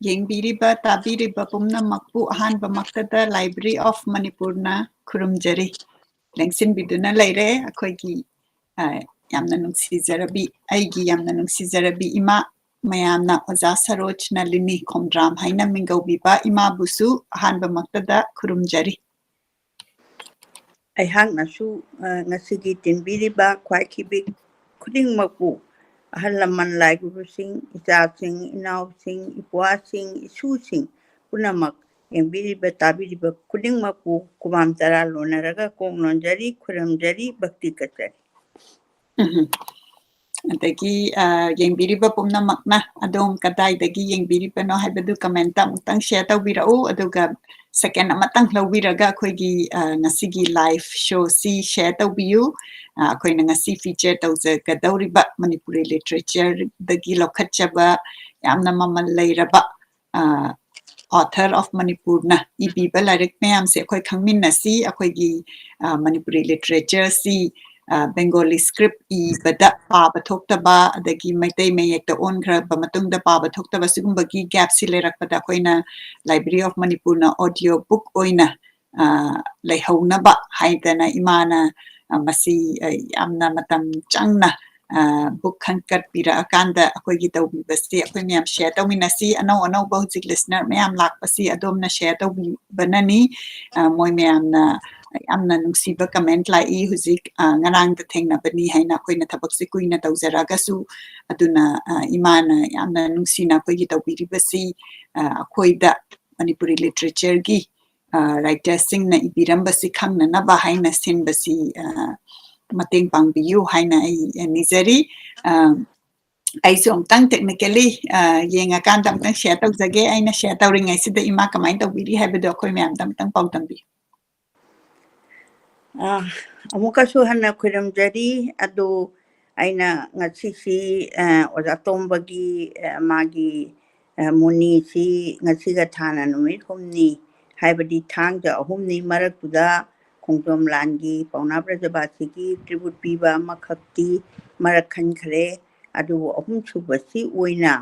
ꯌꯦꯡꯕꯤꯔꯤꯕ ꯇꯥꯕꯤꯔꯤꯕ ꯄꯨꯝꯅꯃꯛꯄꯨ ꯑꯍꯥꯟꯕꯃꯛꯇꯗ library of ꯃꯅꯤꯄꯨꯔꯅ ꯈꯨꯔꯨꯝꯖꯔꯤ ꯂꯦꯡꯁꯤꯟꯕꯤꯗꯨꯅ ꯂꯩꯔꯦ ꯑꯩꯈꯣꯏꯒꯤ ꯌꯥꯝꯅ ꯅꯨꯡꯁꯤꯖꯔꯕꯤ ꯑꯩꯒꯤ ꯌꯥꯝꯅ ꯅꯨꯡꯁꯤꯖꯔꯕꯤ ꯏꯃꯥ ꯃꯌꯥꯝꯅ ꯑꯣꯖꯥ ꯁꯔꯣꯖ ꯅꯂꯤꯅꯤ ꯈꯣꯝꯗ꯭ꯔꯥꯝ ꯍꯥꯏꯅ ꯃꯤꯡꯒꯧꯕꯤꯕ ꯏꯃꯥꯕꯨꯁꯨ ꯑꯍꯥꯟꯕꯃꯛꯇꯗ ꯈꯨꯔꯨꯝꯖꯔꯤ ꯑꯩꯍꯥꯛꯅꯁꯨ ꯉꯁꯤꯒꯤ ꯇꯤꯟꯕꯤꯔꯤꯕ ꯈ꯭ꯋꯥꯏꯈꯤꯕꯤ ꯈꯨꯗꯤꯡꯃꯛꯄꯨ ꯑꯍꯜ ꯂꯃꯟ ꯂꯥꯏꯒꯨꯔꯨꯁꯤꯡ ꯏꯆꯥꯁꯤꯡ ꯏꯅꯥꯎꯁꯤꯡ ꯏꯄ꯭ꯋꯥꯁꯤꯡ ꯏꯁꯨꯁꯤꯡ ꯄꯨꯝꯅꯃꯛ ꯌꯦꯡꯕꯤꯔꯤꯕ ꯇꯥꯕꯤꯔꯤꯕ ꯈꯨꯗꯤꯡꯃꯛꯄꯨ ꯈꯨꯕꯥꯝ ꯇꯔꯥ ꯂꯣꯟꯅꯔꯒ ꯀꯣꯛ ꯅꯣꯟꯖꯔꯤ ꯈꯨꯔꯨꯝꯖꯔꯤ ꯚꯛꯇꯤ ꯀꯠꯆꯔꯤ ꯑꯗꯒꯤ ꯌꯦꯡꯕꯤꯔꯤꯕ ꯄꯨꯝꯅꯃꯛꯅ ꯑꯗꯣꯝ ꯀꯗꯥꯏꯗꯒꯤ ꯌꯦꯡꯕꯤꯔꯤꯕꯅꯣ ꯍꯥꯏꯕꯗꯨ ꯀꯃꯦꯟꯇ ꯑꯃꯨꯛꯇꯪ ꯁꯦꯌꯔ ꯇꯧꯕꯤꯔꯛꯎ ꯑꯗꯨꯒ ꯁꯦꯀꯦꯟ ꯑꯃꯇꯪ ꯂꯧꯕꯤꯔꯒ ꯑꯩꯈꯣꯏꯒꯤ ꯉꯁꯤꯒꯤ ꯂꯥꯏꯚ ꯁꯣꯁꯤ ꯁꯦꯌꯔ ꯇꯧꯕꯤꯌꯨ ꯑꯩꯈꯣꯏꯅ ꯉꯁꯤ ꯐꯤꯆꯔ ꯇꯧꯖꯒꯗꯧꯔꯤꯕ ꯃꯅꯤꯄꯨꯔꯤ ꯂꯤꯇꯔꯦꯆꯔꯗꯒꯤ ꯂꯧꯈꯠꯆꯕ ꯌꯥꯝꯅ ꯃꯃꯜ ꯂꯩꯔꯕ ꯑꯣꯊꯔ ꯑꯣꯐ ꯃꯅꯤꯄꯨꯔꯅ ꯏꯕꯤꯕ ꯂꯥꯏꯔꯤꯛ ꯃꯌꯥꯝꯁꯦ ꯑꯩꯈꯣꯏ ꯈꯪꯃꯤꯟꯅꯁꯤ ꯑꯩꯈꯣꯏꯒꯤ ꯃꯅꯤꯄꯨꯔꯤ ꯂꯤꯇꯔꯦꯆꯔꯁꯤ ꯕꯦꯡꯒꯣꯂꯤ ꯁ꯭ꯀ꯭ꯔꯤꯞ ꯏꯕꯗ ꯄꯥꯕ ꯊꯣꯛꯇꯕ ꯑꯗꯒꯤ ꯃꯩꯇꯩ ꯃꯌꯦꯛꯇ ꯑꯣꯟꯈ꯭ꯔꯕ ꯃꯇꯨꯡꯗ ꯄꯥꯕ ꯊꯣꯛꯇꯕ ꯁꯤꯒꯨꯝꯕꯒꯤ ꯒꯦꯞꯁꯤ ꯂꯩꯔꯛꯄꯗ ꯑꯩꯈꯣꯏꯅ ꯂꯥꯏꯕ꯭ꯔꯦꯔꯤ ꯑꯣꯐ ꯃꯅꯤꯄꯨꯔꯅ ꯑꯣꯗꯤꯑꯣ ꯕꯨꯛ ꯑꯣꯏꯅ ꯂꯩꯍꯧꯅꯕ ꯍꯥꯏꯗꯅ ꯏꯃꯥꯅ ꯃꯁꯤ ꯌꯥꯝꯅ ꯃꯇꯝ ꯆꯪꯅ ꯕꯨꯛ ꯈꯟꯀꯠꯄꯤꯔꯛꯑꯀꯥꯟꯗ ꯑꯩꯈꯣꯏꯒꯤ ꯇꯧꯕꯤꯕꯁꯤ ꯑꯩꯈꯣꯏ ꯃꯌꯥꯝ ꯁꯦꯌꯔ ꯇꯧꯃꯤꯟꯅꯁꯤ ꯑꯅꯧ ꯑꯅꯧꯕ ꯍꯧꯖꯤꯛ ꯂꯤꯁꯅꯔ ꯃꯌꯥꯝ ꯂꯥꯛꯄꯁꯤ ꯑꯗꯣꯝꯅ ꯁꯦꯌꯔ ꯇꯧꯕꯤꯕꯅꯅꯤ ꯃꯣꯏ ꯃꯌꯥꯝꯅ ꯌꯥꯝꯅ ꯅꯨꯡꯁꯤꯕ ꯀꯃꯦꯟꯠ ꯂꯥꯛꯏ ꯍꯧꯖꯤꯛ ꯉꯔꯥꯡꯗ ꯊꯦꯡꯅꯕꯅꯤ ꯍꯥꯏꯅ ꯑꯩꯈꯣꯏꯅ ꯊꯕꯛꯁꯤ ꯀꯨꯏꯅ ꯇꯧꯖꯔꯒꯁꯨ ꯑꯗꯨꯅ ꯏꯃꯥꯅ ꯌꯥꯝꯅ ꯅꯨꯡꯁꯤꯅ ꯑꯩꯈꯣꯏꯒꯤ ꯇꯧꯕꯤꯔꯤꯕꯁꯤ ꯑꯩꯈꯣꯏꯗ ꯃꯅꯤꯄꯨꯔꯤ ꯂꯤꯇꯔꯦꯆꯔꯒꯤ ꯔꯥꯏꯇꯔꯁꯤꯡꯅ ꯏꯕꯤꯔꯝꯕꯁꯤ ꯈꯪꯅꯅꯕ ꯍꯥꯏꯅ ꯁꯤꯟꯕꯁꯤ ꯃꯇꯦꯡ ꯄꯥꯡꯕꯤꯌꯨ ꯍꯥꯏꯅ ꯑꯩ ꯅꯤꯖꯔꯤ ꯑꯩꯁꯨ ꯑꯃꯨꯛꯇꯪ ꯇꯦꯛꯅꯤꯀꯦꯜꯂꯤ ꯌꯦꯡꯉꯀꯥꯟꯗ ꯑꯃꯨꯛꯇꯪ ꯁꯦꯌꯔ ꯇꯧꯖꯒꯦ ꯑꯩꯅ ꯁꯦꯌꯔ ꯇꯧꯔꯤꯉꯩꯁꯤꯗ ꯏꯃꯥ ꯀꯃꯥꯏꯅ ꯇꯧꯕꯤꯔꯤ ꯍꯥꯏꯕꯗꯣ ꯑꯩꯈꯣꯏ ꯃꯌꯥꯝꯗ ꯑꯃꯨꯛꯇꯪ ꯄꯥꯎꯗꯝꯕꯤꯌꯨ ꯑꯃꯨꯛꯀꯁꯨ ꯍꯟꯅ ꯈꯨꯔꯨꯝꯖꯔꯤ ꯑꯗꯨ ꯑꯩꯅ ꯉꯁꯤꯁꯤ ꯑꯣꯖꯥ ꯇꯣꯝꯕꯒꯤ ꯃꯥꯒꯤ ꯃꯨꯅꯤꯁꯤ ꯉꯁꯤꯒ ꯊꯥꯅ ꯅꯨꯃꯤꯠ ꯍꯨꯝꯅꯤ ꯍꯥꯏꯕꯗꯤ ꯊꯥꯡꯖ ꯑꯍꯨꯝꯅꯤ ꯃꯔꯛꯇꯨꯗ ꯈꯣꯡꯖꯣꯝ ꯂꯥꯟꯒꯤ ꯄꯥꯎꯅꯥ ꯕ꯭ꯔꯖꯕꯥꯁꯤꯒꯤ ꯇ꯭ꯔꯤꯕꯨꯠ ꯄꯤꯕ ꯑꯃꯈꯛꯇꯤ ꯃꯔꯛ ꯈꯟꯈ꯭ꯔꯦ ꯑꯗꯨꯕꯨ ꯑꯍꯨꯝꯁꯨꯕꯁꯤ ꯑꯣꯏꯅ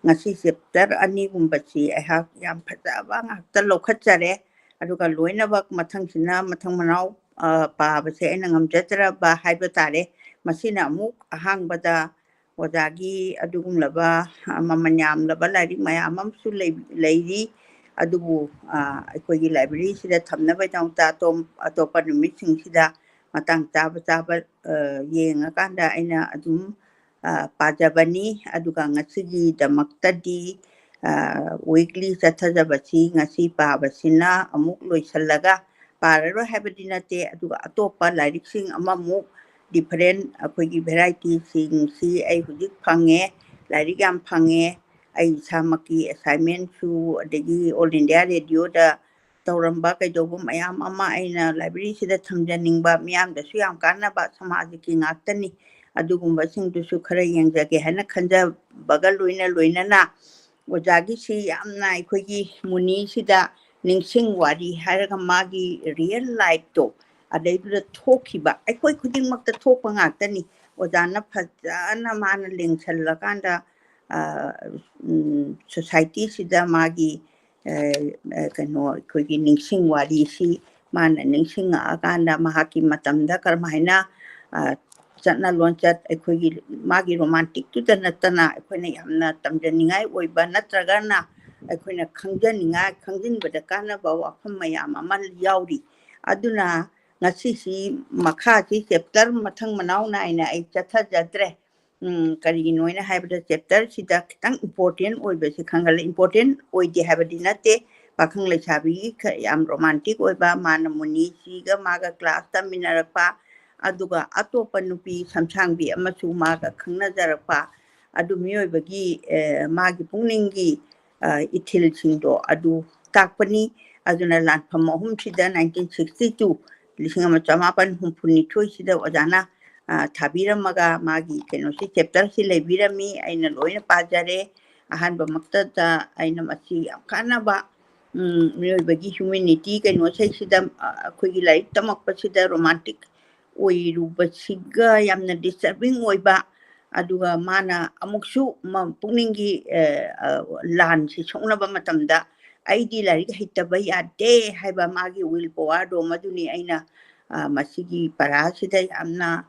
ꯉꯁꯤ ꯆꯦꯞꯇꯔ ꯑꯅꯤꯒꯨꯝꯕꯁꯤ ꯑꯩꯍꯥꯛ ꯌꯥꯝ ꯐꯖꯕ ꯉꯥꯛꯇ ꯂꯧꯈꯠꯆꯔꯦ ꯑꯗꯨꯒ ꯂꯣꯏꯅꯃꯛ ꯃꯊꯪꯁꯤꯅ ꯃꯊꯪ ꯃꯅꯥꯎ ꯄꯥꯕꯁꯦ ꯑꯩꯅ ꯉꯝꯖꯗ꯭ꯔꯕ ꯍꯥꯏꯕ ꯇꯥꯔꯦ ꯃꯁꯤꯅ ꯑꯃꯨꯛ ꯑꯍꯥꯟꯕꯗ ꯑꯣꯖꯥꯒꯤ ꯑꯗꯨꯒꯨꯝꯂꯕ ꯃꯃꯜ ꯌꯥꯝꯂꯕ ꯂꯥꯏꯔꯤꯛ ꯃꯌꯥꯝ ꯑꯃꯁꯨ ꯂꯩꯔꯤ ꯑꯗꯨꯕꯨ ꯑꯩꯈꯣꯏꯒꯤ ꯂꯥꯏꯕ꯭ꯔꯦꯔꯤꯁꯤꯗ ꯊꯝꯅꯕꯒꯤꯗꯃꯛꯇ ꯑꯇꯣꯞꯄ ꯅꯨꯃꯤꯠꯁꯤꯡꯁꯤꯗ ꯃꯇꯥꯡ ꯆꯥꯕ ꯌꯦꯡꯉꯀꯥꯟꯗ ꯑꯩꯅ ꯑꯗꯨꯝ ꯄꯥꯖꯕꯅꯤ ꯑꯗꯨꯒ ꯉꯁꯤꯒꯤꯗꯃꯛꯇꯗꯤ ꯋꯤꯛꯂꯤ ꯆꯠꯊꯖꯕꯁꯤ ꯉꯁꯤ ꯄꯥꯕꯁꯤꯅ ꯑꯃꯨꯛ ꯂꯣꯏꯁꯤꯜꯂꯒ ꯄꯥꯔꯔꯣꯏ ꯍꯥꯏꯕꯗꯤ ꯅꯠꯇꯦ ꯑꯗꯨꯒ ꯑꯇꯣꯞꯄ ꯂꯥꯏꯔꯤꯛꯁꯤꯡ ꯑꯃꯃꯨꯛ ꯗꯤꯐꯔꯦꯟ ꯑꯩꯈꯣꯏꯒꯤ ꯚꯦꯔꯥꯏꯇꯤꯁꯤꯡꯁꯤ ꯑꯩ ꯍꯧꯖꯤꯛ ꯐꯪꯉꯦ ꯂꯥꯏꯔꯤꯛ ꯌꯥꯝ ꯐꯪꯉꯦ ꯑꯩ ꯏꯁꯥꯃꯛꯀꯤ ꯑꯦꯁꯥꯏꯟꯃꯦꯟꯁꯨ ꯑꯗꯒꯤ ꯑꯣꯜ ꯏꯟꯗꯤꯌꯥ ꯔꯦꯗꯤꯑꯣꯗ ꯇꯧꯔꯝꯕ ꯀꯩꯗꯧꯕ ꯃꯌꯥꯝ ꯑꯃ ꯑꯩꯅ ꯂꯥꯏꯕ꯭ꯔꯦꯔꯤꯁꯤꯗ ꯊꯝꯖꯅꯤꯡꯕ ꯃꯤꯌꯥꯝꯗꯁꯨ ꯌꯥꯝ ꯀꯥꯟꯅꯕ ꯁꯃꯥꯖꯀꯤ ꯉꯥꯛꯇꯅꯤ ꯑꯗꯨꯒꯨꯝꯕꯁꯤꯡꯗꯨꯁꯨ ꯈꯔ ꯌꯦꯡꯖꯒꯦ ꯍꯥꯏꯅ ꯈꯟꯖꯕꯒ ꯂꯣꯏꯅꯅ ꯑꯣꯖꯥꯒꯤꯁꯤ ꯌꯥꯝꯅ ꯑꯩꯈꯣꯏꯒꯤ ꯃꯨꯅꯤꯁꯤꯗ ꯅꯤꯡꯁꯤꯡ ꯋꯥꯔꯤ ꯍꯥꯏꯔꯒ ꯃꯥꯒꯤ ꯔꯤꯌꯦꯜ ꯂꯥꯏꯐꯇꯣ ꯑꯗꯩꯗꯨꯗ ꯊꯣꯛꯈꯤꯕ ꯑꯩꯈꯣꯏ ꯈꯨꯗꯤꯡꯃꯛꯇ ꯊꯣꯛꯄ ꯉꯥꯛꯇꯅꯤ ꯑꯣꯖꯥꯅ ꯐꯖꯅ ꯃꯥꯅ ꯂꯦꯡꯁꯜꯂꯀꯥꯟꯗ ꯁꯣꯁꯥꯏꯇꯤꯁꯤꯗ ꯃꯥꯒꯤ ꯀꯩꯅꯣ ꯑꯩꯈꯣꯏꯒꯤ ꯅꯤꯡꯁꯤꯡ ꯋꯥꯔꯤꯁꯤ ꯃꯥꯅ ꯅꯤꯡꯁꯤꯡꯉꯛꯑꯀꯥꯟꯗ ꯃꯍꯥꯛꯀꯤ ꯃꯇꯝꯗ ꯀꯔꯝꯍꯥꯏꯅ ꯆꯠꯅ ꯂꯣꯟꯆꯠ ꯑꯩꯈꯣꯏꯒꯤ ꯃꯥꯒꯤ ꯔꯣꯃꯥꯟꯇꯤꯛꯇꯨꯗ ꯅꯠꯇꯅ ꯑꯩꯈꯣꯏꯅ ꯌꯥꯝꯅ ꯇꯝꯖꯅꯤꯡꯉꯥꯏ ꯑꯣꯏꯕ ꯅꯠꯇ꯭ꯔꯒꯅ ꯑꯩꯈꯣꯏꯅ ꯈꯪꯖꯅꯤꯡꯉꯥꯏ ꯈꯪꯖꯤꯟꯕꯗ ꯀꯥꯟꯅꯕ ꯋꯥꯐꯝ ꯃꯌꯥꯝ ꯑꯃ ꯌꯥꯎꯔꯤ ꯑꯗꯨꯅ ꯉꯁꯤꯁꯤ ꯃꯈꯥꯁꯤ ꯆꯦꯞꯇꯔ ꯃꯊꯪ ꯃꯅꯥꯎ ꯅꯥꯏꯅ ꯑꯩ ꯆꯠꯊꯖꯗ꯭ꯔꯦ ꯀꯔꯤꯒꯤꯅꯣꯅ ꯍꯥꯏꯕꯗ ꯆꯦꯞꯇꯔꯁꯤꯗ ꯈꯤꯇꯪ ꯏꯝꯄꯣꯔꯇꯦꯟ ꯑꯣꯏꯕꯁꯤ ꯈꯪꯒꯠꯂꯦ ꯏꯝꯄꯣꯔꯇꯦꯟ ꯑꯣꯏꯗꯦ ꯍꯥꯏꯕꯗꯤ ꯅꯠꯇꯦ ꯄꯥꯈꯪ ꯂꯩꯁꯥꯕꯤꯒꯤ ꯌꯥꯝ ꯔꯣꯃꯥꯟꯇꯤꯛ ꯑꯣꯏꯕ ꯃꯥꯅ ꯃꯨꯅꯤꯁꯤꯒ ꯃꯥꯒ ꯀ꯭ꯂꯥꯁ ꯇꯝꯃꯤꯟꯅꯔꯛꯄ ꯑꯗꯨꯒ ꯑꯇꯣꯞꯄ ꯅꯨꯄꯤ ꯁꯝꯁꯥꯡꯕꯤ ꯑꯃꯁꯨ ꯃꯥꯒ ꯈꯪꯅꯖꯔꯛꯄ ꯑꯗꯨ ꯃꯤꯑꯣꯏꯕꯒꯤ ꯃꯥꯒꯤ ꯄꯨꯛꯅꯤꯡꯒꯤ ꯏꯊꯤꯜꯁꯤꯡꯗꯣ ꯑꯗꯨ ꯇꯥꯛꯄꯅꯤ ꯑꯗꯨꯅ ꯂꯥꯟꯐꯝ ꯑꯍꯨꯝꯁꯤꯗ 1962 1864 ꯑꯣꯖꯥꯅ ꯊꯥꯕꯤꯔꯝꯃꯒ ꯃꯥꯒꯤ ꯀꯩꯅꯣꯁꯤ ꯆꯦꯞꯇꯔꯁꯤ ꯂꯩꯕꯤꯔꯝꯃꯤ ꯑꯩꯅ ꯂꯣꯏꯅ ꯄꯥꯖꯔꯦ ꯑꯍꯥꯟꯕꯃꯛꯇꯗ ꯑꯩꯅ ꯃꯁꯤ ꯌꯥꯝ ꯀꯥꯟꯅꯕ ꯃꯤꯑꯣꯏꯕꯒꯤ ꯍ꯭ꯌꯨꯃꯦꯅꯤꯇꯤ ꯀꯩꯅꯣꯁꯤꯗ ꯑꯩꯈꯣꯏꯒꯤ ꯂꯥꯏꯔꯤꯛ ꯇꯝꯃꯛꯄꯁꯤꯗ ꯔꯣꯃꯥꯟꯇꯤꯛ ꯑꯣꯏꯔꯨꯕꯁꯤꯒ ꯌꯥꯝꯅ ꯗꯤꯁꯇꯔꯕꯤꯡ ꯑꯣꯏꯕ aduga mana amukshu pungningi lan si songnaba matamda aidi larik hitaba yade haiba magi will power do maduni aina masigi parasida yamna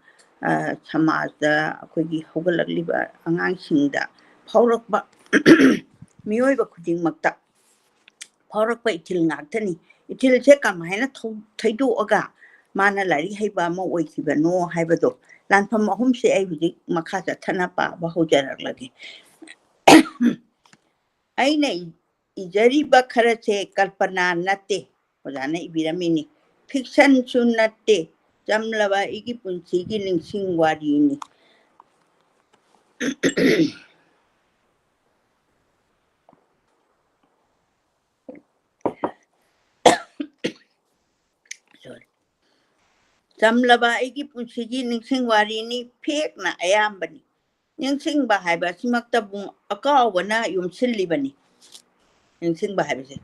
samajda akogi hogalagliba angangsingda phaurakba miyoiba khudingmakta phaurakba itil ngaktani itil se kamaina thaidoaga mana larik haiba ma oikibano haibado Lanpham ahum se ai hudik makha chathana pa ba hojarak aina ijariba khara se kalpana nate ojana ibiramini fiction chu nate jamlaba igi punchi gi ningshing wari ni sorry jamlaba igi punchi gi ningshing wari ni fake na ayambani ningshing ba haiba simakta bung akawana yumsillibani ningshing ba haiba se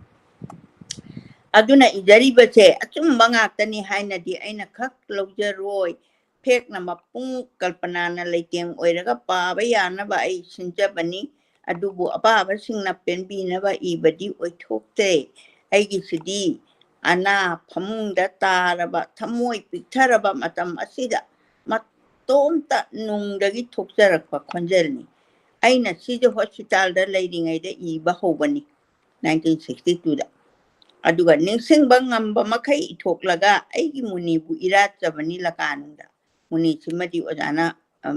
aduna ijariba se achumba ngaktani hainadi aina khak lawjaroi phek na mapung kalpana na leiteng oiraga paba yanaba ai sinjabani adubu apaba singna penbi naba ibadi oithokte aigi sidi ana phamungda taraba thamoi piktharaba matam asida matomta nungdagi thokjarakpa khonjelni aina sije hospital da leiringaida iba hobani 1962 da aduga ningshingba ngamba makai ithoklaga aigi muni bu irachabani lakanunda muni simadi ojana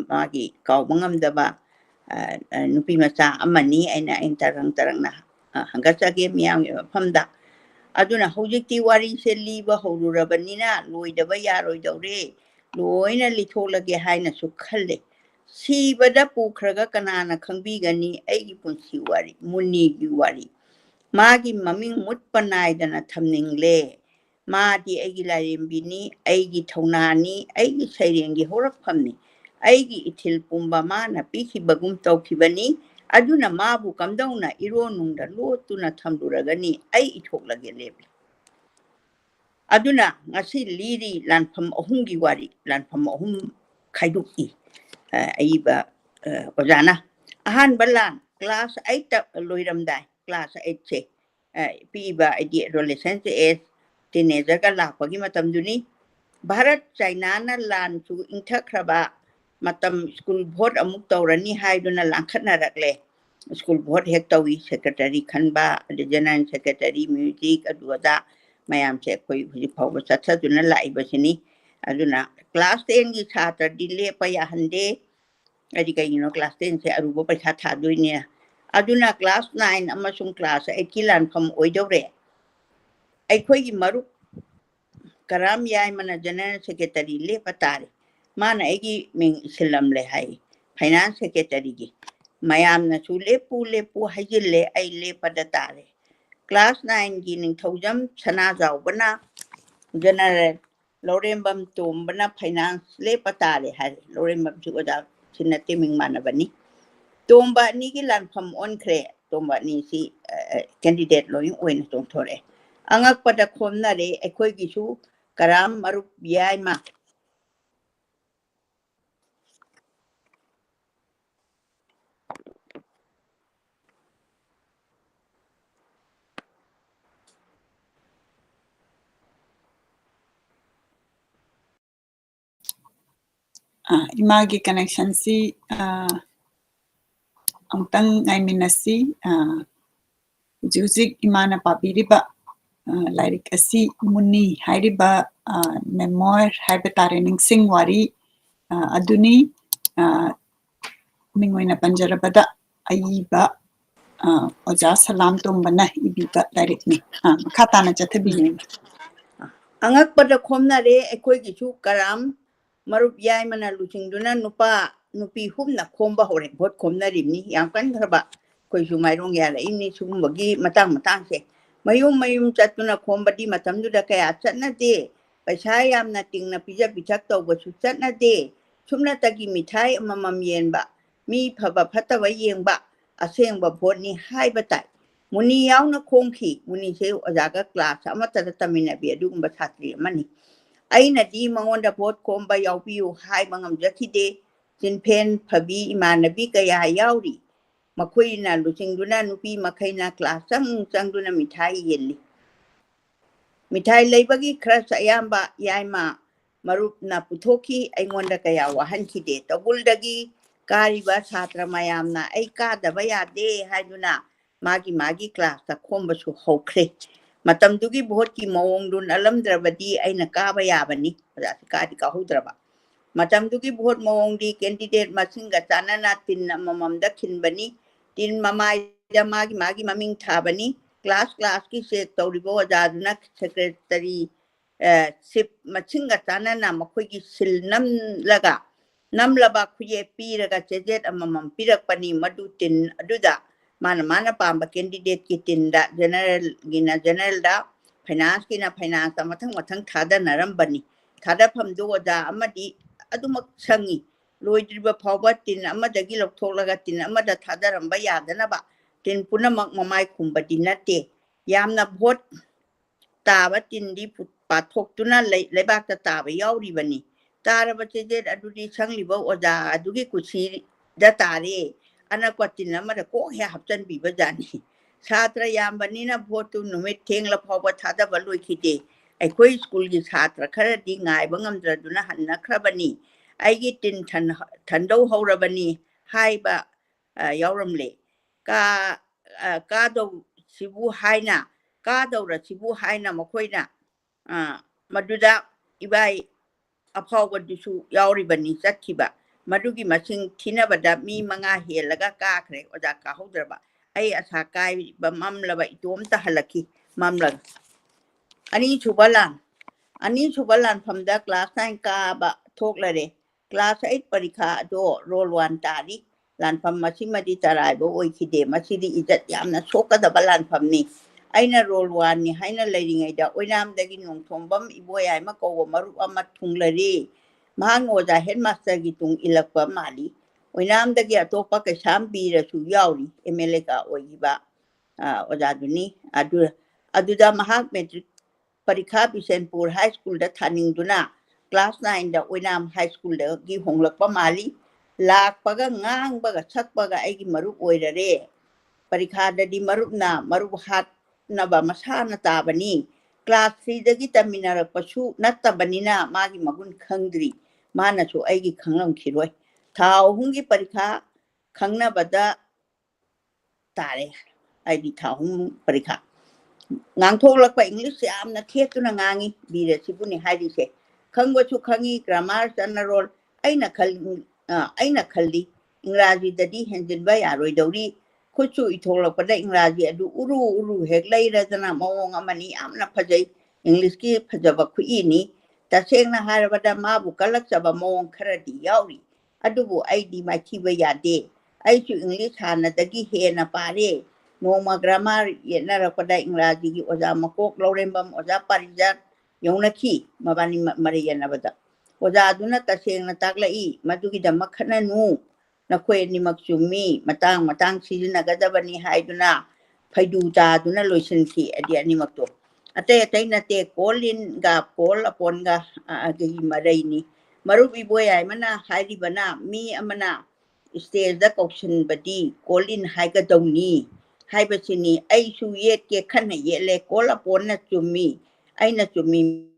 magi kauba ngamdaba nupi macha amani aina tarang hangachage miyam famda aduna hojikti wari se liba horurabanina loidaba yaroidore loina litholage haina su khalle sibada pukhraga kanana khangbigani aigi punsi wari muni gi wari magi maming mutpanaidana thamningle madi aigi laimbini aigi thaunani aigi sairengi horakphamni aigi ithil pumba mana pikibagum tawkibani aduna mabu kamdauna ironungda lotuna thamduragani ai ithoklage lebi aduna ngasi liri lanpham ahumgi wari lanpham ahum khaiduki aiba ojana ahan balan class 8 loiramdai class 8 che piba idi adolescent age teenager ka lakpagi matamduni Bharat China na lan chu ingthakraba matam school board amuk tawrani haiduna langkhatnarakle school board hek tawi secretary khanba general secretary music aduada mayam se koi huji phawba chatsaduna laibasini aduna class 10 gi chhatra dile pa ya hande adi kai class 10 se aruba paikha thadoine aduna class 9 amasung class 8 ki Lanpham oidore aikoi gi maru karam yai mana general secretary le patare mana egi ming silam le hai finance secretary gi mayam na chu lepu hajille ai le padatare class 9 gi ning thaujam sana jaw bana general lorembam tum bana finance le patare hai lorembam chu da sinate ming mana bani tomba ni gi Lanpham on kre tomba ni si candidate loing oin tong thore angak pada khomna re ekoi gi chu karam marup yai ma imagi connection si amtang ngai minasi juzik imana papiriba like asi muni hairiba memoir haiba tare ningshing wari aduni mingoina panjarabada aiba oja Salam Tomba na ibiba direct ni makhatana chathabi angak pada khomna re ekoi gi chu karam marup yai mana luchingduna nupi humna khomba hore bot khomna rimni yang kan tharba koi su mairong ya la imni sumbagi matang se mayum chatuna khomba di matamdu da kaya chatna de paisa yamna tingna pija bichak tawba chu chatna de sumna tagi mithai amamam yenba mi phaba phatawa yengba asengba bot ni haiba tai muni yauna khongki muni se ojaga class amata tamina bi adugumba thatri mani aina di mangonda bot komba yaupiu hai mangam jathide Jinpen Pabi Imanabi Kaya Yauri Makuina Lucinguna Nupi Makaina class Sangduna Mitai Yelli Mitai Labagi Crash Ayamba Yaima Marup Naputoki Aimunda Kaya Wahanki de Tabundagi Kariba Satra Mayamna Eka Dabaya de Haiduna Magi class the Kombasu Hokre Matamdugi Boki Mongdun Alamdrabadi Aina Kaba Yabani that's Kadika Hudraba Matamdugi Bot Mongi candidate Masinga Tanana Tin Mamam the Kinbani Tin Mamai Magi Maming Tabani class ki se Toribo Dadnak secretary Sip Machinga Tanana Makugi Sil Laga Namlaba Kuye Piraga Chejet Amam Pirakpani Madutin Aduda Mana Pamba candidate Kitinda General da finance kina finance matang Tada Narambani Tada Pamdoda Amadi Adumak Sangi Loidriba Povertin Amadagi of Tolagatin Amada Tadaramba Yadanaba Tin Punamak Mamai Kumbadinate Yamna Bot Tabatin di Patok Tuna Lebak Taba Yauribani Tarabated Adudi Sanglibo or da Adugi Kusi Datare Anakwatina Madako Hapton Bibazani Satra Yambanina Botu Numit Tangla Power Tada Baluikide a quiz school is Hatra Karading I Bangam Draduna Hanna Krabani I get in Tando Horabani Haiba Yoramle Kado Sibu Haina Kado Sibu Haina Makoina Maduda Ibai Apawa Dusu Yauribani Sakiba Madugi Masing Tinabada mi Manga Hilaga Kakre or Daka Hodraba I Asakai Bamamlava Itom Tahalaki Mamla Ani Chubalan from the class 9 Kaba Toklare class 8 Parika do roll 1 tari Lanpham Masimadi Taraibo Oikide Masidi is that Yamna Soka the Balan from me. Aina roll 1 ni Haina Lading Ida Winam Daginum Tombam Iboya Mako Maru Amatunglare Mahang was a headmaster Gitung Ilakwa Mali Winam the Giatopa Kashambi Rasu Yauri Emeleka Oiba Odaduni Aduda Mahak Metric Parika Bisenpur High School da Taning Duna class 9 da Winam High School da gi Honglakpa Mali Lak Paga Ngang Baga Sak Baga Egi Marup Oidare Parika da di Marup na Marup Hat Naba Masana Tabani class 3 da Gita Minara Pasu Natabanina Magi Magun Kangri Mana so Egi Kanglam Kiroi Tau Hungi Parika Kangna Bada Tare Adi Tau Parika Ngang Tolakpa English am na Tietuna Ngangi Bida Sibuni Hadise Kangwachu Kangi grammar sana roll Aina Kaldi Ingraji Dadi Hendin by Aroidori Kuchu Itolakpada Ingraji Adu Uru Heglay Razana Mawong Amani Amna Pajay English ki Pajaba Kuini Tasena Harabada Mabu Kalakaba Mawong Karadi Yauri Adubu ID Makiba Yade Aichu English Hana Dagi Hena Pare Noma grammar yenara pada Ingraji oza makok lorembam oza parijat yonaki mabani Mariana bada oza aduna taseng na taglai madugi da makhana nu na kwe ni maksumi matang sidina gadabani haiduna phaidu ta duna loisin ki adi ani makto ate na te kolin ga kol apon ga agi maraini marubi boyai mana hairi bana mi amana stage da option badi kolin haiga dawni Haibasini, I should yet get canna yet let call upon it to me. I not to me.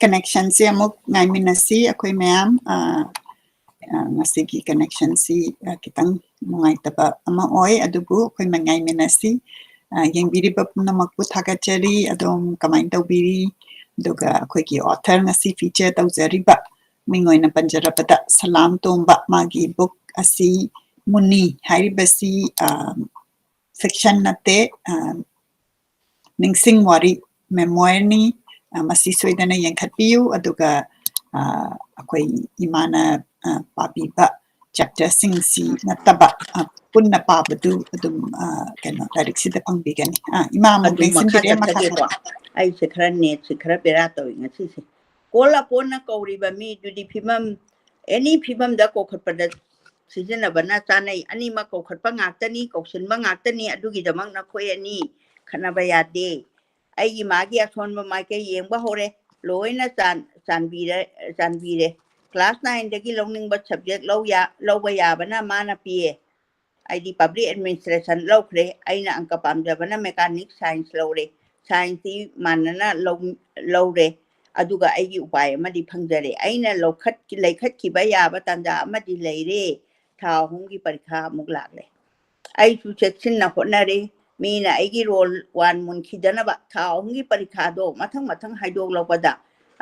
connection si amok ngai minasi ako'y ma'am masigi connection si kitang mga itaba amaoy adubu ako'y mangay minasi yung biriba po na magputagachari adong kamain daw biri duga ako'y ki author nga si feature daw zariba mingoy na panjarabada Salam Tomba magi book asi Muni hariba si fiction nate ningshing wari memoir ni masisoy na yung katbiyo aduga ako'y imana pabiba chapter sing si nataba pun na pabadu adum kano tarik sida pangbigan imam Adu ningshing dire makata makaka kwa. Ay sekra net sekra berato ingat sisi. kola pona kauri ba mi dudi phimam any phimam da ko khatpada sijana bana chanai ani ma ko khatpa ngaktani ko sinba ngaktani adugi damang na khoi ani khana ba yade ai gi magi athon ba mai ke yengba hore loina chanbire class 9 dagi learning ba subject lo ba ya bana mana pie ai di public administration lo khre aina angka pamja bana mechanic science lo re science manana lo re aduga aigi upai ma di phangjare aina lokhat ki laikhat ki ba ya ba tanja ma di leire tha hongi parikha muk lagle ai chu chin na honare mi na aigi role wan mun khidana ba tha hongi parikha do mathang haidok lo pada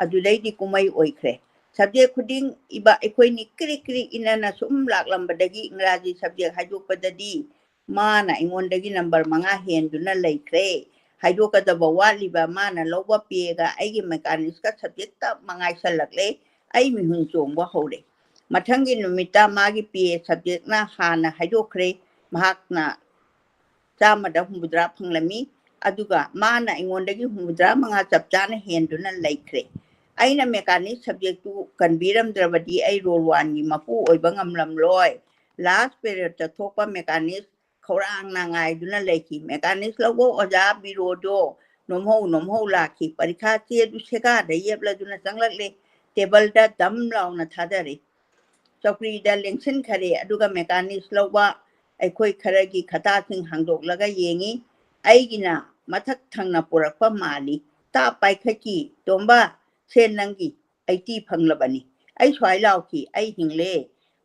adu dai di kumai oikhre subject khuding iba ekoi ni kri inana sum laklam badagi ingraji subject haidok padadi mana ingondagi number manga henduna leikre haidok da ba wali ba mana loba piega aigi mechanics ka subject ta mangai salakle ai mi hun chong ba hore mathangi numita magi pie subject na hana haidokre mahakna chama da humudra phanglami aduga mana ingondagi humudra manga chapchana henduna leikre aina mechanics subject tu kanbiram dravadi ai role 1 gi mapu oiba ngamlam loi last period ta thopa mechanics khorang na ngai duna leiki mechanics logo oja birodo nomho laki parikha che du sega da yebla duna sanglakle table da dam launa thadare chokri da lengsin khare aduga mechanics lowa aikoi kharagi khata sing hangdok laga yengi aigina mathak thangna purakpa mali ta paikhaki tomba sen nangi IT phanglabani ai swai lauki ai hingle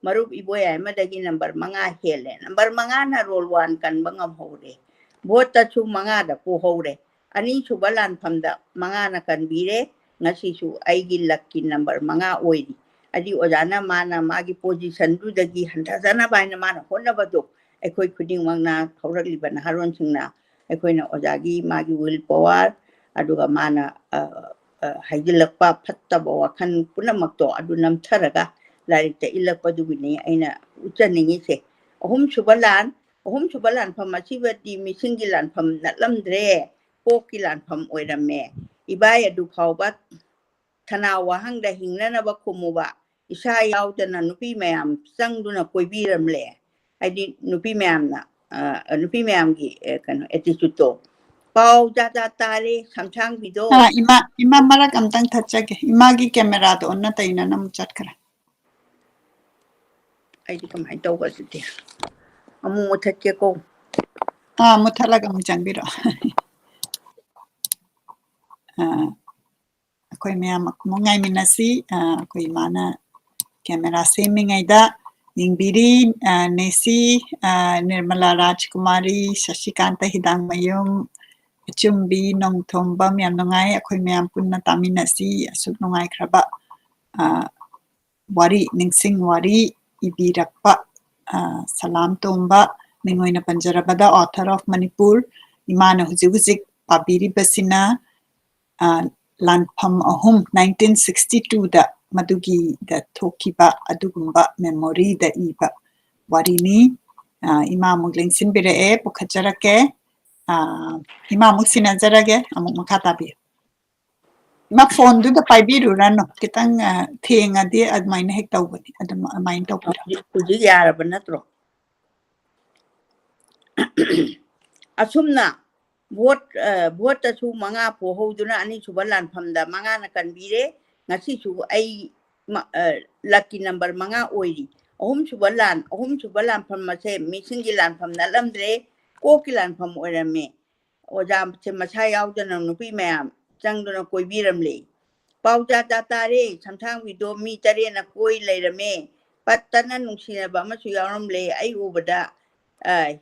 marup iboya madagi number manga hele number manga na roll 1 kan bangam hore bota chu manga da pu hore ani chu balan phamda manga na kan bire ngasi chu ai gi lucky number manga oidi adi ojana mana magi position du dagi hanta jana baina mana honna badu ekoi khuding mangna thaurakli ban haron singna ekoi na ojagi magi will power aduga mana haigilakpa phattaba wakhan punamakto adu namtharaga larikta ilakpa dugini aina uchaningi se ahum subalan phamasiba di misingilan pham natlamdre pokilan pham oirame ibaya du phawba thana wahangda hingnana ba khumuba isa yaudana nupi mayam sangduna koibiramle aidi nupi mayamgi kano attitude pau jata tare samsang bido ima marak amtang thachage imagi camera to onna taina nam chat kara aidi kamai tawba sute amu muthakke ko muthala gam changbiro akoi meyam mongai minasi akoi mana camera semingai da Ningbiri, Nesi, Nirmala Rajkumari, Shashikanta Hidang Mayum, Chumbi, Nong Tomba, Miam Nongai, Akoi Miam Punna Taminasi, Asuk Nongai Kraba, Wari, Ningshing Wari, Ibirakpa, Salam Tomba, Mingoina Panjarabada, author of Manipur, Imana Huzik, Pabiri Basina, Lanpham ahum 1962 da madugi da thokiba adugumba memory da iba warini ima mugling sinbire e pukhajarake ima muksina jarage amuk makhatabi ima phone du da paibiru rano kitang thenga de admain hek tawbani adam main tawbira kuji yaraba natro asumna vote ta chu manga po hoduna ani chu balan phamda manga na kanbire ngasi chu ai lucky number manga oiri ahum chu balan phamma se misingi lan phamna lamdre ko kilan pham oirame ojam che masai yaudana nupi mayam changduna koibiramle pauja tare samthang wido mi tare na koi leirame pattana nungsina ba ma chu yaramle ai ubada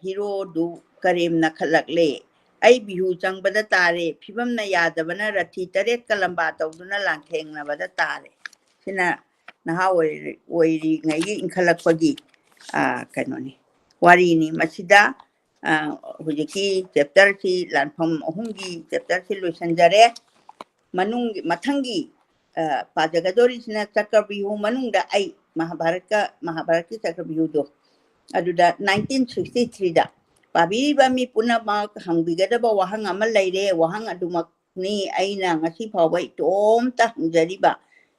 hero du karim na khalakle ai bihu changbada tare phibam na yadabana rathi tare kalamba tawduna langtheng na bada tare sina naha oiri ngai inkhalakpagi kanoni wari ni masida hujiki chapter si lanpham ahumgi chapter si loisanjare manung mathangi pajagadori sina Chakraview manungda ai Mahabharata Chakraview do aduda 1963 da pabiriba mi puna ma hangbigadaba wahang amal leire wahang adumak ni aina ngasi phawai tom ta hangjariba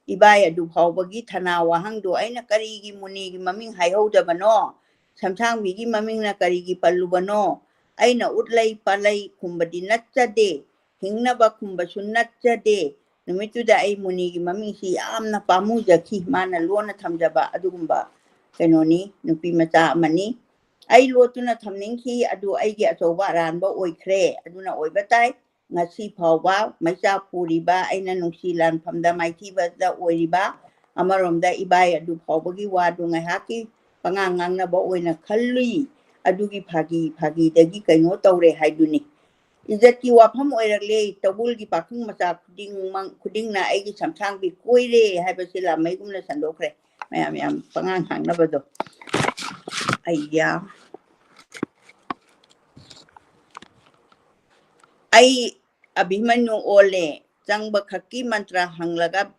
ibai adu phawbagi thana wahangdo aina karigi munigi maming haihawdabano samsangbi gi mamingna karigi pallubano aina utlai palai kumbadi natchade hingnaba kumbasu natchade numituda ai munigi mamingsi yamna pamujaki mana lona thamjaba adugumba kenoni nupi macha amani ai lotuna thamningki adu aigi achoba ranba oikhre aduna oibatai ngasi phawba maicha puriba aina nungsi Lanphamda maithibada oiriba amaromda ibai adu phawbagi wadu ngaihaki pangangangnaba oina khalli adugi phagi dagi kaino tawre haiduni izatki wafam oirakle tabulgi pakhang macha khudingna aigi samsangbi koire haibasi lamaigumna sandokre mayam pangangangnabado aiya ai abhimanyu ole changba khakki mantra hanglaga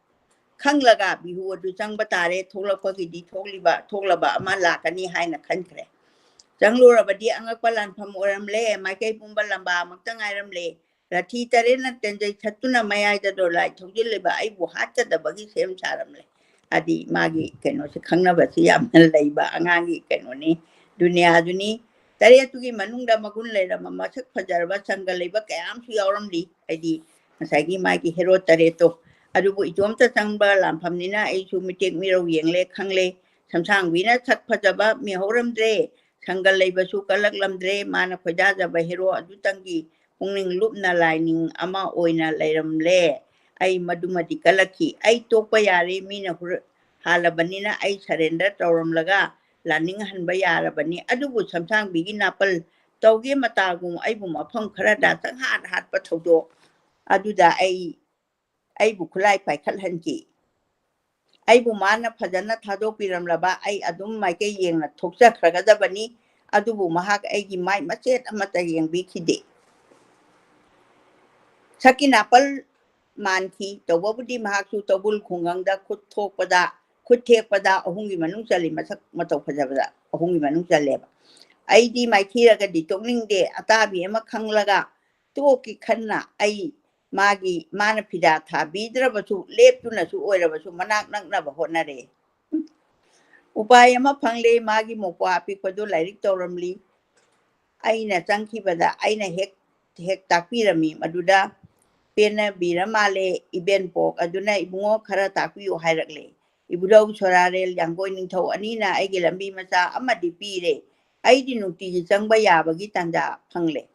khanglaga bihu adu changba tare tholakpagi di thoklaba ama lakani haina khankhre changlurabadi angakpa Lanpham oramle maikai pumba lamba maktangairamle rathi tare na tenjai thattuna mayai da lai thogileba ai bu hatta da bagi sem charamle adi magi keno se khangnaba si yamna leiba angangi keno ni dunia duni tare tugi manungda magun leirama masak phajarba changal leiba kayam su yauramli aidi masagi magi hero tare to adubu itomta changba Lanpham nina ai su mitek miro yengle khangle samsang wina sak phajaba mi horamdre changal leibasu kalaklamdre mana khojajaba hero adutangi pungning lupna laining ama oina leiramle ai madumadi kalaki ai tokpa yare mina halabanina ai surrender tawramlaga laning hanba yarabani adubu samsang bigi napal tawge matagum aibu mafam kharada tanghat hatpa thodo aduda ai bu khulai paikhat hanki aibu mana phajana thadokpiramlaba ai adum maike yengna thokchakhragadabani adubu mahak aigi mai machet amata yengbikhide sakinapal manki tawabudi mahaksu tabul khungangda khutthekpada ahumgi manung chali masak matau phajabada ahumgi manung chaleba aidi maithiraga di tokningde atabi ama khanglaga toki khanna ai magi mana phida thabidrabasu leptunasu oirabasu manak naknaba honare upay ama phangle magi mokwa apikpadu lairik tawramli aina changkhibada aina hek takpirami maduda pena biramale iben pok aduna ibungo khara takpiu hairakle ibudau sorarel yanggoi ningthau anina aigi lambi macha amadi pire aidi nukti changba yabagi tanja phangle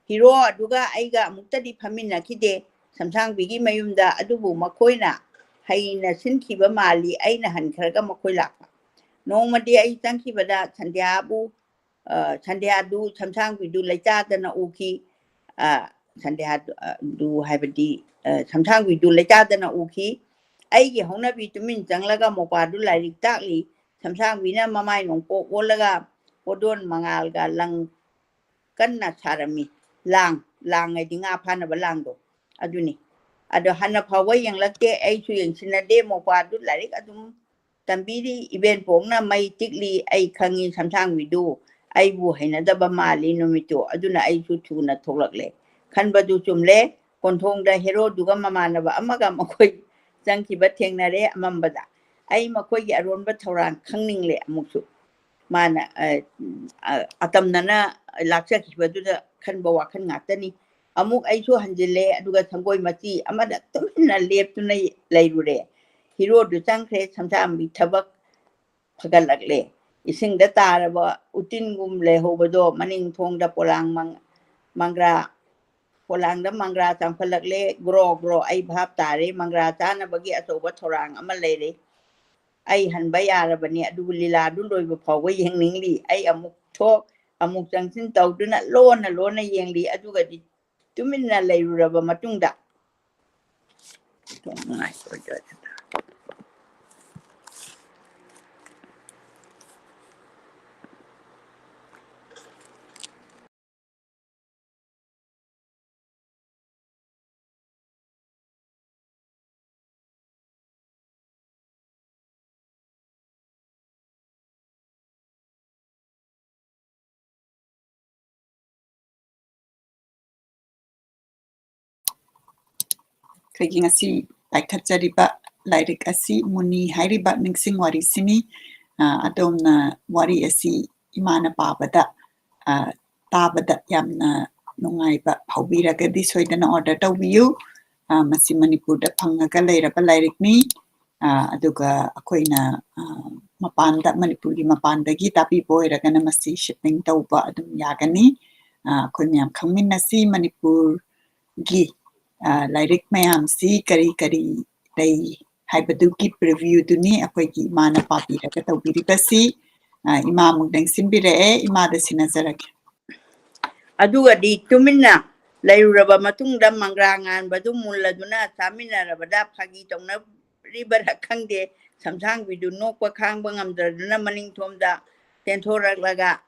hero aduga aiga muktadi phamina khide samsang bigi mayumda adubu makoina haina sinkhiba mali aina hankhraga makoi lakpa nongmadi ai changkhibada chandyabu samsang bidu laichadana uki du haibadi samsang bidu laichadana uki aigi hongnabi tumin changlaga mopadu lairik takli samsang bina mamai nongpo olaga podon mangalga lang kanna sarami lang ai dinga phana balangdo aduni ado hana phawa yang latte ai chu yang sinade mopadu lairik adum tambiri iben pongna mai tikli ai khangi samsang bidu aibu hainadaba mali numito aduna ai chu thuna thoklakle khanbadu chumle konthongda hero duga mamanaba amaga makoi changkiba thengnare amambada ai makoigi aronba thauran khangningle amuksu mana atamnana lakchakibaduda khanba wakhan ngatani amuk aisu hanjile aduga thangoi machi amada tumna leptuna leirure hero du changkre samsambi thabak phagalakle isingda taraba utingum lehobado maning thongda polang mangra polangda mangra changphalakle gro ai bhap tare mangra chana bagi asoba thorang ama leire ai hanba yarabani adu lila du loiba phawga yengningli ai amuk thok amuk changsin tawduna lona yengli aduga di tuminna leiruraba matungda ꯑꯩꯈꯣꯏꯒꯤ ꯉꯁꯤ paikhatjariba lairik asi Muni hairiba ningsing wari sini adom na wari asi imana pabada tabada yamna nungaiba phawbiragadi soidana order tawbiyu masi Manipur da phangaga leiraba lairik ni aduga akoina mapanda Manipur gi mapandagi tapi boiragana masi shipping tawba adum yagani akoi myam khangminasi Manipur gi lairik mayam si kari kari dai haibaduki preview duni akoi gi mana papiraga tawbiribasi ima mugdang simbire ima da sinazarake aduga di tumina lairaba matungda mangrangan badu muladuna tamina rabada phagi tongna ribara khangde samsang bidu nokpa khangba ngamdraduna maning thomda tenthoraglaga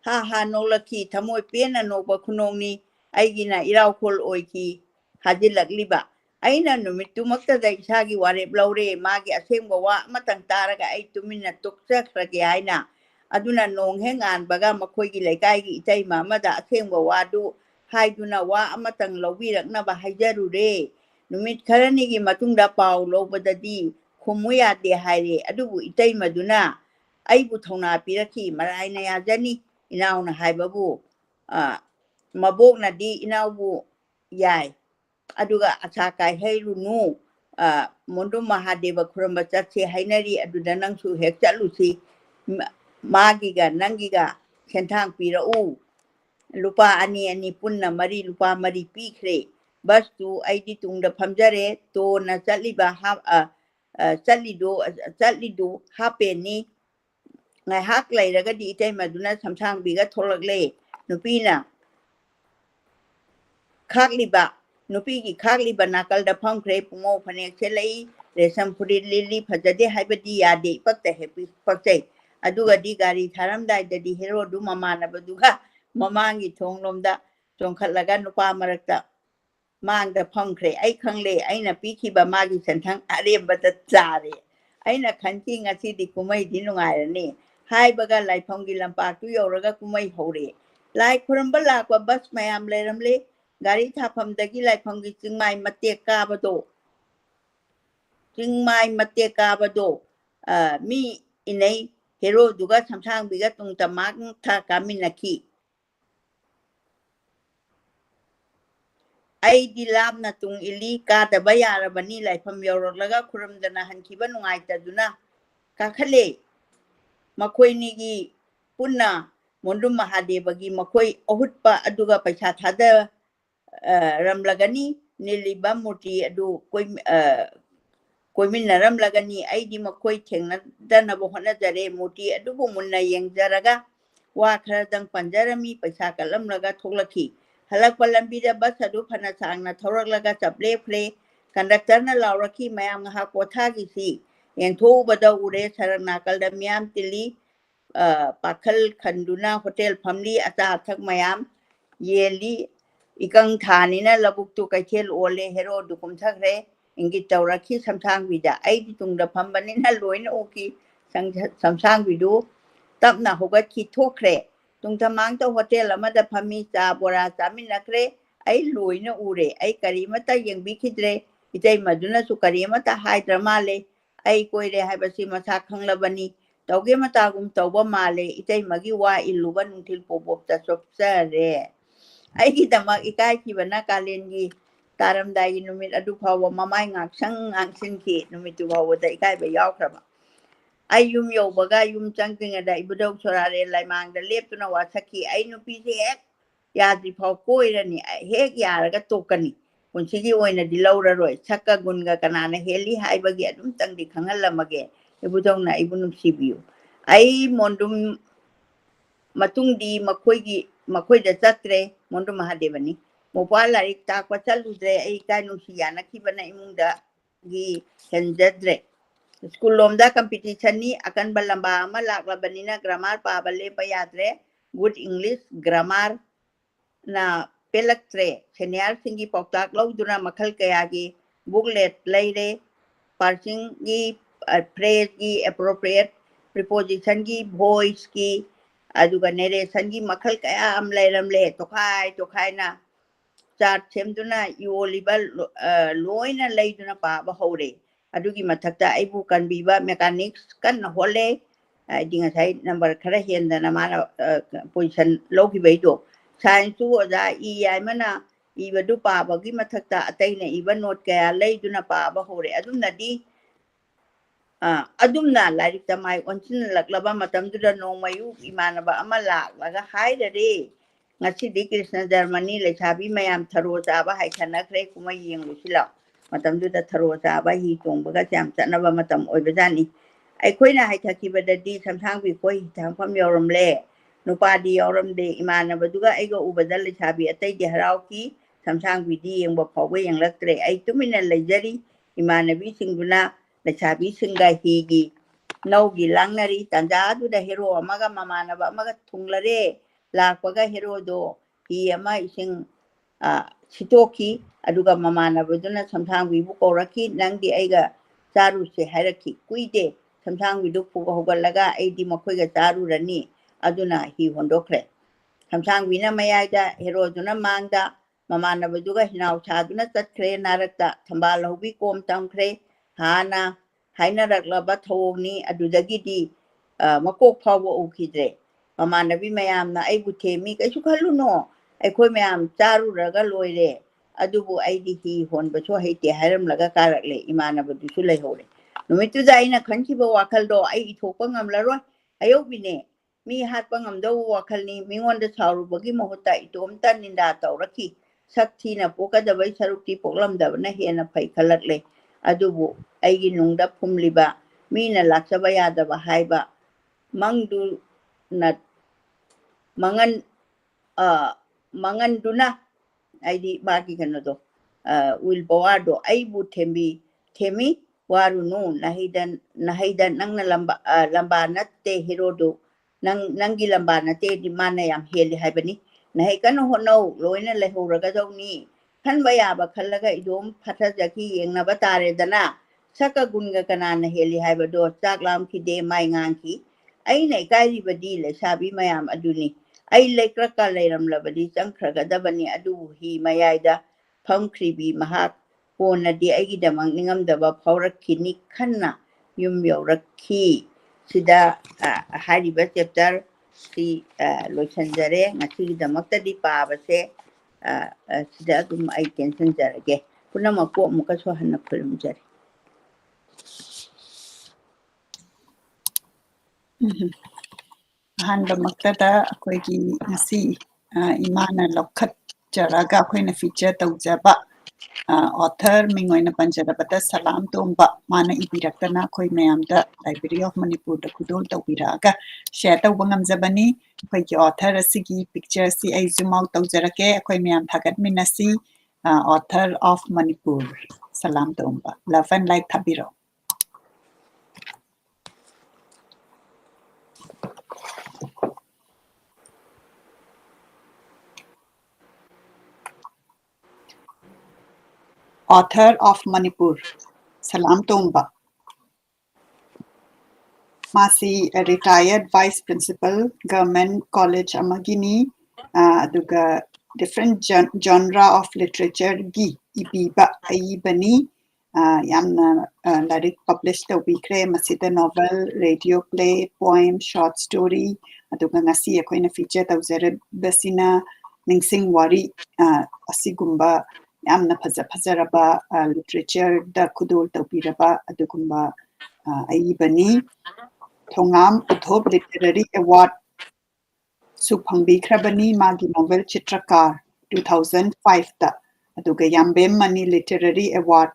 ha nolaki thamoi pena nokpa khunongni aigina irau khol oiki hajilakliba aina numittumakta da isagi warep laure magi asengba wa matang taraga ai tumina tukchakrage aina aduna nong hengan baga makoigi leikaigi itai mamada asengba wadu haiduna wa amatang lobiraknaba haijarure numit kharanigi matungda pau lobadadi khumuya de haire adubu itai maduna aibu thona piraki maraina yajani inauna haibabu mabokna di inaubu yai aduga asakai heirunu mundu mahadeva kuramba chatse hainari aduda nangsu hek chatlusi magiga nangiga sentang pirau lupa ani punna mari lupa mari pikre bastu aidi tungda phamjare to na chatliba chatlido hapeni ngai hak lairaga di itai maduna samsang biga tholakle nupina khakliba nupigi khakliba nakalda phamkhre pumo phanek selai resam puri lili phajade haibadi yade pakta hepi pakchai aduga di gari tharamdai dadi hero du mamana baduga mamangi thonglomda chongkhatlaga nupa marakta mangda phamkhre ai khangle aina pikhiba magi senthang arembada chare aina khanchi ngasi di kumai di nungairani haibaga laifamgi lampaktu yoraga kumai hore lai khuramba lakwa bus mayam leiramle gari thaphamdagi laifamgi chingmai matek kabado mi inai hero duga samsang biga tungtamak tha kaminaki ai di labna tung ili ka da bayarabani laifam yorolaga khuramdana hankiba nungaitaduna kakhale makoinigi punna mondum mahadevagi makoi ohutpa aduga paisa thada ramlagani niliba muti adu koiminaram lagani aidi makoi thengna dana bohana jare muti adubu munna yengjaraga wa kharadang panjarami paisa kalam laga thoklaki halakpa lambida bus adu phana sangna thoraklaga chaple phre conductor na lauraki mayam ha kothagi si yengtho bada ure sarang nakalda miyam tili pakhal khanduna hotel family ata thak mayam yeli ikang thanina labuk tu kaithel ole hero dukum thakre ingi tawraki samsang bida aidi tungda phambanina loina oki samsang bidu tapna hogaki thokre tungtamang to hotel amada phami cha bora chaminakre ai loina ure ai karimata yengbikidre itai maduna su karimata haidramale ai koire haibasi masa khanglabani tauge matagum tauba male itai magi wa iluba nuntil pobopta sopsare ai gidama ikai kibana kalengi taramdai numit adu phawa mamai ngaksang angsinki numitu bawa da ikai ba yaukraba ai yum yobaga yum changtinga da ibudau sorare laimangda leptuna wasaki ai nupise hek yadri phau koirani hek yaraga tokani punsigi oina di lauraroi sakka gunga kanana heli haibagi adum tangdi khangalamage ibudongna ibunum sibiu ai mondum matungdi makoida chatre mondum mahadevani mopala rik takwa chaludre ai kainu siyana kibana imungda gi henjadre school lomda competition ni akan balamba ama laklabanina grammar pabale payadre good english grammar na pelaktre senior singi pautak lauduna makhal kayagi booklet leire parsing gi phrase gi appropriate preposition gi voice gi aduga narration gi makhal kaya am leiramle tokhai na chart semduna yoliba loina leiduna pa ba hore adugi mathakta aibu kanbiba mechanics kan hole dinga sai number khara hendana mana position logi beido science tu oja ai mana ibadu pa bagi mathakta ataina iba note kaya leiduna pa ba hore adumnadi adumna larik tamai onchin laklaba matamdura nomayu imanaba ama laklaga haidare ngasi di Krishna Germany le chabi mayam tharo chaba haikhanakre kuma yengu sila matamdura tharo chaba hi tongbaga jam chanaba matam oibajani ꯑꯩꯈꯣꯏꯅ ꯍꯥꯏꯊꯈꯤꯕꯗꯗꯤ ꯁꯝꯊꯥꯡꯕꯤ ꯈꯣꯏ ꯍꯤꯊꯥꯡꯐꯝ ꯌꯧꯔꯝꯂꯦ ꯅꯨꯄꯥꯗꯤ ꯌꯥꯎꯔꯝꯗꯦ ꯏꯃꯥꯟꯅꯕꯗꯨꯒ ꯑꯩꯒ ꯎꯕꯗ ꯂꯩꯁꯥꯕꯤ ꯑꯇꯩꯗꯤ ꯍꯔꯥꯎꯈꯤ ꯁꯝꯊꯥꯡꯕꯤꯗꯤ ꯌꯦꯡꯕ ꯐꯥꯎꯕ ꯌꯦꯡꯂꯛꯇ꯭ꯔꯦ ꯑꯩ ꯇꯨꯃꯤꯟꯅ ꯂꯩꯖꯔꯤ ꯏꯃꯥꯟꯅꯕꯤꯁꯤꯡꯗꯨꯅ ꯂꯩꯁꯥꯕꯤꯁꯤꯡꯒ ꯍꯤꯒꯤ ꯅꯧꯒꯤ ꯂꯥꯡꯅꯔꯤ ꯇꯥꯟꯖꯥꯗꯨꯗ ꯍꯦꯔꯣ ꯑꯃꯒ ꯃꯃꯥꯟꯅꯕ ꯑꯃꯒ ꯊꯨꯡꯂꯔꯦ ꯂꯥꯛꯄꯒ ꯍꯦꯔꯣꯗꯣ ꯍꯤ ꯑꯃ ꯏꯁꯤꯡ ꯁꯤꯠꯇꯣꯛꯈꯤ ꯑꯗꯨꯒ ꯃꯃꯥꯟꯅꯕꯗꯨꯅ ꯁꯝꯊꯥꯡꯕꯤꯕꯨ ꯀꯧꯔꯛꯈꯤ ꯅꯪꯗꯤ ꯑꯩꯒ ꯆꯥꯔꯨꯁꯦ ꯍꯥꯏꯔꯛꯈꯤ ꯀꯨꯏꯗꯦ ꯁꯝꯊꯥꯡꯕꯤꯗꯨ ꯐꯨꯒ ꯍꯧꯒꯠꯂꯒ ꯑꯩꯗꯤ ꯃꯈꯣꯏꯒ ꯆꯥꯔꯨꯔꯅꯤ ꯑꯗꯨꯅ ꯍꯤ ꯍꯣꯟꯗꯣꯛꯈ꯭ꯔꯦ ꯁꯝꯊꯥꯡꯕꯤꯅ ꯃꯌꯥꯏꯗ ꯍꯦꯔꯣꯗꯨꯅ ꯃꯥꯡꯗ ꯃꯃꯥꯟꯅꯕꯗꯨꯒ ꯍꯤꯅꯥꯎ ꯁꯥꯗꯨꯅ ꯆꯠꯈ꯭ꯔꯦ ꯅꯥꯔꯛꯇ ꯊꯝꯕꯥꯜ ꯍꯧꯕꯤ ꯀꯣꯝ ꯇꯝꯈ꯭ꯔꯦ ꯍꯥꯟꯅ ꯍꯥꯏꯅꯔꯛꯂꯕ ꯊꯧꯑꯣꯡꯅꯤ ꯑꯗꯨꯗꯒꯤꯗꯤ ꯃꯀꯣꯛ ꯐꯥꯎꯕ ꯎꯈꯤꯗ꯭ꯔꯦ ꯃꯃꯥꯟꯅꯕꯤ ꯃꯌꯥꯝꯅ ꯑꯩꯕꯨ ꯊꯦꯝꯃꯤ ꯀꯩꯁꯨ ꯈꯜꯂꯨꯅꯣ ꯑꯩꯈꯣꯏ ꯃꯌꯥꯝ ꯆꯥꯔꯨꯔꯒ ꯂꯣꯏꯔꯦ ꯑꯗꯨꯕꯨ ꯑꯩꯗꯤ ꯍꯤ ꯍꯣꯟꯕꯁꯨ ꯍꯩꯇꯦ ꯍꯥꯏꯔꯝꯂꯒ ꯀꯥꯔꯛꯂꯦ ꯏꯃꯥꯟꯅꯕꯗꯨꯁꯨ ꯂꯩꯍꯧꯔꯦ ꯅꯨꯃꯤꯠꯇꯨꯗ ꯑꯩꯅ ꯈꯟꯈꯤꯕ ꯋꯥꯈꯜꯗꯣ ꯑꯩ ꯏꯊꯣꯛꯄ ꯉꯝꯂꯔꯣꯏ ꯑꯌꯧꯕꯤꯅꯦ ꯃꯤ ꯍꯥꯠꯄ ꯉꯝꯗꯧꯕ ꯋꯥꯈꯜꯅꯤ ꯃꯤꯉꯣꯟꯗ ꯁꯥꯎꯔꯨꯕꯒꯤ ꯃꯍꯨꯠꯇ ꯏꯇꯣꯝꯇ ꯅꯤꯟꯗꯥ ꯇꯧꯔꯛꯈꯤ ꯁꯛ ꯊꯤꯅ ꯄꯣꯛꯀꯗꯕꯩ ꯁꯔꯨꯛꯇꯤ ꯄꯣꯛꯂꯝꯗꯕꯅ ꯍꯦꯟꯅ ꯐꯩ ꯈꯜꯂꯛꯂꯦ ꯑꯗꯨꯕꯨ ꯑꯩꯒꯤ ꯅꯨꯡꯗ ꯐꯨꯝꯂꯤꯕ ꯃꯤꯅ ꯂꯥꯛꯆꯕ ꯌꯥꯗꯕ ꯍꯥꯏꯕ ꯃꯪꯗꯨꯅ ꯃꯪꯍꯟꯗꯨꯅ ꯍꯥꯏꯗꯤ ꯃꯥꯒꯤ ꯀꯩꯅꯣꯗꯣ ꯋꯤꯜ ꯄꯋꯥꯔꯗꯣ ꯑꯩꯕꯨ ꯊꯦꯝꯃꯤ ꯋꯥꯔꯨꯅꯨ ꯅꯍꯩꯗ ꯅꯪꯅ ꯂꯝꯕꯥ ꯅꯠꯇꯦ ꯍꯦꯔꯣꯗꯨ ꯅꯪꯒꯤ ꯂꯝꯕꯥ ꯅꯠꯇꯦꯗꯤ ꯃꯥꯅ ꯌꯥꯝ ꯍꯦꯜꯂꯤ ꯍꯥꯏꯕꯅꯤ ꯅꯍꯩ ꯀꯟꯅ ꯍꯣꯠꯅꯧ ꯂꯣꯏꯅ ꯂꯩꯍꯧꯔꯒꯗꯧꯅꯤ ꯈꯟꯕ ꯌꯥꯕ ꯈꯜꯂꯒ ꯏꯗꯣꯝ ꯐꯊꯖꯈꯤ ꯌꯦꯡꯅꯕ ꯇꯥꯔꯦꯗꯅ ꯁꯛꯀ ꯒꯨꯟꯒ ꯀꯅꯥꯅ ꯍꯦꯜꯂꯤ ꯍꯥꯏꯕꯗꯣ ꯆꯥꯛ ꯂꯥꯝꯈꯤꯗꯦ ꯃꯥꯏ ꯉꯥꯡꯈꯤ ꯑꯩꯅ ꯏꯀꯥꯏꯔꯤꯕꯗꯤ ꯂꯩꯁꯥꯕꯤ ꯃꯌꯥꯝ ꯑꯗꯨꯅꯤ ꯑꯩ ꯂꯩꯀ꯭ꯔꯛꯀ ꯂꯩꯔꯝꯂꯕꯗꯤ ꯆꯪꯈ꯭ꯔꯒꯗꯕꯅꯤ ꯑꯗꯨꯕꯨ ꯍꯤ ꯃꯌꯥꯏꯗ ꯐꯝꯈ꯭ꯔꯤꯕꯤ ꯃꯍꯥꯛ ꯀꯣꯟꯅꯗꯤ ꯑꯩꯒꯤꯗꯃꯛ ꯅꯤꯡꯉꯝꯗꯕ ꯐꯥꯎꯔꯛꯈꯤꯅꯤ ꯈꯟꯅ ꯌꯨꯝ ꯌꯧꯔꯛꯈꯤ ꯁꯤꯗ ꯍꯥꯏꯔꯤꯕ ꯆꯦꯞꯇꯔ ꯁꯤ ꯂꯣꯏꯁꯤꯟꯖꯔꯦ ꯉꯁꯤꯒꯤꯗꯃꯛꯇꯗꯤ ꯄꯥꯕꯁꯦ ꯁꯤꯗ ꯑꯗꯨꯝ ꯑꯩ ꯇꯦꯟꯁꯤꯟꯖꯔꯒꯦ ꯄꯨꯝꯅꯃꯛꯄꯨ ꯑꯃꯨꯛꯀꯁꯨ ꯍꯟꯅ ꯈꯨꯔꯨꯝꯖꯔꯤ ꯑꯍꯥꯟꯕꯃꯛꯇꯗ ꯑꯩꯈꯣꯏꯒꯤ ꯉꯁꯤ ꯏꯃꯥꯅ ꯂꯧꯈꯠꯆꯔꯒ ꯑꯩꯈꯣꯏꯅ ꯐꯤꯆꯔ ꯇꯧꯖꯕ author ꯃꯤꯡ ꯑꯣꯏꯅ ꯄꯟꯖꯔꯕꯗ ꯁꯂꯥꯝ ꯇꯣꯝꯕ ꯃꯥꯅ ꯏꯕꯤꯔꯛꯇꯅ ꯑꯩꯈꯣꯏ ꯃꯌꯥꯝꯗ ꯂꯥꯏꯕ꯭ꯔꯦꯔꯤ ꯑꯣꯐ ꯃꯅꯤꯄꯨꯔꯗ ꯈꯨꯗꯣꯜ ꯇꯧꯕꯤꯔꯛꯑꯒ ꯁꯦꯌꯔ ꯇꯧꯕ ꯉꯝꯖꯕꯅꯤ ꯑꯩꯈꯣꯏꯒꯤ author ꯑꯁꯤꯒꯤ ꯄꯤꯛꯆꯔꯁꯤ ꯑꯩ ꯖꯨꯝ ꯑꯥꯎꯠ ꯇꯧꯖꯔꯛꯀꯦ ꯑꯩꯈꯣꯏ ꯃꯌꯥꯝ ꯊꯥꯒꯠꯃꯤꯟꯅꯁꯤ author of Manipur Salam Tomba love and light ꯊꯥꯕꯤꯔꯛꯑꯣ author of Manipur Salam Tomba Masi a retired vice principal government college amagini aduga different genre of literature gi ipiba aibani yamna lyric published tawbikre masida novel radio play poem short story aduga ngasi akoina feature tawjarabasina ningshing wari asigumba yamna fazaraba literature da khudol tawbiraba adugumba aibani Thongam Udhop Literary Award Suphangbikrabani Magi Novel Chitrakar 2005 da aduga Yambem Mani Literary Award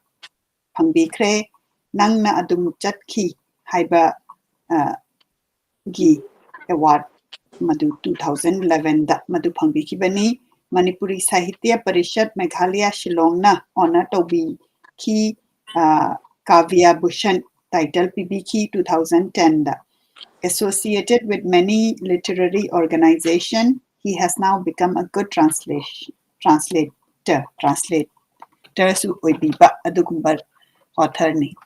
Phangbikre Nangna Adum Chatkhi haiba gi award madu 2011 da madu phangbikibani Manipuri Sahitya Parishad Meghalaya Shillongna honor tobi ki Kavya Bhushan title PBK 2010 da associated with many literary organizations, he has now become a good translator su oibiba adugumba author ni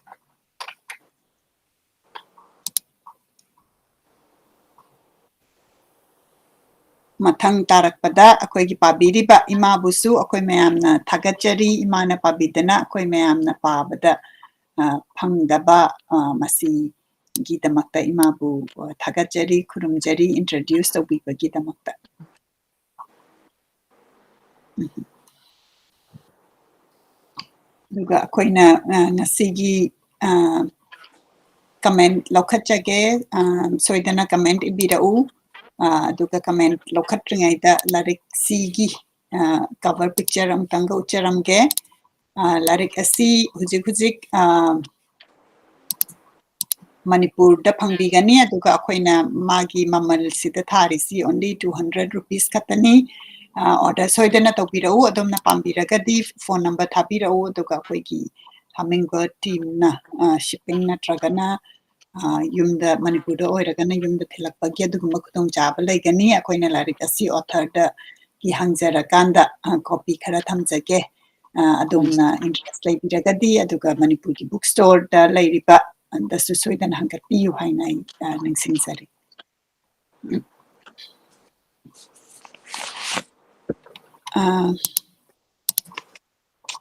mathang tarakpada akhoi gi pabiriba ima busu akhoi mayamna thagachari imana pabidana akhoi mayamna pabada phangdaba masi gi damakta ima bu thagachari khurumjari introduce to biba gi damakta duga akhoi nasigi comment lokhatjage soidana comment ibirau duga comment lokhatringaida larik sigi cover picture amtanga ucharamge larik asi hujik Manipur da phangbigani aduga akoina magi mamal sida tharisi only 200 rupees katani order soidana tawbirau adomna pambiragadi phone number thabirau aduga akoigi hummingbird team na shipping na tragana yumda Manipur oiragana yumda thilakpagi adugumba khudong chaba laigani akoina larik asi author da ki hangjarakanda copy khara thamjage adumna interest laibiragadi aduga Manipur ki bookstore da lairiba dasu soidana hangatpiyu haina ningsingzari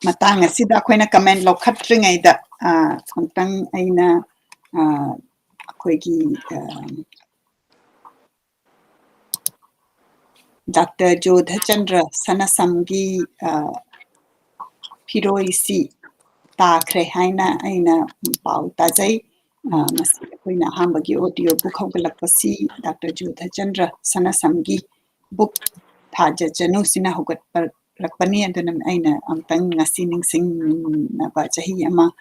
matang asida akoina comment lokhatringaida amtang aina akoigi Dr. Jodha Chandra Sanasamgi Piroisi takhre haina aina pau tajai masi akoina hambagi audio book haugalakpasi Dr. Jodha Chandra Sanasamgi book thaja janu sina hugat lakpani aduna aina amtang ngasi ningsing na ba chahi ama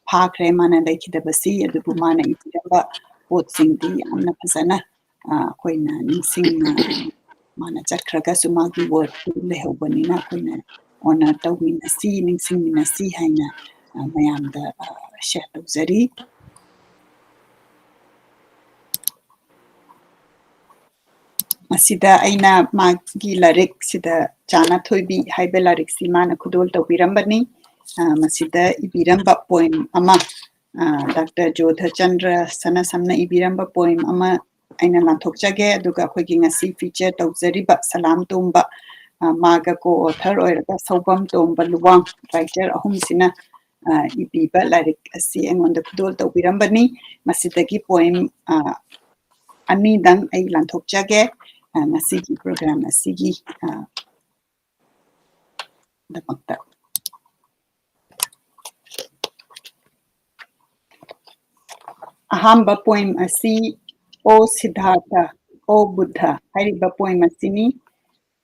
phakre mana laikhidabasi adubu mana ibiraba potsingdi amna phazana akoina ningsing mana chakraga sumagi word lehobanina akoina honor tawminasi ningsingminasi haina mayamda share tawzari masida aina magi larik sida chana thoibi haibe larik simana khudol tawbirambani masida ibiramba poem ama Dr. Jodha Chandra Sanasamna ibiramba poem ama aina lanthokjage aduga akoigi ngasi feature tawzariba Salam Tomba maga co-author oiraga Saubam Tomba Luwang writer ahum sina ibiba larik asi engonda khudol tawbirambani masidagi poem ani dang ai lanthokjage ngasigi program asigi damakta ahamba poem asi o Siddhartha o Buddha hariba poem asini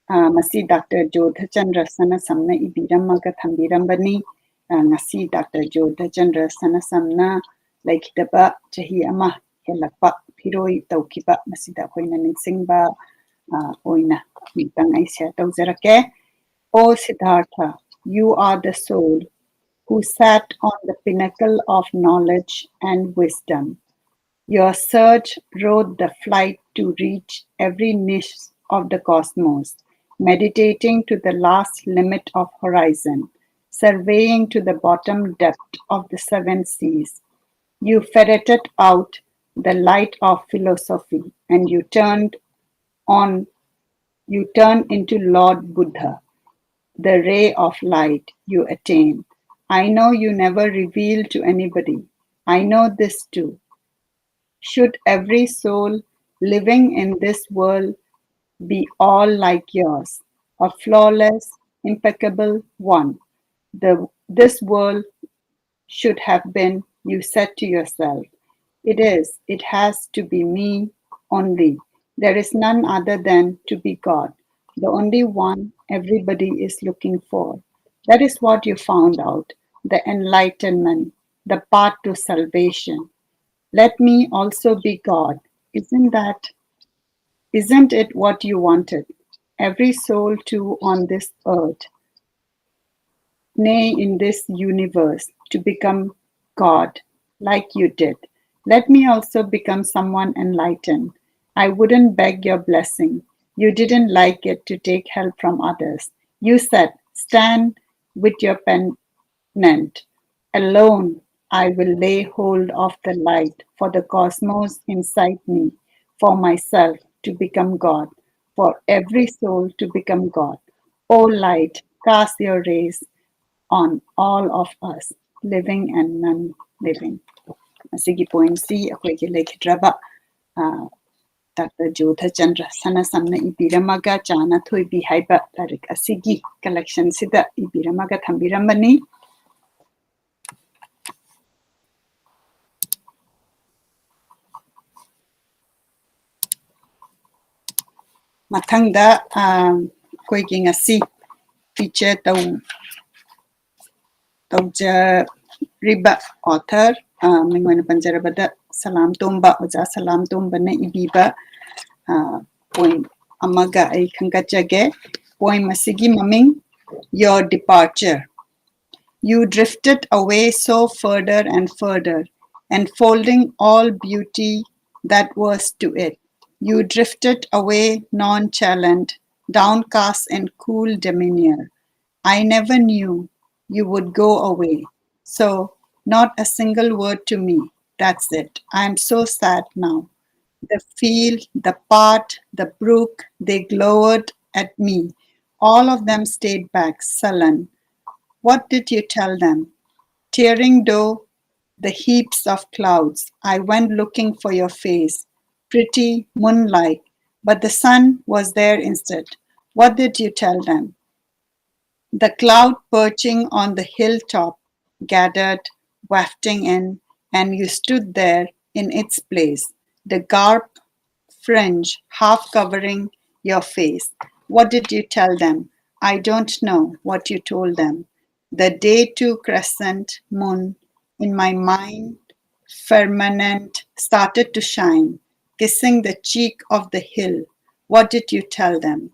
masi Dr. Jodha Chandra Sanasamna ibiramaga thambirambani ngasi Dr. Jodha Chandra Sanasamna laikhidaba chahi ama helakpa phiroi tawkiba masida akoina ningsingba oina mitang ai share tawjarake O Siddhartha, you are the soul who sat on the pinnacle of knowledge and wisdom. Your search rode the flight to reach every niche of the cosmos, meditating to the last limit of horizon, surveying to the bottom depth of the seven seas. You ferreted out the light of philosophy and you turned into Lord Buddha, the ray of light you attain. I know you never revealed to anybody. I know this too. Should every soul living in this world be all like yours, a flawless, impeccable one, this world should have been, you said to yourself. It has to be me only. There is none other than to be God, the only one everybody is looking for. That is what you found out, the enlightenment, the path to salvation. Let me also be God. Isn't it what you wanted? Every soul too on this earth, nay, in this universe, to become God, like you did. Let me also become someone enlightened. I wouldn't beg your blessing. You didn't like it to take help from others. You said, stand with your pennant. Alone, I will lay hold of the light for the cosmos inside me, for myself to become God. for every soul to become God. O light, cast your rays on all of us, living and non-living. Asigi poem si akoigi lekhidraba Dr. Jodha Chandra Sanasamna Ibiramaga Jana Thoibi Haiba Tarik Asigi collection Sida Ibiramaga Thambiramani. Mathangda koigi ngasi feature tauja riba author mingwana panjarabada Salam Tomba Oja Salam Tomba na ibiba poem amaga ay khangachage poem asigi maming Your Departure. You drifted away so further and further, enfolding all beauty that was to it. You drifted away nonchalant, downcast in cool demeanor. I never knew you would go away. So, not a single word to me. That's it. I'm so sad now. The field, the path, the brook, they glowered at me. All of them stayed back, sullen. What did you tell them? Tearing though the heaps of clouds, I went looking for your face, pretty moonlight, but the sun was there instead. What did you tell them? The cloud perching on the hilltop gathered, wafting in, and you stood there in its place, the garb fringe half covering your face. What did you tell them? I don't know what you told them. The day two crescent moon in my mind, firmament, started to shine, kissing the cheek of the hill. What did you tell them?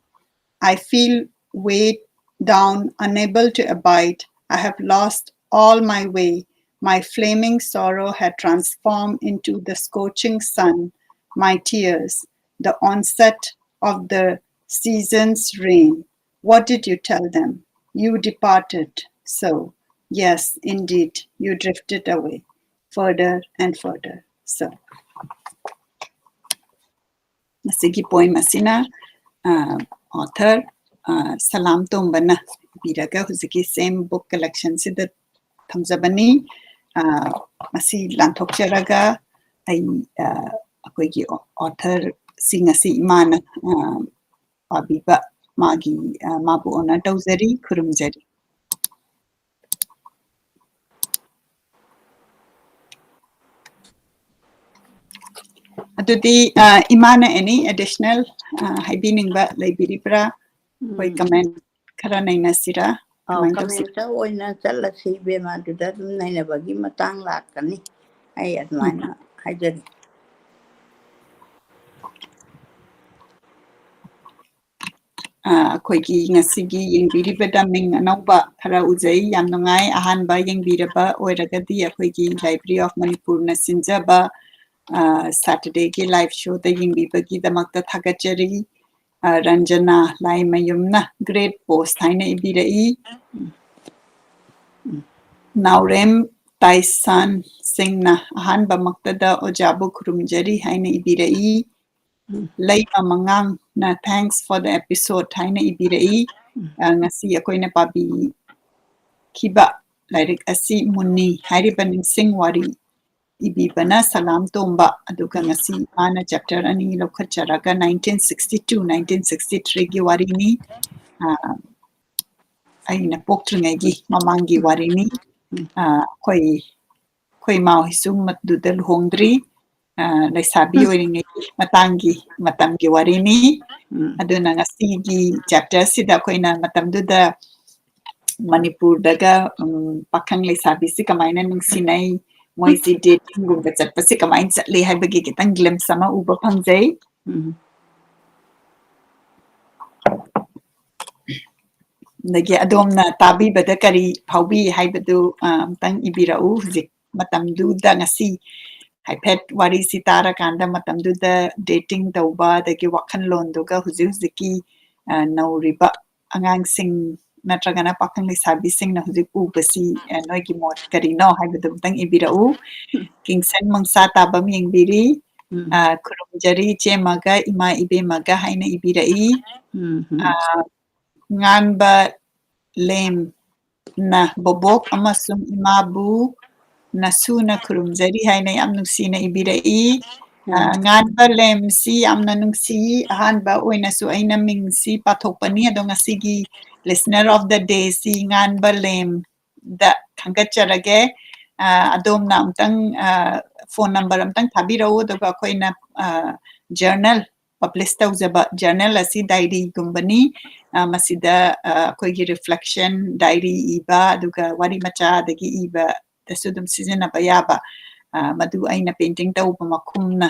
I feel weighed down, unable to abide. I have lost all my way. My flaming sorrow had transformed into the scorching sun, my tears, the onset of the season's rain. What did you tell them? You departed. So, yes, indeed, you drifted away, further and further. So, masigi poem asina author Salam Tomba na biraga huziki same book collection sida thamjabani masi lanthokcharaga ai akoigi author singasi imana abiba magi mabu ona tawzari khurumjari. Adudi imana any additional haibiningba laibiribra koi comment khara naina sira comment ta oina chalasi be ma duda dum naina bagi matang lakani ai admana hajari ꯑꯩꯈꯣꯏꯒꯤ ꯉꯁꯤꯒꯤ ꯌꯦꯡꯕꯤꯔꯤꯕꯗ ꯃꯤꯡ ꯑꯅꯧꯕ ꯈꯔ ꯎꯖꯩ ꯌꯥꯝ ꯅꯨꯡꯉꯥꯏ ꯑꯍꯥꯟꯕ ꯌꯦꯡꯕꯤꯔꯕ ꯑꯣꯏꯔꯒꯗꯤ ꯑꯩꯈꯣꯏꯒꯤ ꯂꯥꯏꯕ꯭ꯔꯦꯔꯤ ꯑꯣꯐ ꯃꯅꯤꯄꯨꯔꯅ ꯁꯤꯟꯖꯕ ꯁꯦꯇꯔꯗꯦꯒꯤ ꯂꯥꯏꯚ ꯁꯣꯗ ꯌꯦꯡꯕꯤꯕꯒꯤꯗꯃꯛꯇ ꯊꯥꯒꯠꯆꯔꯤ ꯔꯟꯖꯅꯥ ꯂꯥꯏꯃꯌꯨꯝꯅ ꯒ꯭ꯔꯦꯠ ꯄꯣꯁ ꯍꯥꯏꯅ ꯏꯕꯤꯔꯛꯏ ꯅꯥꯎꯔꯦꯝ ꯇꯥꯏꯁꯥꯟ ꯁꯤꯡꯅ ꯑꯍꯥꯟꯕꯃꯛꯇꯗ ꯑꯣꯖꯥꯕꯨ ꯈꯨꯔꯨꯝꯖꯔꯤ ꯍꯥꯏꯅ ꯏꯕꯤꯔꯛꯏ Leiba Mangang na thanks for the episode haina ibirai ngasi akoina pabi kiba like asi Muni hariba ningshing wari ibibana Salam Tomba aduga ngasi ana chapter ani lokhacharaga 1962 1963 gi wari ni aina poktringai gi mamangi wari ni koi mau hisum matduda luhongdri Laisabi oiringai matangi matamgi warini aduna ngasigi chapter sida koina matamduda Manipur daga pakhang laisabi si kamaina nungsinai moisi dating gumba chatpa si kamain chatle haibagi kitang glimpse sama uba phangjai nagi adomna tabi bada kari phaubi haibadu tang ibirau hujik matamduda ngasi haipet wari sitara kanda matamduda dating tauba dagi wakhan londuga huji hujiki nauriba angang sing natragana pakhang lisabi sing na huji ubasi noigi mot karino haibadum tang ibirau kingsen mangsa tabam yengbiri ꯈꯨꯔꯨꯝꯖꯔꯤ ꯆꯦꯃꯒ ꯏꯃꯥ ꯏꯕꯦꯝꯃꯒ ꯍꯥꯏꯅ ꯏꯕꯤꯔꯛꯏ ꯎꯝ ꯉꯥꯟꯕ ꯂꯦꯝꯅ ꯕꯣꯕꯣꯛ ꯑꯃꯁꯨꯡ ꯏꯃꯥꯕꯨ ꯅꯁꯨꯅ ꯈꯨꯔꯨꯝꯖꯔꯤ ꯍꯥꯏꯅ ꯌꯥꯝ ꯅꯨꯡꯁꯤꯅ ꯏꯕꯤꯔꯛꯏ ꯉꯥꯟꯕ ꯂꯦꯝꯁꯤ ꯌꯥꯝꯅ ꯅꯨꯡꯁꯤ ꯑꯍꯥꯟꯕ ꯑꯣꯏꯅꯁꯨ ꯑꯩꯅ ꯃꯤꯡꯁꯤ ꯄꯥꯊꯣꯛꯄꯅꯤ ꯑꯗꯣ ꯉꯁꯤꯒꯤ ꯂꯤꯁꯅꯔ ꯑꯣꯐ ꯗ ꯗꯦꯁꯤ ꯉꯥꯟꯕ ꯂꯦꯝꯗ ꯈꯟꯒꯠꯆꯔꯒꯦ ꯑꯗꯣꯝꯅ ꯑꯝꯇꯪ ꯐꯣꯟ ꯅꯝꯕꯔ ꯑꯝꯇꯪ ꯊꯥꯕꯤꯔꯛꯎ ꯑꯗꯨꯒ ꯑꯩꯈꯣꯏꯅ ꯖꯔꯅꯦꯜ ꯄꯕ꯭ꯂꯤꯁ ꯇꯧꯖꯕ ꯖꯔꯅꯦꯜ ꯑꯁꯤ ꯗꯥꯏꯔꯤꯒꯨꯝꯕꯅꯤ ꯃꯁꯤꯗ ꯑꯩꯈꯣꯏꯒꯤ ꯔꯤꯐ꯭ꯂꯦꯛꯁꯟ ꯗꯥꯏꯔꯤ ꯏꯕ ꯑꯗꯨꯒ ꯋꯥꯔꯤ ꯃꯆꯥ ꯑꯗꯒꯤ ꯏꯕꯗꯁꯨ ꯑꯗꯨꯝ ꯁꯤꯖꯤꯟꯅꯕ ꯌꯥꯕ ꯃꯗꯨ ꯑꯩꯅ ꯄꯦꯟꯇꯤꯡ ꯇꯧꯕ ꯃꯈꯨꯝꯅ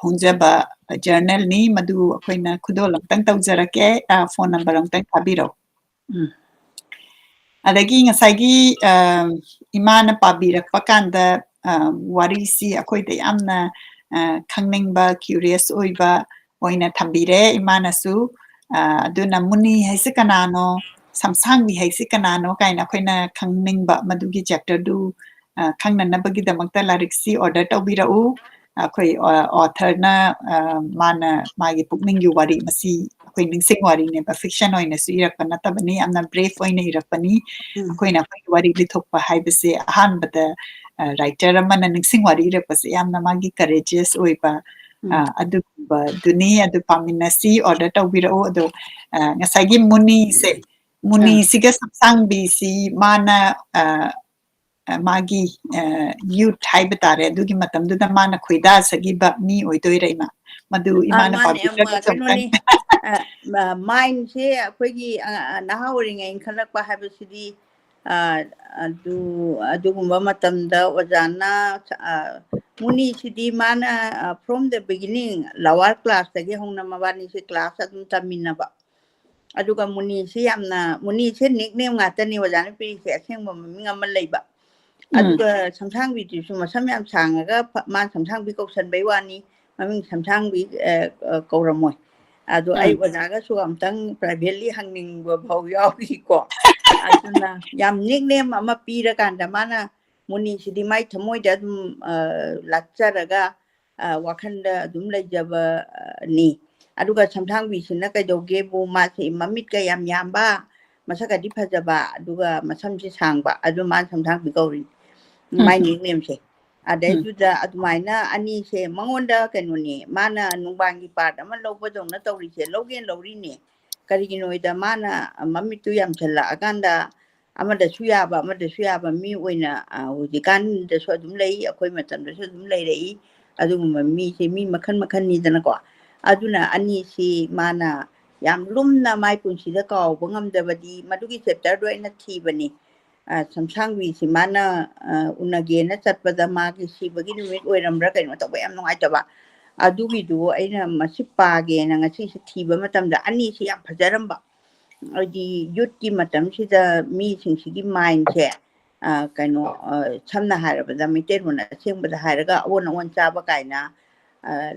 ꯐꯣꯡꯖꯕ ꯖꯔꯅꯦꯜꯅꯤ ꯃꯗꯨ ꯑꯩꯈꯣꯏꯅ ꯈꯨꯗꯣꯜ ꯑꯝꯇꯪ ꯇꯧꯖꯔꯛꯀꯦ ꯐꯣꯟ ꯅꯝꯕꯔ ꯑꯝꯇꯪ ꯊꯥꯕꯤꯔꯛꯎ ꯑꯗꯒꯤ ꯉꯁꯥꯏꯒꯤ ꯏꯃꯥꯅ ꯄꯥꯕꯤꯔꯛꯄ ꯀꯥꯟꯗ ꯋꯥꯔꯤꯁꯤ ꯑꯩꯈꯣꯏꯗ ꯌꯥꯝꯅ ꯈꯪꯅꯤꯡꯕ ꯀ꯭ꯌꯨꯔꯤꯌꯁ ꯑꯣꯏꯕ ꯑꯣꯏꯅ ꯊꯝꯕꯤꯔꯦ ꯏꯃꯥꯅꯁꯨ ꯑꯗꯨꯅ ꯃꯨꯅꯤ ꯍꯥꯏꯁꯤ ꯀꯅꯥꯅꯣ ꯁꯝꯁꯥꯡꯕꯤ ꯍꯥꯏꯁꯤ ꯀꯅꯥꯅꯣ ꯀꯥꯏꯅ ꯑꯩꯈꯣꯏꯅ ꯈꯪꯅꯤꯡꯕ ꯃꯗꯨꯒꯤ ꯆꯦꯞꯇꯔꯗꯨ ꯈꯪꯅꯅꯕꯒꯤꯗꯃꯛꯇ ꯂꯥꯏꯔꯤꯛꯁꯤ ꯑꯣꯔꯗꯔ ꯇꯧꯕꯤꯔꯛꯎ ꯑꯩꯈꯣꯏ ꯑꯣꯊꯔꯅ ꯃꯥꯅ ꯃꯥꯒꯤ ꯄꯨꯛꯅꯤꯡꯒꯤ ꯋꯥꯔꯤ ꯃꯁꯤ ꯑꯩꯈꯣꯏ ꯅꯤꯡꯁꯤꯡ ꯋꯥꯔꯤꯅꯦꯕ ꯐꯤꯛꯁꯟ ꯑꯣꯏꯅꯁꯨ ꯏꯔꯛꯄ ꯅꯠꯇꯕꯅꯤ ꯌꯥꯝꯅ ꯕ꯭ꯔꯦꯐ ꯑꯣꯏꯅ ꯏꯔꯛꯄꯅꯤ ꯑꯩꯈꯣꯏꯅ ꯑꯩꯈꯣꯏꯒꯤ ꯋꯥꯔꯤ ꯂꯤꯊꯣꯛꯄ ꯍꯥꯏꯕꯁꯦ ꯑꯍꯥꯟꯕꯗ ꯔꯥꯏꯇꯔ ꯑꯃꯅ ꯅꯤꯡꯁꯤꯡ ꯋꯥꯔꯤ ꯏꯔꯛꯄꯁꯦ ꯌꯥꯝꯅ ꯃꯥꯒꯤ ꯀꯔꯦꯖꯤꯌꯁ ꯑꯣꯏꯕ ꯑꯗꯨꯒꯨꯝꯕꯗꯨꯅꯤ ꯑꯗꯨ ꯄꯥꯃꯤꯟꯅꯁꯤ ꯑꯣꯔꯗꯔ ꯇꯧꯕꯤꯔꯛꯎ ꯑꯗꯣ ꯉꯁꯥꯏꯒꯤ ꯃꯨꯅꯤꯁꯦ ꯃꯨꯅꯤꯁꯤꯒ ꯁꯝꯁꯥꯡꯕꯤꯁꯤ ꯃꯥꯅ ꯃꯥꯒꯤ ꯌꯨꯠ ꯍꯥꯏꯕ ꯇꯥꯔꯦ ꯑꯗꯨꯒꯤ ꯃꯇꯝꯗꯨꯗ ꯃꯥꯅ ꯈꯣꯏꯗꯥꯖꯈꯤꯕ ꯃꯤ ꯑꯣꯏꯗꯣꯏꯔꯥ ꯏꯃꯥ ꯃꯗꯨ ꯏꯃꯥꯅ ꯄꯥꯕꯤꯗ꯭ꯔꯒꯁꯨ ꯑꯃꯨꯛꯇꯪ ꯃꯥꯏꯟꯁꯦ ꯑꯩꯈꯣꯏꯒꯤ ꯅꯍꯥ ꯑꯣꯏꯔꯤꯉꯩ ꯏꯟꯈꯠꯂꯛꯄ ꯍꯥꯏꯕꯁꯤꯗꯤ ꯑꯗꯨꯒꯨꯝꯕ ꯃꯇꯝꯗ ꯑꯣꯖꯥꯅ ꯃꯨꯅꯤꯁꯤꯗꯤ ꯃꯥꯅ ꯐ꯭ꯔꯣꯝ ꯗ ꯕꯤꯒꯤꯅꯤꯡ ꯂꯋꯥꯔ ꯀ꯭ꯂꯥꯁꯇꯒꯤ ꯍꯧꯅ ꯃꯕꯥꯅꯤꯁꯦ ꯀ꯭ꯂꯥꯁ ꯑꯗꯨꯝ ꯇꯝꯃꯤꯟꯅꯕ ꯑꯗꯨꯒ ꯃꯨꯅꯤꯁꯤ ꯌꯥꯝꯅ ꯃꯨꯅꯤꯁꯦ ꯅꯤꯛꯅꯦꯝ ꯉꯥꯛꯇꯅꯤ ꯑꯣꯖꯥꯅ ꯄꯤꯔꯤꯁꯦ ꯑꯁꯦꯡꯕ ꯃꯃꯤꯡ ꯑꯃ ꯂꯩꯕ ꯑꯗꯨꯒ ꯁꯝꯁꯥꯡꯕꯤꯗꯨꯁꯨ ꯃꯁꯝ ꯌꯥꯝ ꯁꯥꯡꯉꯒ ꯃꯥꯅ ꯁꯝꯁꯥꯡꯕꯤ ꯀꯧꯁꯟꯕꯩ ꯋꯥꯅꯤ ꯃꯃꯤꯡ ꯁꯝꯁꯥꯡꯕꯤ ꯀꯧꯔꯝꯃꯣꯏ ꯑꯗꯣ ꯑꯩ ꯑꯣꯖꯥꯒꯁꯨ ꯑꯝꯇꯪ ꯄ꯭ꯔꯥꯏꯚꯦꯠꯂꯤ ꯍꯪꯅꯤꯡꯕ ꯐꯥꯎ ꯌꯥꯎꯔꯤꯀꯣ ꯑꯗꯨꯅ ꯌꯥꯝ ꯅꯤꯛꯅꯦꯝ ꯑꯃ ꯄꯤꯔꯀꯥꯟꯗ ꯃꯥꯅ ꯃꯨꯅꯤꯁꯤꯗꯤ ꯃꯥꯏ ꯊꯃꯣꯏꯗ ꯑꯗꯨꯝ ꯂꯥꯠꯆꯔꯒ ꯋꯥꯈꯟꯗ ꯑꯗꯨꯝ ꯂꯩꯖꯕꯅꯤ ꯑꯗꯨꯒ ꯁꯝꯁꯥꯡꯕꯤꯁꯤꯅ ꯀꯩꯗꯧꯒꯦꯕꯨ ꯃꯥꯁꯤ ꯃꯃꯤꯠꯀ ꯌꯥꯝ ꯌꯥꯝꯕ ꯃꯁꯛꯀꯗꯤ ꯐꯖꯕ ꯑꯗꯨꯒ ꯃꯁꯝꯁꯤ ꯁꯥꯡꯕ ꯑꯗꯨ ꯃꯥꯅ ꯁꯝꯁꯥꯡꯕꯤ ꯀꯧꯔꯤꯅꯤ ꯃꯥꯏ ꯅꯤꯛꯅꯦꯝꯁꯦ ꯑꯗꯩꯗꯨꯗ ꯑꯗꯨꯃꯥꯏꯅ ꯑꯅꯤꯁꯦ ꯃꯉꯣꯟꯗ ꯀꯩꯅꯣꯅꯤ ꯃꯥꯅ ꯅꯨꯡꯕꯥꯡꯒꯤ ꯄꯥꯔꯠ ꯑꯃ ꯂꯧꯕꯗꯧꯅ ꯇꯧꯔꯤꯁꯦ ꯂꯧꯒꯦꯅ ꯂꯧꯔꯤꯅꯦ ꯀꯔꯤꯒꯤꯅꯣꯗ ꯃꯥꯅ ꯃꯃꯤꯠꯇꯨ ꯌꯥꯝꯁꯜꯂꯛꯑꯀꯥꯟꯗ ꯑꯃꯗꯁꯨ ꯌꯥꯕ ꯃꯤ ꯑꯣꯏꯅ ꯍꯧꯖꯤꯛꯀꯥꯟꯗꯁꯨ ꯑꯗꯨꯝ ꯂꯩ ꯑꯩꯈꯣꯏ ꯃꯇꯝꯗꯁꯨ ꯑꯗꯨꯝ ꯂꯩꯔꯛꯏ ꯑꯗꯨꯒꯨꯝꯕ ꯃꯤꯁꯦ ꯃꯤ ꯃꯈꯜ ꯃꯈꯜꯅꯤꯗꯅꯀꯣ ꯑꯗꯨꯅ ꯑꯅꯤꯁꯤ ꯃꯥꯅ ꯌꯥꯝ ꯂꯨꯝꯅ ꯃꯥꯏ ꯄꯨꯟꯁꯤꯗ ꯀꯥꯎꯕ ꯉꯝꯗꯕꯗꯤ ꯃꯗꯨꯒꯤ ꯆꯦꯞꯇꯔꯗꯣ ꯑꯩꯅ ꯊꯤꯕꯅꯤ ꯁꯝꯁꯥꯡꯕꯤꯁꯤ ꯃꯥꯅ ꯎꯅꯒꯦꯅ ꯆꯠꯄꯗ ꯃꯥꯒꯤ ꯁꯤꯕꯒꯤ ꯅꯨꯃꯤꯠ ꯑꯣꯏꯔꯝꯕ꯭ꯔꯥ ꯀꯩꯅꯣ ꯇꯧꯕ ꯌꯥꯝ ꯅꯨꯡꯉꯥꯏꯇꯕ ꯑꯗꯨꯒꯤꯗꯨ ꯑꯩꯅ ꯃꯁꯤ ꯄꯥꯒꯦꯅ ꯉꯁꯤꯁꯦ ꯊꯤꯕ ꯃꯇꯝꯗ ꯑꯅꯤꯁꯤ ꯌꯥꯝ ꯐꯖꯔꯝꯕ ꯍꯥꯏꯗꯤ ꯌꯨꯠꯀꯤ ꯃꯇꯝꯁꯤꯗ ꯃꯤꯁꯤꯡꯁꯤꯒꯤ ꯃꯥꯏꯟꯁꯦ ꯀꯩꯅꯣ ꯁꯝꯅ ꯍꯥꯏꯔꯕꯗ ꯃꯩꯇꯩꯂꯣꯟ ꯑꯁꯦꯡꯕꯗ ꯍꯥꯏꯔꯒ ꯑꯑꯣꯟ ꯑꯑꯣꯟ ꯆꯥꯕ ꯀꯥꯏꯅ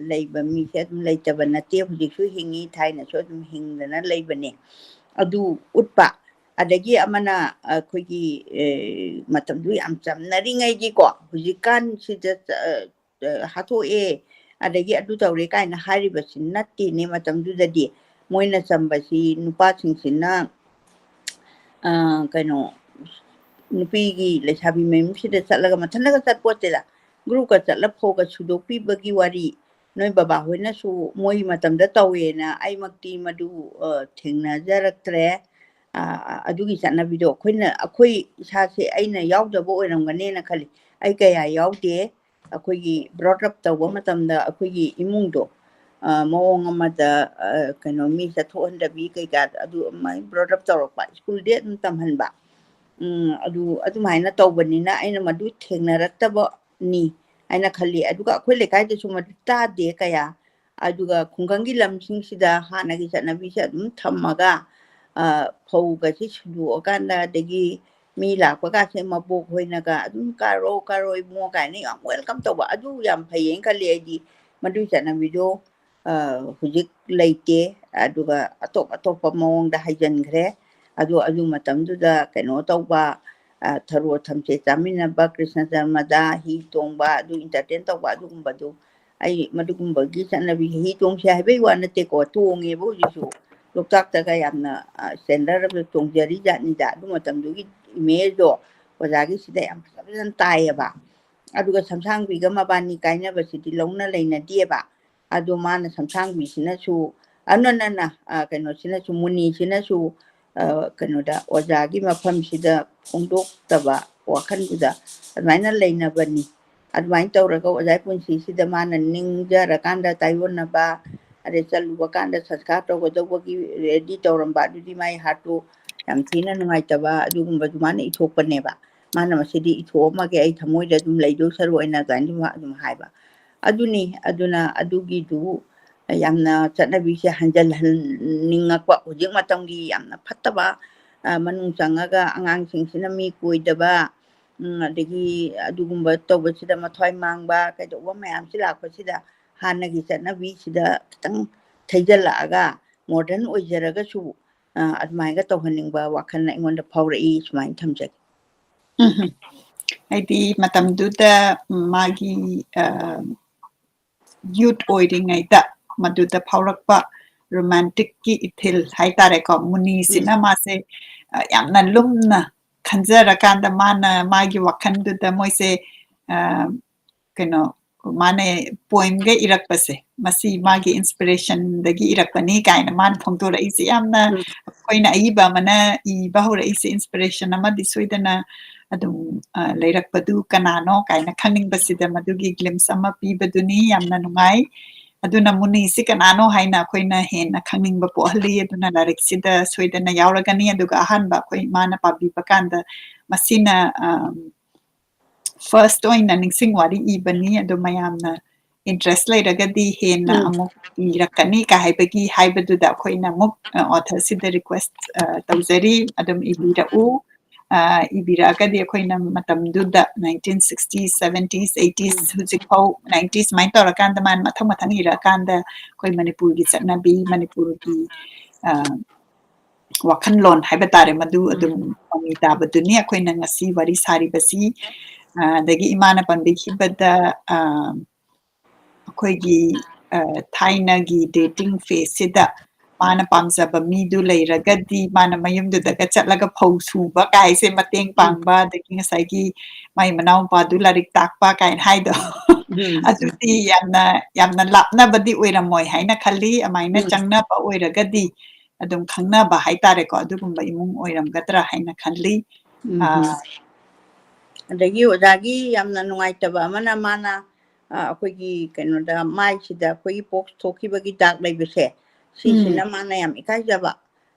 ꯂꯩꯕ ꯃꯤꯁꯦ ꯑꯗꯨꯝ ꯂꯩꯇꯕ ꯅꯠꯇꯦ ꯍꯧꯖꯤꯛꯁꯨ ꯍꯤꯡꯉꯤ ꯊꯥꯏꯅꯁꯨ ꯑꯗꯨꯝ ꯍꯤꯡꯗꯅ ꯂꯩꯕꯅꯦ ꯑꯗꯨ ꯎꯠꯄ ꯑꯗꯒꯤ ꯑꯃꯅ ꯑꯩꯈꯣꯏꯒꯤ ꯃꯇꯝꯗꯨ ꯌꯥꯝ ꯆꯝꯅꯔꯤꯉꯩꯒꯤꯀꯣ ꯍꯧꯖꯤꯛꯀꯥꯟꯁꯤꯗ ꯍꯥꯠꯇꯣꯛꯑꯦ ꯑꯗꯒꯤ ꯑꯗꯨ ꯇꯧꯔꯦ ꯀꯥꯏꯅ ꯍꯥꯏꯔꯤꯕꯁꯤ ꯅꯠꯇꯦꯅꯦ ꯃꯇꯝꯗꯨꯗꯗꯤ ꯃꯣꯏꯅ ꯆꯝꯕꯁꯤ ꯅꯨꯄꯥꯁꯤꯡꯁꯤꯅ ꯀꯩꯅꯣ ꯅꯨꯄꯤꯒꯤ ꯂꯩꯁꯥꯕꯤ ꯃꯌꯨꯝꯁꯤꯗ ꯆꯠꯂꯒ ꯃꯊꯟꯇꯒ ꯆꯠꯄꯣꯠꯇꯦꯗ ꯒ꯭ꯔꯨꯞꯀ ꯆꯠꯂ ꯐꯧꯒ ꯁꯨꯗꯣꯛꯄꯤꯕꯒꯤ ꯋꯥꯔꯤ ꯅꯣꯏ ꯕꯕꯥꯍꯣꯏꯅꯁꯨ ꯃꯣꯏ ꯃꯇꯝꯗ ꯇꯧꯋꯦꯅ ꯑꯩꯃꯛꯇꯤ ꯃꯗꯨ ꯊꯦꯡꯅꯖꯔꯛꯇ꯭ꯔꯦ ꯑꯗꯨꯒꯤ ꯆꯠꯅꯕꯤꯗꯣ ꯑꯩꯈꯣꯏ ꯏꯁꯥꯁꯦ ꯑꯩꯅ ꯌꯥꯎꯗꯕ ꯑꯣꯏꯔꯝꯒꯅꯦꯅ ꯈꯜꯂꯤ ꯑꯩ ꯀꯌꯥ ꯌꯥꯎꯗꯦ ꯑꯩꯈꯣꯏꯒꯤ ꯕ꯭ꯔꯣꯠ ꯑꯞ ꯇꯧꯕ ꯃꯇꯝꯗ ꯑꯩꯈꯣꯏꯒꯤ ꯏꯃꯨꯡꯗꯣ ꯃꯑꯣꯡ ꯑꯃꯗ ꯀꯩꯅꯣ ꯃꯤ ꯆꯠꯊꯣꯛꯍꯟꯗꯕꯤ ꯀꯩꯀꯥ ꯑꯗꯨ ꯕ꯭ꯔꯣꯠ ꯑꯞ ꯇꯧꯔꯛꯄ ꯁ꯭ꯀꯨꯜꯗꯤ ꯑꯗꯨꯝ ꯇꯝꯍꯟꯕ ꯑꯗꯨꯃꯥꯏꯅ ꯇꯧꯕꯅꯤꯅ ꯑꯩꯅ ꯃꯗꯨ ꯊꯦꯡꯅꯔꯛꯇꯕꯅꯤ ꯍꯥꯏꯅ ꯈꯜꯂꯤ ꯑꯗꯨꯒ ꯑꯩꯈꯣꯏ ꯂꯩꯀꯥꯏꯗꯁꯨ ꯃꯗꯨ ꯇꯥꯗꯦ ꯀꯌꯥ ꯑꯗꯨꯒ ꯈꯨꯡꯒꯪꯒꯤ ꯂꯝꯁꯤꯡꯁꯤꯗ ꯍꯥꯟꯅꯒꯤ ꯆꯠꯅꯕꯤꯁꯦ ꯑꯗꯨꯝ ꯊꯝꯃꯒ ꯐꯧꯒꯁꯤ ꯁꯨꯗꯣꯛꯑꯀꯥꯟꯗ ꯑꯗꯒꯤ ꯃꯤ ꯂꯥꯛꯄ ꯀꯥꯁꯦ ꯃꯕꯣꯛ ꯍꯣꯏꯅꯒ ꯑꯗꯨꯝ ꯀꯥꯔꯣ ꯏꯕꯨꯡꯉꯣ ꯀꯥꯏꯅ ꯌꯥꯝ ꯋꯦꯜꯀꯝ ꯇꯧꯕ ꯑꯗꯨ ꯌꯥꯝ ꯐꯩꯌꯦꯅ ꯈꯜꯂꯤ ꯑꯩꯗꯤ ꯃꯗꯨꯒꯤ ꯆꯠꯅꯕꯤꯗꯣ ꯍꯧꯖꯤꯛ ꯂꯩꯇꯦ ꯑꯗꯨꯒ ꯑꯇꯣꯞꯄ ꯃꯑꯣꯡꯗ ꯍꯩꯖꯤꯟꯈ꯭ꯔꯦ ꯑꯗꯨ ꯃꯇꯝꯗꯨꯗ ꯀꯩꯅꯣ ꯇꯧꯕ ꯊꯔꯣ ꯊꯝꯆꯦꯠ ꯆꯥꯃꯤꯟꯅꯕ ꯀ꯭ꯔꯤꯁꯅ ꯖꯔꯃꯗ ꯍꯤ ꯇꯣꯡꯕ ꯑꯗꯨ ꯏꯟꯇꯔꯇꯦꯟ ꯇꯧꯕ ꯑꯗꯨꯒꯨꯝꯕꯗꯨ ai madugumba gi chanabi hi tongse haibai wa na te ko tonge bo jisu loktak ta ga yamna sender ba tongjari jani da du matam du gi image do oja gi sida yam saban tai ba aduga samsang bi ga mabani kaina ba sidi longna leina die ba adu mana samsang bi sina su anana kaino sina su muni sina su kaino da oja gi mafam sida ongdok taba wakan guda admaina leina bani admain tawraga oja punsi sida mana ningjara kanda taiwan ba ade chaluba kanda saska to go dogo gi ready tawramba dudi mai hatu yam thina nungai taba adugumba dumana ithokpane ba mana masidi itho ma ge ai thamoi da dum leido saru aina gandi ma dum haiba aduni aduna adugi du yamna chanabi se hanjal ningakwa hojik matamgi yamna phattaba manung changaga angang singsina mi koidaba adagi adugumba toba sida mathoi mangba kaidoba mayam sila ko sida hanagi chanabi sida kitang thaijalaga modern oijaraga su admaiga tohaningba wakhana ingonda phawrai sumain thamjak Haiti matamduda magi youth oiringaida maduda phaurakpa romantic ki ithil haitare ko muni sina mase yamna lumna khanjarakanda mana magi wakhanduda moise keno mane poem ge irakpase masi magi inspiration dagi irakpani kaina man phongtora isi yamna koina iba mana I bahura isi inspiration amadi soidana adum leirakpadu kanano kaina khanningbasida madugi glimpse ama pibaduni yamna nungai aduna muni si kanano haina koina hena khaningba pohli aduna larik sida soidana yauragani aduga ahanba koi mana pabi bakanda masina first oina ningshing wari ibani adu mayamna interest lairagadi hena amuk irakani ka haibagi haibaduda koina muk author sida request tawjari adum ibirau ibiragadi koina matamduda 1960s 70s 80s hujikpau 90s mai torakanda man mathang mathang irakanda koi manipur gi chanabi manipur gi wakhanlon haiba tare madu adum amita baduni koina ngasi wari sari basi dagi imana panbi hibada akoigi thainagi dating phase sida mana pamjaba midu leiragadi mana mayumdudaga chatlaga phau suba kaise mateng pangba dagi ngasai mai manau pa du larik takpa kain haido adudi yamna lapna badi oiramoi haina khali amaina changna pa oiragadi adum khangna ba haitare ko adugumba imung oiramgadra haina khali adagi ojagi yamna nungaitaba amana mana akoigi kainoda mai sida akoigi pox thokibagi dak leibese sisina mana yam ikaijaba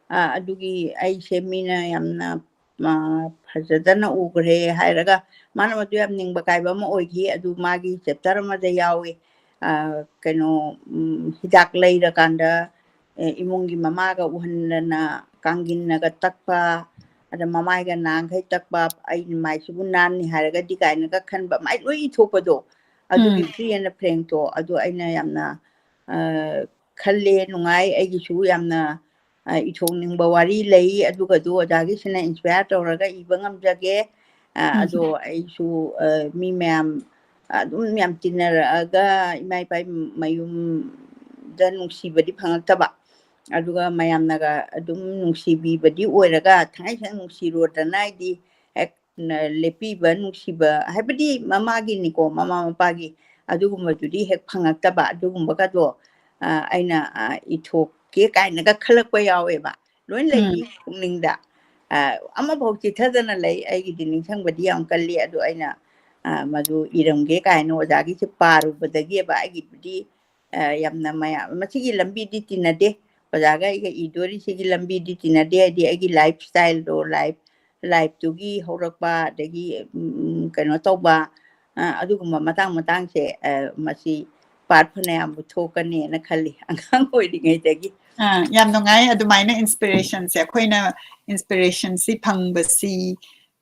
adugi ai semina yamna phajadana ugre hairaga mana madu yam ningba kaiba ma oigi adu magi chapter ma da yawi kaino hidak leira kanda imungi mamaga uhanna kanginnaga takpa ada mamai ga nang khai takpa ai mai subu nan ni haraga di kaina ga khanba mai loi thopado adu gi free and prank to adu aina yamna khalle nungai ai gi su yamna ithong ningba wari lei adu ga do adagi sina inspire tawraga ibangam jage adu ai su mi ma'am adum yam tinaraga imai pai mayum da nungsibadi phangaktaba aduga mayamnaga adum nungsibibadi oiraga thangai sang nungsirodanaidi ek lepiba nungsiba haibadi mamagi niko mama mapagi adugumbadudi hek phangaktaba adugumbaga do aina ithokke kainaga khalakpa yaweba loin lei ningda ama bhokti thadana lei aigi dining sangbadi yam kalli adu aina madu iramge kaino ojagi se parubadagi ba aigi budi yamna maya masigi lambi di tinade ojaga iga idori sigi lambi di tinade di agi lifestyle do life tugi horakpa dagi kaino toba adugumba matang se masi parphane am thokane na khali angang oidingai dagi yam nungai adumaina inspiration se khoina inspiration si phangbasi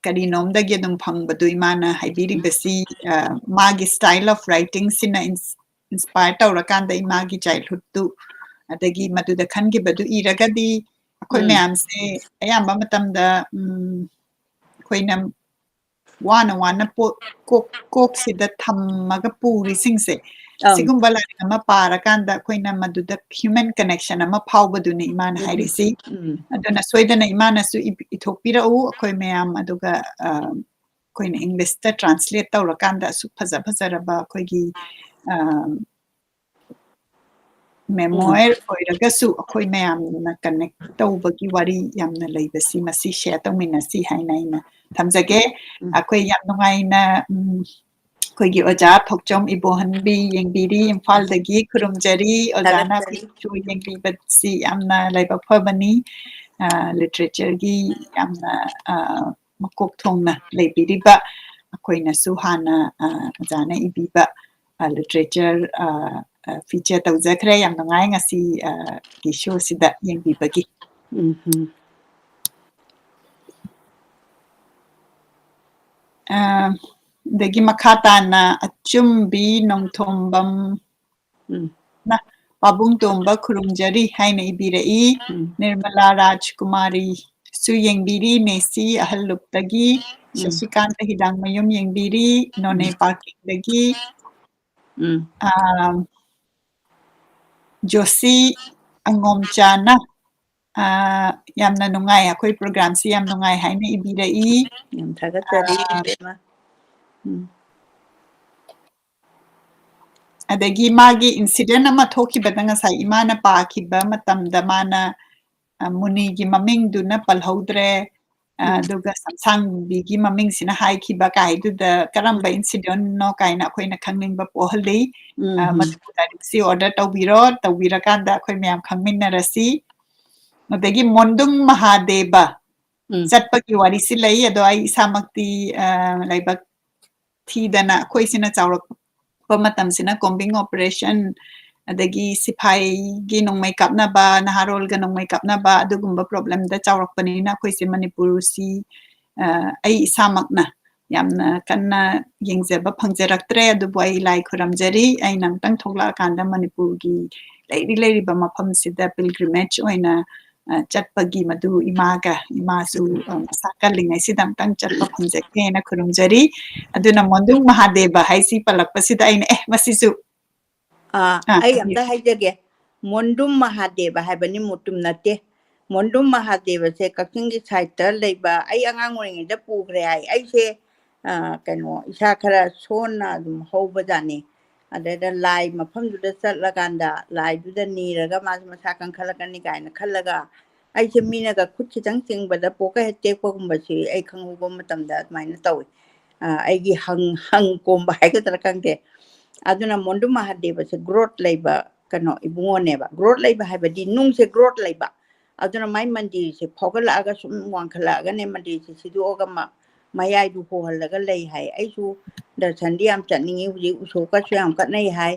karinom dagi adum phangbadu imana haibiri basi magi style of writing sina inspire tawrakanda imagi childhood tu adagi maduda khangi badu iragadi akhoi mayam se ayamba matamda khoina wana kok sida thammaga puri singse sigumba la ama para kanda koina maduda human connection ama phawbaduni imana hairisi aduna soidana imana su ithopira u akoi mayam aduga koina english ta translate tawra kanda su phaja phajaraba koigi memoir oiragasu akoi mayam na connect tawbagi wari yamna leibasi masi share tawminasi hainaina thamjage akoi yam nungaina koigi oja thokchom ibohanbi yengbiri imphaldagi khurumjari ojana pichu yengbibasi yamna laibak phobani literature gi yamna makok thongna leibiriba akoina su hana ojana ibiba literature feature tawjakhre yamna ngai ngasi gi show sida yengbibagi dagi makhatana achumbi nongthombam na pabung tomba khurumjari haina ibirei nirmala rajkumari su yengbiri nesi ahalluptagi shashikanta hidangmayum yengbiri none parking dagi josi angomchana yamna nungai akoi program si yam nungai haina ibirei yam thagattari adagi magi incident ama thokibada ngasai imana pakiba matamda mana Muni gi maming du na palhodre aduga samsang gi maming sina haikiba kaidu da karamba incident no kaina koina khangning ba pohali matuda si order tawbira kanda khoi myam khangminna rasi adagi mondung mahadeva chatpagi wari si lai ado ai samakti laibak thidana khoi sina chawrak pamatam sina combing operation adagi sipai gi nongmai kapna ba naharol ga nongmai kapna ba adugumba problem da chawrak panina khoi se manipur si ai samakna yamna kanna yengzeba phangjaraktre adubu ai lai khuramjari ai nangtang thokla kanda manipur gi lairi ba mafam sida pilgrimage oina chatpagi madu imasu sakalingai sidamtang chatpa phangjake na khurumjari aduna mondung mahadeva haisi palakpasida aina masisu ai amta haijage mondum mahadeva haibani mutum nate mondum mahadeva se kakinggi site leiba ai angang oringi da pugre ai se kano isa khara sona dum hobadani adada lai mafam duda chatlaganda lai duda niraga masa kan khalakani kaina khallaga ai se mina ga khutchi tang tingbada poka hette pogumbachi ai khanghuba matamda maina tawi ai gi hang komba haiga tarakangte aduna mondu mahadeva se growth leiba kano ibungoneba growth leiba haibadi nung se growth leiba aduna mai mandi se phogala aga sum wangkhala aga ne mandi se sidu oga mayai du hohalaga lei hai aisu darsandi am chaningi huji usoka su am katnai hai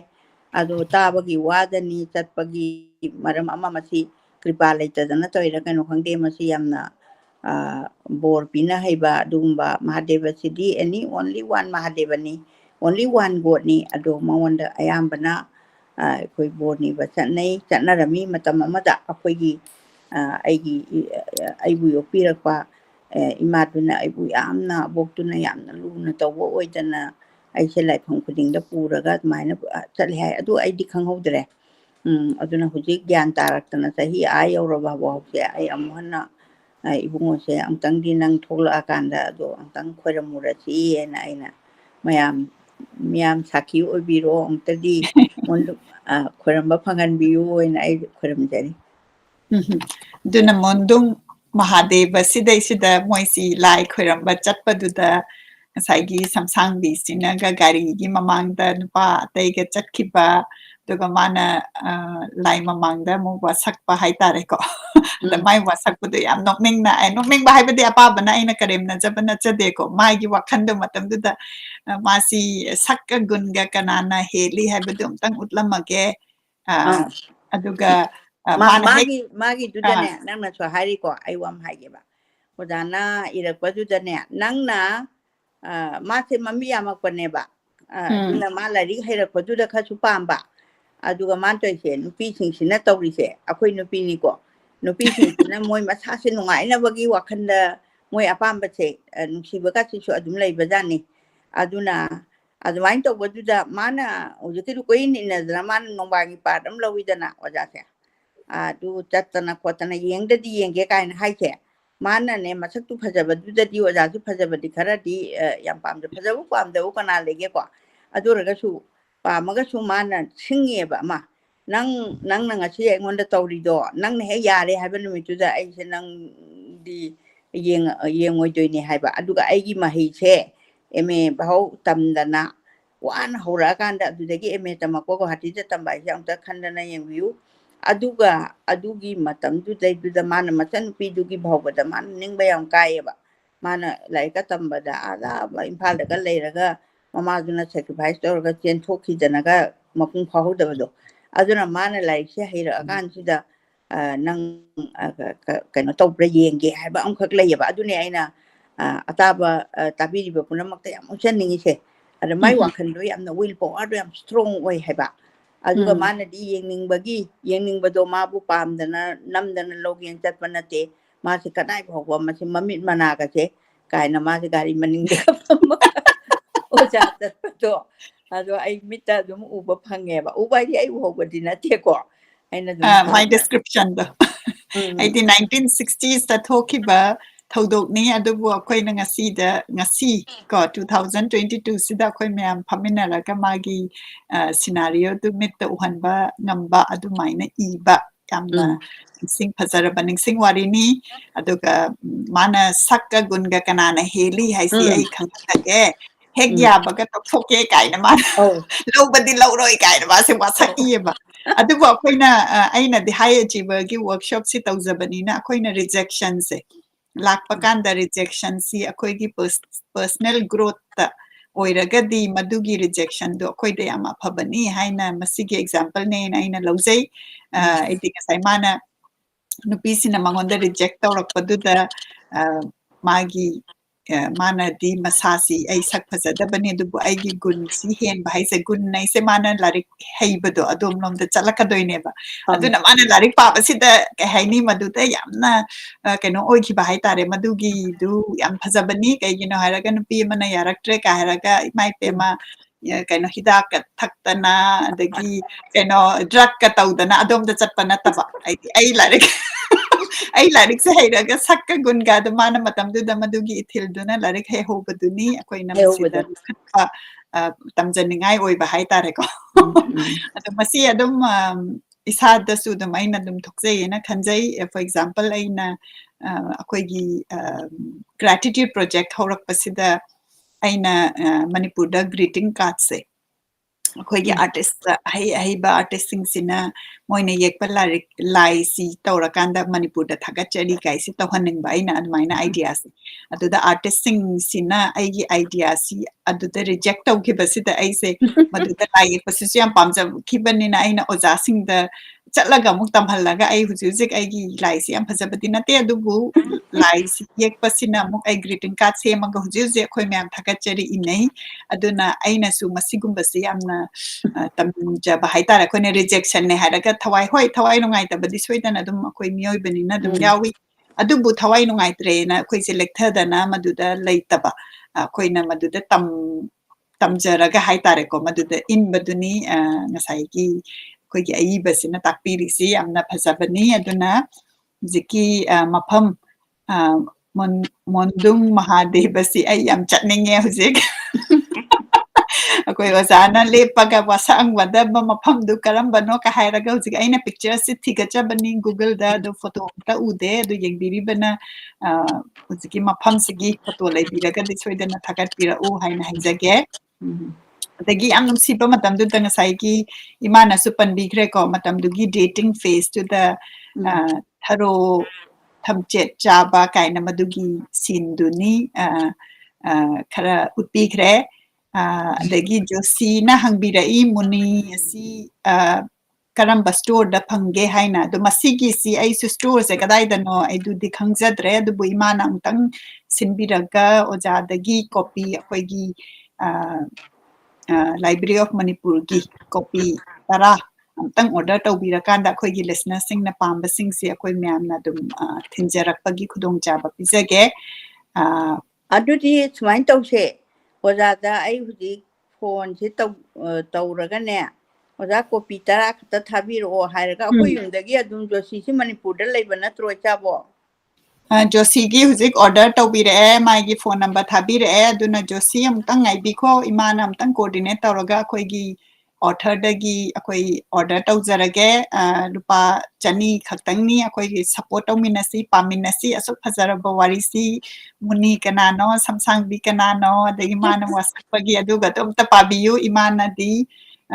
ado tabagi wadani chatpagi maram ama masi kripa leitadana toira kano khangde masi yamna bor pina haiba dumba mahadeva sidi any only one mahadeva ni only one god ni ado mawanda ayambana koi boni ba chanai chanarami matam amada akoigi aibu yopirakpa imaduna aibu yamna boktuna yamna luna tawbo oidana aise laifam khudingda puraga maina chali hai adu aidi khanghodre aduna hujik gyan taraktana sahi ayawraba bawse ai amhana ibungo se amtangdi nang thogla akanda ado amtang khoiramurasi ena aina miyam sakhi obiro amtadi mondu khoiramba phangan biyu ena ai khoiramjari duna mondung mahadeva sidai sida moisi lai khoiramba chatpaduda ngasai samsang bi sinaga gari gi mamangda nupa taiga chatkiba duga mana lai mamangda mo wasakpa haitare ko da mai wasakpudu yam nokning ba haibadi apa bana ina karem na jabana chade ko mai gi wakhanda matam duda masi sakka gunga kanana heli haibadu umtang utlamage aduga magi dudane nangna so hari ko aiwam haigeba odana irakpa dudane nangna mase mami yamakpaneba duna malari hairakpa duda khasu pamba aduga mantoise nupi singsina tawrise akoi nupi ni ko nupi singsina moi masase nungaina bagi wakhanda moi apamba se nungsiba ka su adum leibajani aduna ꯑꯗꯨꯃꯥꯏꯅ ꯇꯧꯕꯗꯨꯗ ꯃꯥꯅ ꯍꯧꯖꯤꯛꯀꯤꯗꯨ ꯀꯨꯏꯅ ꯏꯟꯅꯗꯅ ꯃꯥꯅ ꯅꯣꯡꯕꯥꯒꯤ part ꯑꯃ ꯂꯧꯋꯤꯗꯅ ꯑꯣꯖꯥꯁꯦ ꯑꯗꯨ ꯆꯠꯇꯅ ꯈꯣꯠꯇꯅ ꯌꯦꯡꯗꯗꯤ ꯌꯦꯡꯒꯦ ꯀꯥꯏꯅ ꯍꯥꯏꯁꯦ ꯃꯥꯅꯅꯦ ꯃꯁꯛꯇꯨ ꯐꯖꯕꯗꯨꯗꯗꯤ ꯑꯣꯖꯥꯁꯨ ꯐꯖꯕꯗꯤ ꯈꯔꯗꯤ ꯌꯥꯝ ꯄꯥꯝꯖ ꯐꯖꯕ ꯄꯥꯝꯗꯕ ꯀꯅꯥ ꯂꯩꯒꯦꯀꯣ ꯑꯗꯨ ꯑꯣꯏꯔꯒꯁꯨ ꯄꯥꯝꯃꯒꯁꯨ ꯃꯥꯅ ꯁꯤꯡꯉꯦꯕ ꯑꯃ ꯅꯪꯅ ꯉꯁꯤ ꯑꯩꯉꯣꯟꯗ ꯇꯧꯔꯤꯗꯣ ꯅꯪꯅ ꯍꯦꯛ ꯌꯥꯔꯦ ꯍꯥꯏꯕ ꯅꯨꯃꯤꯠꯇꯨꯗ ꯑꯩꯁꯦ ꯅꯪꯗꯤ ꯌꯦꯡꯉꯣꯏꯗꯣꯏꯅꯦ ꯍꯥꯏꯕ ꯑꯗꯨꯒ ꯑꯩꯒꯤ ꯃꯍꯩꯁꯦ MA ꯐꯥꯎ ꯇꯝꯗꯅ ꯋꯥꯅ ꯍꯧꯔꯛꯑꯀꯥꯟꯗ ꯑꯗꯨꯗꯒꯤ MA ꯇꯝꯃꯛꯄ ꯒꯨꯋꯥꯍꯥꯇꯤꯗ ꯇꯝꯕ ꯍꯥꯏꯁꯦ ꯑꯝꯇ ꯈꯟꯗꯅ ꯌꯦꯡꯕꯤꯌꯨ ꯑꯗꯨꯒ ꯑꯗꯨꯒꯤ ꯃꯇꯝꯗꯨꯗꯩꯗꯨꯗ ꯃꯥꯅ ꯃꯆꯟꯅꯨꯄꯤꯗꯨꯒꯤ ꯐꯥꯎꯕꯗ ꯃꯥꯅ ꯅꯤꯡꯕ ꯌꯥꯝ ꯀꯥꯏꯌꯦꯕ ꯃꯥꯅ ꯂꯥꯏꯔꯤꯛꯀ ꯇꯝꯕꯗ ꯑꯥꯗ ꯏꯝꯐꯥꯜꯗꯒ ꯂꯩꯔꯒ ꯃꯃꯥꯗꯨꯅ ꯁꯦꯀ꯭ꯔꯤꯐꯥꯏꯁ ꯇꯧꯔꯒ ꯆꯦꯟꯊꯣꯛꯈꯤꯗꯅꯒ ꯃꯄꯨꯡ ꯐꯥꯍꯧꯗꯕꯗꯣ ꯑꯗꯨꯅ ꯃꯥꯅ ꯂꯥꯏꯔꯤꯛꯁꯦ ꯍꯩꯔꯛꯑꯀꯥꯟꯁꯤꯗ ꯅꯪ ꯀꯩꯅꯣ ꯇꯧꯕ꯭ꯔꯥ ꯌꯦꯡꯒꯦ ꯍꯥꯏꯕ ꯑꯃꯈꯛ ꯂꯩꯌꯦꯕ ꯑꯗꯨꯅꯦ ꯑꯩꯅ ꯑꯇꯥꯕ ꯇꯥꯕꯤꯔꯤꯕ ꯄꯨꯝꯅꯃꯛꯇ ꯌꯥꯝ ꯎꯠꯆꯅꯤꯡꯉꯤꯁꯦ ꯑꯗ ꯃꯥꯏ ꯋꯥꯈꯜꯗꯣ ꯌꯥꯝꯅ ꯋꯤꯜ ꯄꯋꯥꯔꯗꯣ ꯌꯥꯝ ꯁ꯭ꯇ꯭ꯔꯣꯡ ꯑꯣꯏ ꯍꯥꯏꯕ ꯑꯗꯨꯒ ꯃꯥꯅꯗꯤ ꯌꯦꯡꯅꯤꯡꯕꯗꯣ ꯃꯥꯕꯨ ꯄꯥꯝꯗꯅ ꯅꯝꯗꯅ ꯂꯧꯒꯦꯅ ꯆꯠꯄ ꯅꯠꯇꯦ ꯃꯥꯁꯦ ꯀꯗꯥꯏ ꯐꯥꯎꯕ ꯃꯁꯤ ꯃꯃꯤꯠ ꯃꯅꯥꯒꯁꯦ ꯀꯥꯏꯅ ꯃꯥꯁꯦ ꯒꯥꯔꯤ ꯃꯅꯤꯡꯗꯒ ꯐꯝꯃꯒ ꯑꯣꯖꯥ ꯆꯠꯄꯗꯣ ꯑꯗꯣ ꯑꯩ ꯃꯤꯠꯇ ꯑꯗꯨꯝ ꯎꯕ ꯐꯪꯉꯦꯕ ꯎꯕ ꯍꯥꯏꯗꯤ ꯑꯩ ꯎꯍꯧꯕꯗꯤ ꯅꯠꯇꯦꯀꯣ ꯑꯩꯅ ꯑꯗꯨꯝ My description ꯗꯣ ꯑꯩꯗꯤ 1960s ꯗ ꯊꯣꯛꯈꯤꯕ ꯊꯧꯗꯣꯛꯅꯤ ꯑꯗꯨꯕꯨ ꯑꯩꯈꯣꯏꯅ ꯉꯁꯤ ꯀꯣ 2022 ꯁꯤꯗ ꯑꯩꯈꯣꯏ ꯃꯌꯥꯝ ꯐꯝꯃꯤꯟꯅꯔꯒ ꯃꯥꯒꯤ ꯁꯤꯅꯥꯔꯤꯑꯣꯗꯨ ꯃꯤꯠꯇ ꯎꯍꯟꯕ ꯉꯝꯕ ꯑꯗꯨꯃꯥꯏꯅ ꯏꯕ ꯌꯥꯝꯅ ꯐꯖꯔꯕ ꯅꯤꯡꯁꯤꯡ ꯋꯥꯔꯤꯅꯤ ꯑꯗꯨꯒ ꯃꯥꯅ ꯁꯛꯀ ꯒꯨꯟꯒ ꯀꯅꯥꯅ ꯍꯦꯜꯂꯤ ꯍꯥꯏꯁꯤ ꯑꯩ ꯈꯪꯍꯜꯂꯒꯦ ꯍꯦꯛ ꯌꯥꯕꯒ ꯇꯧꯊꯣꯛꯀꯦ ꯀꯥꯏꯅ ꯃꯥꯅ ꯂꯧꯕꯗꯤ ꯂꯧꯔꯣꯏ ꯀꯥꯏꯅ ꯃꯥꯁꯦ ꯋꯥꯁꯛꯏꯌꯦꯕ ꯑꯗꯨꯕꯨ ꯑꯩꯈꯣꯏꯅ ꯑꯩꯅꯗꯤ ꯍꯥꯏ ꯑꯆꯤꯚꯔꯒꯤ ꯋꯔꯛꯁꯣꯞꯁꯤ ꯇꯧꯖꯕꯅꯤꯅ ꯑꯩꯈꯣꯏꯅ ꯔꯤꯖꯦꯛꯁꯟꯁꯦ ꯂꯥꯛꯄ ꯀꯥꯟꯗ ꯔꯤꯖꯦꯛꯁꯟꯁꯤ ꯑꯩꯈꯣꯏꯒꯤ ꯄꯔꯁꯅꯦꯜ ꯒ꯭ꯔꯣꯊꯇ ꯑꯣꯏꯔꯒꯗꯤ ꯃꯗꯨꯒꯤ ꯔꯤꯖꯦꯛꯁꯟꯗꯣ ꯑꯩꯈꯣꯏꯗ ꯌꯥꯝ ꯑꯐꯕꯅꯤ ꯍꯥꯏꯅ ꯃꯁꯤꯒꯤ ꯑꯦꯛꯖꯥꯝꯄꯜꯅꯦꯅ ꯑꯩꯅ ꯂꯧꯖꯩ ꯑꯩꯗꯤ ꯉꯁꯥꯏ ꯃꯥꯅ ꯅꯨꯄꯤꯁꯤꯅ ꯃꯉꯣꯟꯗ ꯔꯤꯖꯦꯛ ꯇꯧꯔꯛꯄꯗꯨꯗ ꯃꯥꯒꯤ ꯃꯥꯅꯗꯤ ꯃꯁꯥꯁꯤ ꯑꯩ ꯁꯛ ꯐꯖꯗꯕꯅꯤ ꯑꯗꯨꯕꯨ ꯑꯩꯒꯤ ꯒꯨꯟꯁꯤ ꯍꯦꯟꯕ ꯍꯥꯏꯁꯦ ꯒꯨꯟ ꯍꯥꯏꯁꯦ ꯃꯥꯅ ꯂꯥꯏꯔꯤꯛ ꯍꯩꯕꯗꯣ ꯑꯗꯣꯝꯂꯣꯝꯗ ꯆꯠꯂꯛꯀꯗꯣꯏꯅꯦꯕ ꯑꯗꯨꯅ ꯃꯥꯅ ꯂꯥꯏꯔꯤꯛ ꯄꯥꯕꯁꯤꯗ ꯀꯩ ꯍꯥꯏꯅꯤ ꯃꯗꯨꯗ ꯌꯥꯝꯅ ꯀꯩꯅꯣ ꯑꯣꯏꯈꯤꯕ ꯍꯥꯏꯇꯥꯔꯦ ꯃꯗꯨꯒꯤꯗꯨ ꯌꯥꯝ ꯐꯖꯕꯅꯤ ꯀꯩꯒꯤꯅꯣ ꯍꯥꯏꯔꯒ ꯅꯨꯄꯤ ꯑꯃꯅ ꯌꯥꯔꯛꯇ꯭ꯔꯦ ꯀꯥꯏ ꯍꯥꯏꯔꯒ ꯏꯃꯥ ꯏꯄꯦꯝꯃ ꯀꯩꯅꯣ ꯍꯤꯗꯥꯛꯀ ꯊꯛꯇꯅ ꯑꯗꯒꯤ ꯀꯩꯅꯣ ꯗ꯭ꯔꯒꯀ ꯇꯧꯗꯅ ꯑꯗꯣꯝꯗ ꯆꯠꯄ ꯅꯠꯇꯕ ꯍꯥꯏꯗꯤ ꯑꯩ ꯂꯥꯏꯔꯤꯛꯁꯦ ꯍꯩꯔꯒ ꯁꯛꯀ ꯒꯨꯟꯒ ꯑꯗꯨ ꯃꯥꯅ ꯃꯇꯝꯗꯨꯗ ꯃꯗꯨꯒꯤ ꯏꯊꯤꯜꯗꯨꯅ ꯂꯥꯏꯔꯤꯛ ꯍꯩꯍꯧꯕꯗꯨꯅꯤ ꯑꯩꯈꯣꯏꯅ ꯃꯁꯤꯗ ꯂꯧꯈꯠꯄ ꯇꯝꯖꯅꯤꯡꯉꯥꯏ ꯑꯣꯏꯕ ꯍꯥꯏꯇꯥꯔꯦꯀꯣ ꯑꯗꯣ ꯃꯁꯤ ꯑꯗꯨꯝ ꯏꯁꯥꯗꯁꯨ ꯑꯗꯨꯝ ꯑꯩꯅ ꯑꯗꯨꯝ ꯊꯣꯛꯆꯩꯌꯦꯅ ꯈꯟꯖꯩ ꯐꯣꯔ ꯑꯦꯛꯖꯥꯝꯄꯜ ꯑꯩꯅ ꯑꯩꯈꯣꯏꯒꯤ ꯒ꯭ꯔꯦꯇꯤꯇ꯭ꯌꯨꯠ ꯄ꯭ꯔꯣꯖꯦꯛ ꯍꯧꯔꯛꯄꯁꯤꯗ ꯑꯩꯅ ꯃꯅꯤꯄꯨꯔꯗ ꯒ꯭ꯔꯤꯇꯤꯡ ꯀꯥꯔꯗꯁꯦ ꯑꯩꯈꯣꯏꯒꯤ ꯑꯥꯔꯇꯤꯁꯇ ꯑꯍꯩꯕ ꯑꯥꯔꯇꯤꯁꯁꯤꯡꯁꯤꯅ ꯃꯣꯏꯅ ꯌꯦꯛꯄ ꯂꯥꯏꯁꯤ ꯇꯧꯔꯀꯥꯟꯗ ꯃꯅꯤꯄꯨꯔꯗ ꯊꯥꯒꯠꯆꯔꯤ ꯀꯥꯏꯁꯤ ꯇꯧꯍꯟꯅꯤꯡꯕ ꯑꯩꯅ ꯑꯗꯨꯃꯥꯏꯅ ꯑꯥꯏꯗꯤꯌꯥꯁꯦ ꯑꯗꯨꯗ ꯑꯥꯔꯇꯤꯁꯁꯤꯡꯁꯤꯅ ꯑꯩꯒꯤ ꯑꯥꯏꯗꯤꯌꯥꯁꯤ ꯑꯗꯨꯗ ꯔꯤꯖꯦꯛ ꯇꯧꯈꯤꯕꯁꯤꯗ ꯑꯩꯁꯦ ꯃꯗꯨꯗ ꯂꯥꯏ ꯌꯦꯛꯄꯁꯤꯁꯨ ꯌꯥꯝ ꯄꯥꯝꯖꯈꯤꯕꯅꯤꯅ ꯑꯩꯅ ꯑꯣꯖꯥꯁꯤꯡꯗ ꯆꯠꯂꯒ ꯑꯃꯨꯛ ꯇꯝꯍꯜꯂꯒ ꯑꯩ ꯍꯧꯖꯤꯛ ꯑꯩꯒꯤ ꯂꯥꯏꯁꯤ ꯌꯥꯝ ꯐꯖꯕꯗꯤ ꯅꯠꯇꯦ ꯑꯗꯨꯕꯨ ꯂꯥꯏꯁꯤ ꯌꯦꯛꯄꯁꯤꯅ ꯑꯃꯨꯛ ꯑꯩ ꯒ꯭ꯔꯤꯇꯤꯡ ꯀꯥꯔꯗ ꯁꯦꯝꯃꯒ ꯍꯧꯖꯤꯛ ꯑꯩꯈꯣꯏ ꯃꯌꯥꯝ ꯊꯥꯒꯠꯆꯔꯤ ꯏꯅꯩ ꯑꯗꯨꯅ ꯑꯩꯅꯁꯨ ꯃꯁꯤꯒꯨꯝꯕꯁꯤ ꯌꯥꯝꯅ ꯇꯝꯖꯕ ꯍꯥꯏꯇꯥꯔꯦ ꯑꯩꯈꯣꯏꯅ ꯔꯤꯖꯦꯛꯁꯟꯅꯦ ꯍꯥꯏꯔꯒ ꯊꯋꯥꯏ ꯅꯨꯡꯉꯥꯏꯇꯕꯗꯤ ꯁꯣꯏꯗꯅ ꯑꯗꯨꯝ ꯑꯩꯈꯣꯏ ꯃꯤꯑꯣꯏꯕꯅꯤꯅ ꯑꯗꯨꯝ ꯌꯥꯎꯏ ꯑꯗꯨꯕꯨ ꯊꯋꯥꯏ ꯅꯨꯡꯉꯥꯏꯇ꯭ꯔꯦꯅ ꯑꯩꯈꯣꯏꯁꯦ ꯂꯦꯛꯊꯗꯅ ꯃꯗꯨꯗ ꯂꯩꯇꯕ ꯑꯩꯈꯣꯏꯅ ꯃꯗꯨꯗ ꯇꯝꯖꯔꯒ ꯍꯥꯏꯇꯥꯔꯦꯀꯣ ꯃꯗꯨꯗ ꯏꯟꯕꯗꯨꯅꯤ ꯉꯁꯥꯏꯒꯤ ꯑꯩꯈꯣꯏꯒꯤ ꯑꯏꯕꯁꯤꯅ ꯇꯥꯛꯄꯤꯔꯤꯁꯤ ꯌꯥꯝꯅ ꯐꯖꯕꯅꯤ ꯑꯗꯨꯅ ꯍꯧꯖꯤꯛꯀꯤ ꯃꯐꯝ ꯃꯣꯟꯗꯨꯡ ꯃꯍꯥꯗꯦꯕꯁꯤ ꯑꯩ ꯌꯥꯝ ꯆꯠꯅꯤꯡꯉꯦ ꯍꯧꯖꯤꯛ ꯑꯩꯈꯣꯏ ꯑꯣꯖꯥꯅ ꯂꯦꯞꯄꯒ ꯋꯥꯁꯛꯑꯝꯒꯗꯕ ꯃꯐꯝꯗꯨ ꯀꯔꯝꯕꯅꯣ ꯀ ꯍꯥꯏꯔꯒ ꯍꯧꯖꯤꯛ ꯑꯩꯅ ꯄꯤꯛꯆꯔꯁꯤ ꯊꯤꯒꯠꯆꯕꯅꯤ ꯒꯨꯒꯜꯗ ꯑꯗꯨ ꯐꯣꯇꯣ ꯑꯝꯇ ꯎꯗꯦ ꯑꯗꯨ ꯌꯦꯡꯕꯤꯔꯤꯕꯅ ꯍꯧꯖꯤꯛꯀꯤ ꯃꯐꯝꯁꯤꯒꯤ ꯐꯣꯇꯣ ꯂꯩꯕꯤꯔꯒꯗꯤ ꯁꯣꯏꯗꯅ ꯊꯥꯒꯠꯄꯤꯔꯛꯎ ꯍꯥꯏꯅ ꯍꯥꯏꯖꯒꯦ ꯑꯗꯒꯤ ꯌꯥꯝ ꯅꯨꯡꯁꯤꯕ ꯃꯇꯝꯗꯨꯗ ꯉꯁꯥꯏꯒꯤ ꯏꯃꯥꯅꯁꯨ ꯄꯟꯕꯤꯈ꯭ꯔꯦꯀꯣ ꯃꯇꯝꯗꯨꯒꯤ ꯗꯦꯇꯤꯡ ꯐꯦꯁꯇꯨꯗ ꯊꯔꯣ ꯊꯝꯆꯦꯠ ꯆꯥꯕ ꯀꯥꯏꯅ ꯃꯗꯨꯒꯤ ꯁꯤꯟꯗꯨꯅꯤ ꯈꯔ ꯎꯠꯄꯤꯈ꯭ꯔꯦ ꯑꯗꯒꯤ ꯖꯣꯁꯤꯅ ꯍꯪꯕꯤꯔꯛꯏ ꯃꯨꯅꯤ ꯑꯁꯤ ꯀꯔꯝꯕ ꯁ꯭ꯇꯣꯔꯗ ꯐꯪꯒꯦ ꯍꯥꯏꯅ ꯑꯗꯣ ꯃꯁꯤꯒꯤꯁꯤ ꯑꯩꯁꯨ ꯁ꯭ꯇꯣꯔꯁꯦ ꯀꯗꯥꯏꯗꯅꯣ ꯑꯩꯗꯨꯗꯤ ꯈꯪꯖꯗ꯭ꯔꯦ ꯑꯗꯨꯕꯨ ꯏꯃꯥꯅ ꯑꯃꯨꯛꯇꯪ ꯁꯤꯟꯕꯤꯔꯒ ꯑꯣꯖꯥꯗꯒꯤ ꯀꯣꯄꯤ ꯑꯩꯈꯣꯏꯒꯤ ꯂꯥꯏꯕ꯭ꯔꯦꯔꯤ ꯑꯣꯐ ꯃꯅꯤꯄꯨꯔꯒꯤ ꯀꯣꯄꯤ 10 ꯑꯃꯨꯛꯇꯪ ꯑꯣꯔꯗꯔ ꯇꯧꯕꯤꯔꯀꯥꯟꯗ ꯑꯩꯈꯣꯏꯒꯤ ꯂꯤꯁꯅꯔꯁꯤꯡꯅ ꯄꯥꯝꯕꯁꯤꯡꯁꯦ ꯑꯩꯈꯣꯏ ꯃꯌꯥꯝꯅ ꯑꯗꯨꯝ ꯊꯤꯟꯖꯔꯛꯄꯒꯤ ꯈꯨꯗꯣꯡꯆꯥꯕ ꯄꯤꯖꯒꯦ ꯑꯗꯨꯗꯤ ꯁꯨꯃꯥꯏꯅ ꯇꯧꯁꯦ ꯑꯣꯖꯥꯗ ꯑꯩ ꯍꯧꯖꯤꯛ ꯐꯣꯟꯁꯦ ꯇꯧꯔꯒꯅꯦ ꯑꯣꯖꯥ ꯀꯣꯄꯤ 10 ꯈꯛꯇ ꯊꯥꯕꯤꯔꯛꯑꯣ ꯍꯥꯏꯔꯒ ꯑꯩꯈꯣꯏ ꯌꯨꯝꯗꯒꯤ ꯑꯗꯨꯝ ꯖꯣꯁꯤꯁꯤ ꯃꯅꯤꯄꯨꯔꯗ ꯂꯩꯕ ꯅꯠꯇ꯭ꯔꯣ ꯏꯆꯥꯕꯣ ꯖꯣꯁꯤꯒꯤ ꯍꯧꯖꯤꯛ ꯑꯣꯔꯗꯔ ꯇꯧꯕꯤꯔꯛꯑꯦ ꯃꯥꯒꯤ ꯐꯣꯟ ꯅꯝꯕꯔ ꯊꯥꯕꯤꯔꯛꯑꯦ ꯑꯗꯨꯅ ꯖꯣꯁꯤ ꯑꯃꯨꯛꯇꯪ ꯉꯥꯏꯕꯤꯈꯣ ꯏꯃꯥꯅ ꯑꯃꯨꯛꯇꯪ ꯀꯣꯑꯣꯔꯗꯤꯅꯦꯠ ꯇꯧꯔꯒ ꯑꯩꯈꯣꯏꯒꯤ ꯑꯣꯊꯔꯗꯒꯤ ꯑꯩꯈꯣꯏ ꯑꯣꯔꯗꯔ ꯇꯧꯖꯔꯒꯦ ꯂꯨꯄꯥ 200 ꯈꯛꯇꯪꯅꯤ ꯑꯩꯈꯣꯏꯒꯤ ꯁꯄꯣꯔꯠ ꯇꯧꯃꯤꯟꯅꯁꯤ ꯄꯥꯃꯤꯟꯅꯁꯤ ꯑꯁꯨꯛ ꯐꯖꯔꯕ ꯋꯥꯔꯤꯁꯤ ꯃꯨꯅꯤ ꯀꯅꯥꯅꯣ ꯁꯝꯁꯥꯡꯕꯤ ꯀꯅꯥꯅꯣ ꯑꯗꯒꯤ ꯃꯥꯅ ꯋꯥꯁꯛꯄꯒꯤ ꯑꯗꯨꯒ ꯑꯝꯇ ꯄꯥꯕꯤꯌꯨ ꯏꯃꯥꯅꯗꯤ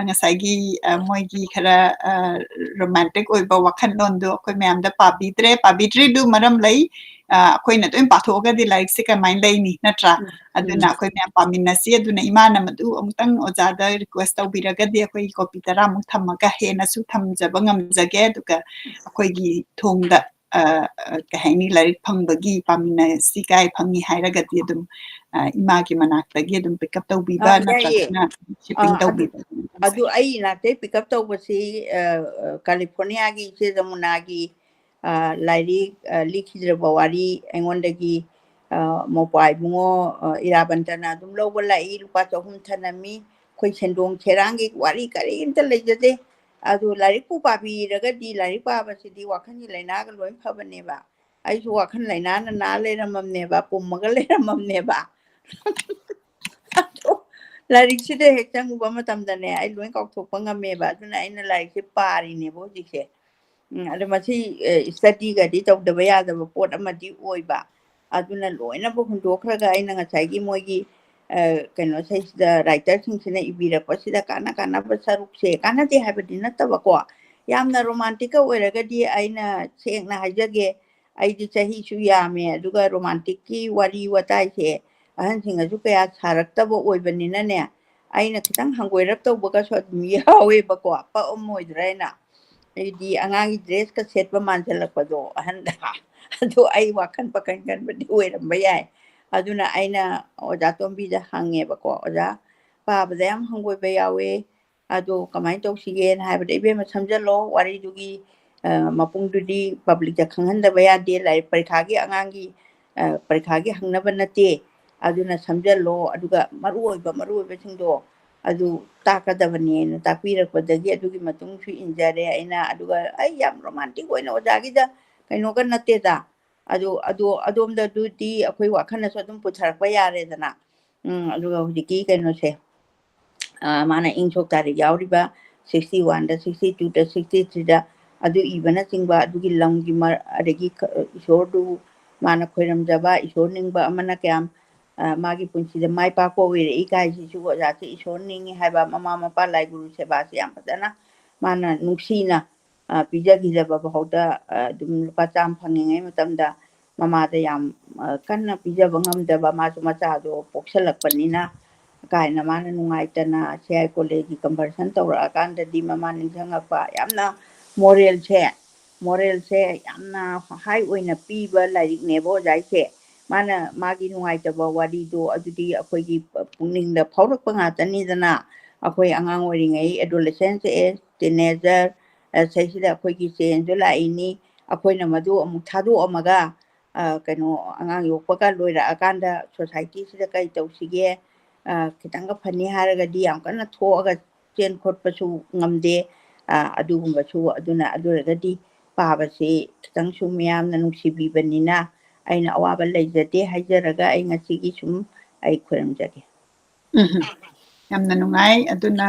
ꯉꯁꯥꯏꯒꯤ ꯃꯣꯏꯒꯤ ꯈꯔ ꯔꯣꯃꯥꯟꯇꯤꯛ ꯑꯣꯏꯕ ꯋꯥꯈꯜꯂꯣꯟꯗꯣ ꯑꯩꯈꯣꯏ ꯃꯌꯥꯝꯗ ꯄꯥꯕꯤꯗ꯭ꯔꯤꯗꯨ ꯃꯔꯝ ꯂꯩ ꯑꯩꯈꯣꯏꯅ ꯑꯗꯨꯝ ꯄꯥꯊꯣꯛꯑꯒꯗꯤ ꯂꯥꯏꯔꯤꯛꯁꯦ ꯀꯃꯥꯏꯅ ꯂꯩꯅꯤ ꯅꯠꯇ꯭ꯔꯥ ꯑꯗꯨꯅ ꯑꯩꯈꯣꯏ ꯃꯌꯥꯝ ꯄꯥꯃꯤꯟꯅꯁꯤ ꯑꯗꯨꯅ ꯏꯃꯥꯅ ꯃꯗꯨ ꯑꯃꯨꯛꯇꯪ ꯑꯣꯖꯥꯗ ꯔꯤꯀ꯭ꯋꯦꯁ ꯇꯧꯕꯤꯔꯒꯗꯤ ꯑꯩꯈꯣꯏ ꯀꯣꯄꯤ 10 ꯊꯝꯃꯒ ꯍꯦꯟꯅꯁꯨ ꯊꯝꯖꯕ ꯉꯝꯖꯒꯦ ꯑꯗꯨꯒ ꯑꯩꯈꯣꯏꯒꯤ ꯊꯣꯡꯗ ꯀꯩ ꯍꯥꯏꯅꯤ ꯂꯥꯏꯔꯤꯛ ꯐꯪꯕꯒꯤ ꯄꯥꯃꯤꯟꯅꯁꯤ ꯀꯥꯏ ꯐꯪꯉꯤ ꯍꯥꯏꯔꯒꯗꯤ ꯑꯗꯨꯝ ꯏꯃꯥꯒꯤ ꯃꯅꯥꯛꯇꯒꯤ ꯑꯗꯨꯝ ꯄꯤꯛꯑꯞ ꯇꯧꯕꯤꯕ ꯅꯠꯇ꯭ꯔꯒꯅ ꯁꯤꯞꯄꯤꯡ ꯇꯧꯕꯤꯕ ꯑꯗꯨ ꯑꯩ ꯏꯅꯥꯛꯇꯩ ꯄꯤꯛꯑꯞ ꯇꯧꯕꯁꯤ ꯀꯦꯂꯤꯐꯣꯔꯅꯤꯌꯥꯒꯤ ꯏꯆꯦ ꯖꯃꯨꯅꯥꯒꯤ ꯂꯥꯏꯔꯤꯛ ꯂꯤꯈꯤꯗ꯭ꯔꯕ ꯋꯥꯔꯤ ꯑꯩꯉꯣꯟꯗꯒꯤ ꯃꯧꯄ꯭ꯋꯥ ꯏꯕꯨꯡꯉꯣ ꯏꯔꯥꯕꯟꯇꯅ ꯑꯗꯨꯝ ꯂꯧꯕ ꯂꯥꯛꯏ ꯂꯨꯄꯥ 200 ꯊꯅꯝꯃꯤ ꯑꯩꯈꯣꯏ ꯁꯦꯟꯗꯣꯡ ꯁꯦꯔꯥꯡꯒꯤ ꯋꯥꯔꯤ ꯀꯔꯤꯝꯇ ꯂꯩꯖꯗꯦ ꯑꯗꯨ ꯂꯥꯏꯔꯤꯛꯄꯨ ꯄꯥꯕꯤꯔꯒꯗꯤ ꯂꯥꯏꯔꯤꯛ ꯄꯥꯕꯁꯤꯗꯤ ꯋꯥꯈꯜꯒꯤ ꯂꯥꯏꯅꯥꯒ ꯂꯣꯏ ꯐꯕꯅꯦꯕ ꯑꯩꯁꯨ ꯋꯥꯈꯜ ꯂꯥꯏꯅꯥꯅ ꯅꯥ ꯂꯩꯔꯝꯃꯕꯅꯦꯕ ꯄꯨꯝꯃꯒ ꯂꯩꯔꯝꯃꯕꯅꯦꯕ ꯂꯥꯏꯔꯤꯛꯁꯤꯗ ꯍꯦꯛ ꯆꯪꯉꯨꯕ ꯃꯇꯝꯗꯅꯦ ꯑꯩ ꯂꯣꯏ ꯀꯥꯎꯊꯣꯛꯄ ꯉꯝꯃꯦꯕ ꯑꯗꯨꯅ ꯑꯩꯅ ꯂꯥꯏꯔꯤꯛꯁꯦ ꯄꯥꯔꯤꯅꯦꯕ ꯍꯧꯖꯤꯛꯁꯦ ꯑꯗꯣ ꯃꯁꯤ ꯁ꯭ꯇꯗꯤꯒꯗꯤ ꯇꯧꯗꯕ ꯌꯥꯗꯕ ꯄꯣꯠ ꯑꯃꯗꯤ ꯑꯣꯏꯕ ꯑꯗꯨꯅ ꯂꯣꯏꯅꯕꯨ ꯍꯨꯟꯗꯣꯛꯈ꯭ꯔꯒ ꯑꯩꯅ ꯉꯁꯥꯏꯒꯤ ꯃꯣꯏꯒꯤ ꯀꯩꯅꯣꯁꯤꯗ ꯔꯥꯏꯇꯔꯁꯤꯡꯁꯤꯅ ꯏꯕꯤꯔꯛꯄꯁꯤꯗ ꯀꯥꯟꯅꯕ ꯁꯔꯨꯛꯁꯦ ꯀꯥꯟꯅꯗꯦ ꯍꯥꯏꯕꯗꯤ ꯅꯠꯇꯕꯀꯣ ꯌꯥꯝꯅ ꯔꯣꯃꯥꯟꯇꯤꯛꯀ ꯑꯣꯏꯔꯒꯗꯤ ꯑꯩꯅ ꯁꯦꯡꯅ ꯍꯥꯏꯖꯒꯦ ꯑꯩꯗꯤ ꯆꯍꯤꯁꯨ ꯌꯥꯝꯃꯦ ꯑꯗꯨꯒ ꯔꯣꯃꯥꯟꯇꯤꯛꯀꯤ ꯋꯥꯔꯤ ꯋꯥꯇꯥꯏꯁꯦ ꯑꯍꯟꯁꯤꯡꯅꯁꯨ ꯀꯌꯥ ꯁꯥꯔꯛꯇꯕ ꯑꯣꯏꯕꯅꯤꯅꯅꯦ ꯑꯩꯅ ꯈꯤꯇꯪ ꯍꯪꯒꯣꯏꯔꯞ ꯇꯧꯕꯒꯁꯨ ꯑꯗꯨꯝ ꯌꯥꯎꯋꯦꯕꯀꯣ ꯄꯛꯑꯝꯃꯣꯏꯗ꯭ꯔꯥꯅ ꯑꯩꯗꯤ ꯑꯉꯥꯡꯒꯤ ꯗ꯭ꯔꯦꯁꯀ ꯁꯦꯠꯄ ꯃꯥꯟꯁꯤꯜꯂꯛꯄꯗꯣ ꯑꯍꯟꯗ ꯑꯗꯣ ꯑꯩ ꯋꯥꯈꯜ ꯄꯈꯟ ꯈꯟꯕꯗꯤ ꯑꯣꯏꯔꯝꯕ ꯌꯥꯏ ꯑꯗꯨꯅ ꯑꯩꯅ ꯑꯣꯖꯥ ꯇꯣꯝꯕꯤꯗ ꯍꯪꯉꯦꯕꯀꯣ ꯑꯣꯖꯥ ꯄꯥꯕꯗ ꯌꯥꯝ ꯍꯪꯒꯣꯏꯕ ꯌꯥꯎꯋꯦ ꯑꯗꯣ ꯀꯃꯥꯏꯅ ꯇꯧꯁꯤꯒꯦꯅ ꯍꯥꯏꯕꯗ ꯏꯕꯦꯝꯃ ꯁꯝꯖꯜꯂꯣ ꯋꯥꯔꯤꯗꯨꯒꯤ ꯃꯄꯨꯡꯗꯨꯗꯤ ꯄꯕ꯭ꯂꯤꯛꯇ ꯈꯪꯍꯟꯗꯕ ꯌꯥꯗꯦ ꯂꯥꯏꯔꯤꯛ ꯄꯔꯤꯈꯥꯒꯤ ꯑꯉꯥꯡꯒꯤ ꯄꯔꯤꯈꯥꯒꯤ ꯍꯪꯅꯕ ꯅꯠꯇꯦ ꯑꯗꯨꯅ ꯁꯝꯖꯜꯂꯣ ꯑꯗꯨꯒ ꯃꯔꯨꯑꯣꯏꯕꯁꯤꯡꯗꯣ ꯑꯗꯨ ꯇꯥꯛꯀꯗꯕꯅꯦꯅ ꯇꯥꯛꯄꯤꯔꯛꯄꯗꯒꯤ ꯑꯗꯨꯒꯤ ꯃꯇꯨꯡꯁꯨ ꯏꯟꯖꯔꯦ ꯑꯩꯅ ꯑꯗꯨꯒ ꯑꯩ ꯌꯥꯝ ꯔꯣꯃꯥꯟꯇꯤꯛ ꯑꯣꯏꯅ ꯑꯣꯖꯥꯒꯤꯗ ꯀꯩꯅꯣꯒ ꯅꯠꯇꯦꯗ ꯑꯗꯣꯝꯗꯗꯨꯗꯤ ꯑꯩꯈꯣꯏ ꯋꯥꯈꯜꯅꯁꯨ ꯑꯗꯨꯝ ꯄꯨꯊꯔꯛꯄ ꯌꯥꯔꯦꯗꯅ ꯑꯗꯨꯒ ꯍꯧꯖꯤꯛꯀꯤ ꯀꯩꯅꯣꯁꯦ ꯃꯥꯅ ꯏꯪ ꯁꯣꯛ ꯇꯥꯔꯤꯛ ꯌꯥꯎꯔꯤꯕ 61ꯗ 62ꯗ 63ꯗ ꯑꯗꯨ ꯏꯕꯅꯆꯤꯡꯕ ꯑꯗꯨꯒꯤ ꯂꯝꯒꯤ ꯑꯗꯒꯤ ꯏꯁꯣꯔꯗꯨ ꯃꯥꯅ ꯈꯣꯏꯔꯝꯖꯕ ꯏꯁꯣꯔ ꯅꯤꯡꯕ ꯑꯃꯅ ꯀꯌꯥꯝ ꯃꯥꯒꯤ ꯄꯨꯟꯁꯤꯗ ꯃꯥꯏ ꯄꯥꯛꯄ ꯑꯣꯏꯔꯛꯏ ꯀꯥꯏꯁꯤꯁꯨ ꯑꯣꯖꯥꯁꯦ ꯏꯁꯣꯔ ꯅꯤꯡꯉꯤ ꯍꯥꯏꯕ ꯃꯃꯥ ꯃꯄꯥ ꯂꯥꯏ ꯒꯨꯔꯨ ꯁꯦꯕꯥꯁꯦ ꯌꯥꯝ ꯐꯖꯅ ꯃꯥꯅ ꯅꯨꯡꯁꯤꯅ ꯄꯤꯖꯈꯤꯖꯕ ꯐꯥꯎꯗ ꯑꯗꯨꯝ ꯂꯨꯄꯥ 100 ꯐꯪꯉꯤꯉꯩ ꯃꯇꯝꯗ ꯃꯃꯥꯗ ꯌꯥꯝ ꯀꯟꯅ ꯄꯤꯖꯕ ꯉꯝꯗꯕ ꯃꯥꯁꯨ ꯃꯆꯥꯗꯣ ꯄꯣꯛꯁꯜꯂꯛꯄꯅꯤꯅ ꯀꯥꯏꯅ ꯃꯥꯅ ꯅꯨꯡꯉꯥꯏꯇꯅ CI ꯀꯣꯂꯦꯖꯀꯤ ꯀꯟꯚꯔꯁꯟ ꯇꯧꯔꯛꯑꯀꯥꯟꯗꯗꯤ ꯃꯃꯥ ꯅꯤꯡꯁꯤꯡꯉꯛꯄ ꯌꯥꯝꯅ ꯃꯣꯔꯦꯜꯁꯦ ꯌꯥꯝꯅ ꯍꯥꯏ ꯑꯣꯏꯅ ꯄꯤꯕ ꯂꯥꯏꯔꯤꯛꯅꯦꯕ ꯑꯣꯖꯥꯏꯁꯦ ꯃꯥꯅ ꯃꯥꯒꯤ ꯅꯨꯡꯉꯥꯏꯇꯕ ꯋꯥꯔꯤꯗꯣ ꯑꯗꯨꯗꯤ ꯑꯩꯈꯣꯏꯒꯤ ꯄꯨꯛꯅꯤꯡꯗ ꯐꯥꯎꯔꯛꯄ ꯉꯥꯛꯇꯅꯤꯗꯅ ꯑꯩꯈꯣꯏ ꯑꯉꯥꯡ ꯑꯣꯏꯔꯤꯉꯩ ꯑꯦꯗꯣꯂꯦꯁꯦꯟꯁ ꯑꯦꯖ ꯇꯤꯅꯦꯖꯔ ꯁꯤꯗꯩꯁꯤꯗ ꯑꯩꯈꯣꯏꯒꯤ ꯆꯦꯟꯖꯁꯨ ꯂꯥꯛꯏꯅꯤ ꯑꯩꯈꯣꯏꯅ ꯃꯗꯨ ꯑꯃꯨꯛ ꯊꯥꯗꯣꯛꯑꯝꯃꯒ ꯀꯩꯅꯣ ꯑꯉꯥꯡ ꯌꯣꯛꯄꯒ ꯂꯣꯏꯔꯛꯑꯀꯥꯟꯗ ꯁꯣꯁꯥꯏꯇꯤꯁꯤꯗ ꯀꯔꯤ ꯇꯧꯁꯤꯒꯦ ꯈꯤꯇꯪꯒ ꯐꯅꯤ ꯍꯥꯏꯔꯒꯗꯤ ꯌꯥꯝ ꯀꯟꯅ ꯊꯣꯛꯑꯒ ꯆꯦꯟ ꯈꯣꯠꯄꯁꯨ ꯉꯝꯗꯦ ꯑꯗꯨꯒꯨꯝꯕꯁꯨ ꯑꯗꯨꯅ ꯑꯗꯨ ꯑꯣꯏꯔꯒꯗꯤ ꯄꯥꯕꯁꯤ ꯈꯤꯇꯪꯁꯨ ꯃꯤꯌꯥꯝꯅ ꯅꯨꯡꯁꯤꯕꯤꯕꯅꯤꯅ ꯑꯩꯅ ꯑꯋꯥꯕ ꯂꯩꯖꯗꯦ ꯍꯥꯏꯖꯔꯒ ꯑꯩ ꯉꯁꯤꯒꯤ ꯁꯨꯝ ꯑꯩ ꯈꯨꯔꯨꯝꯖꯒꯦ ꯌꯥꯝꯅ ꯅꯨꯡꯉꯥꯏ ꯑꯗꯨꯅ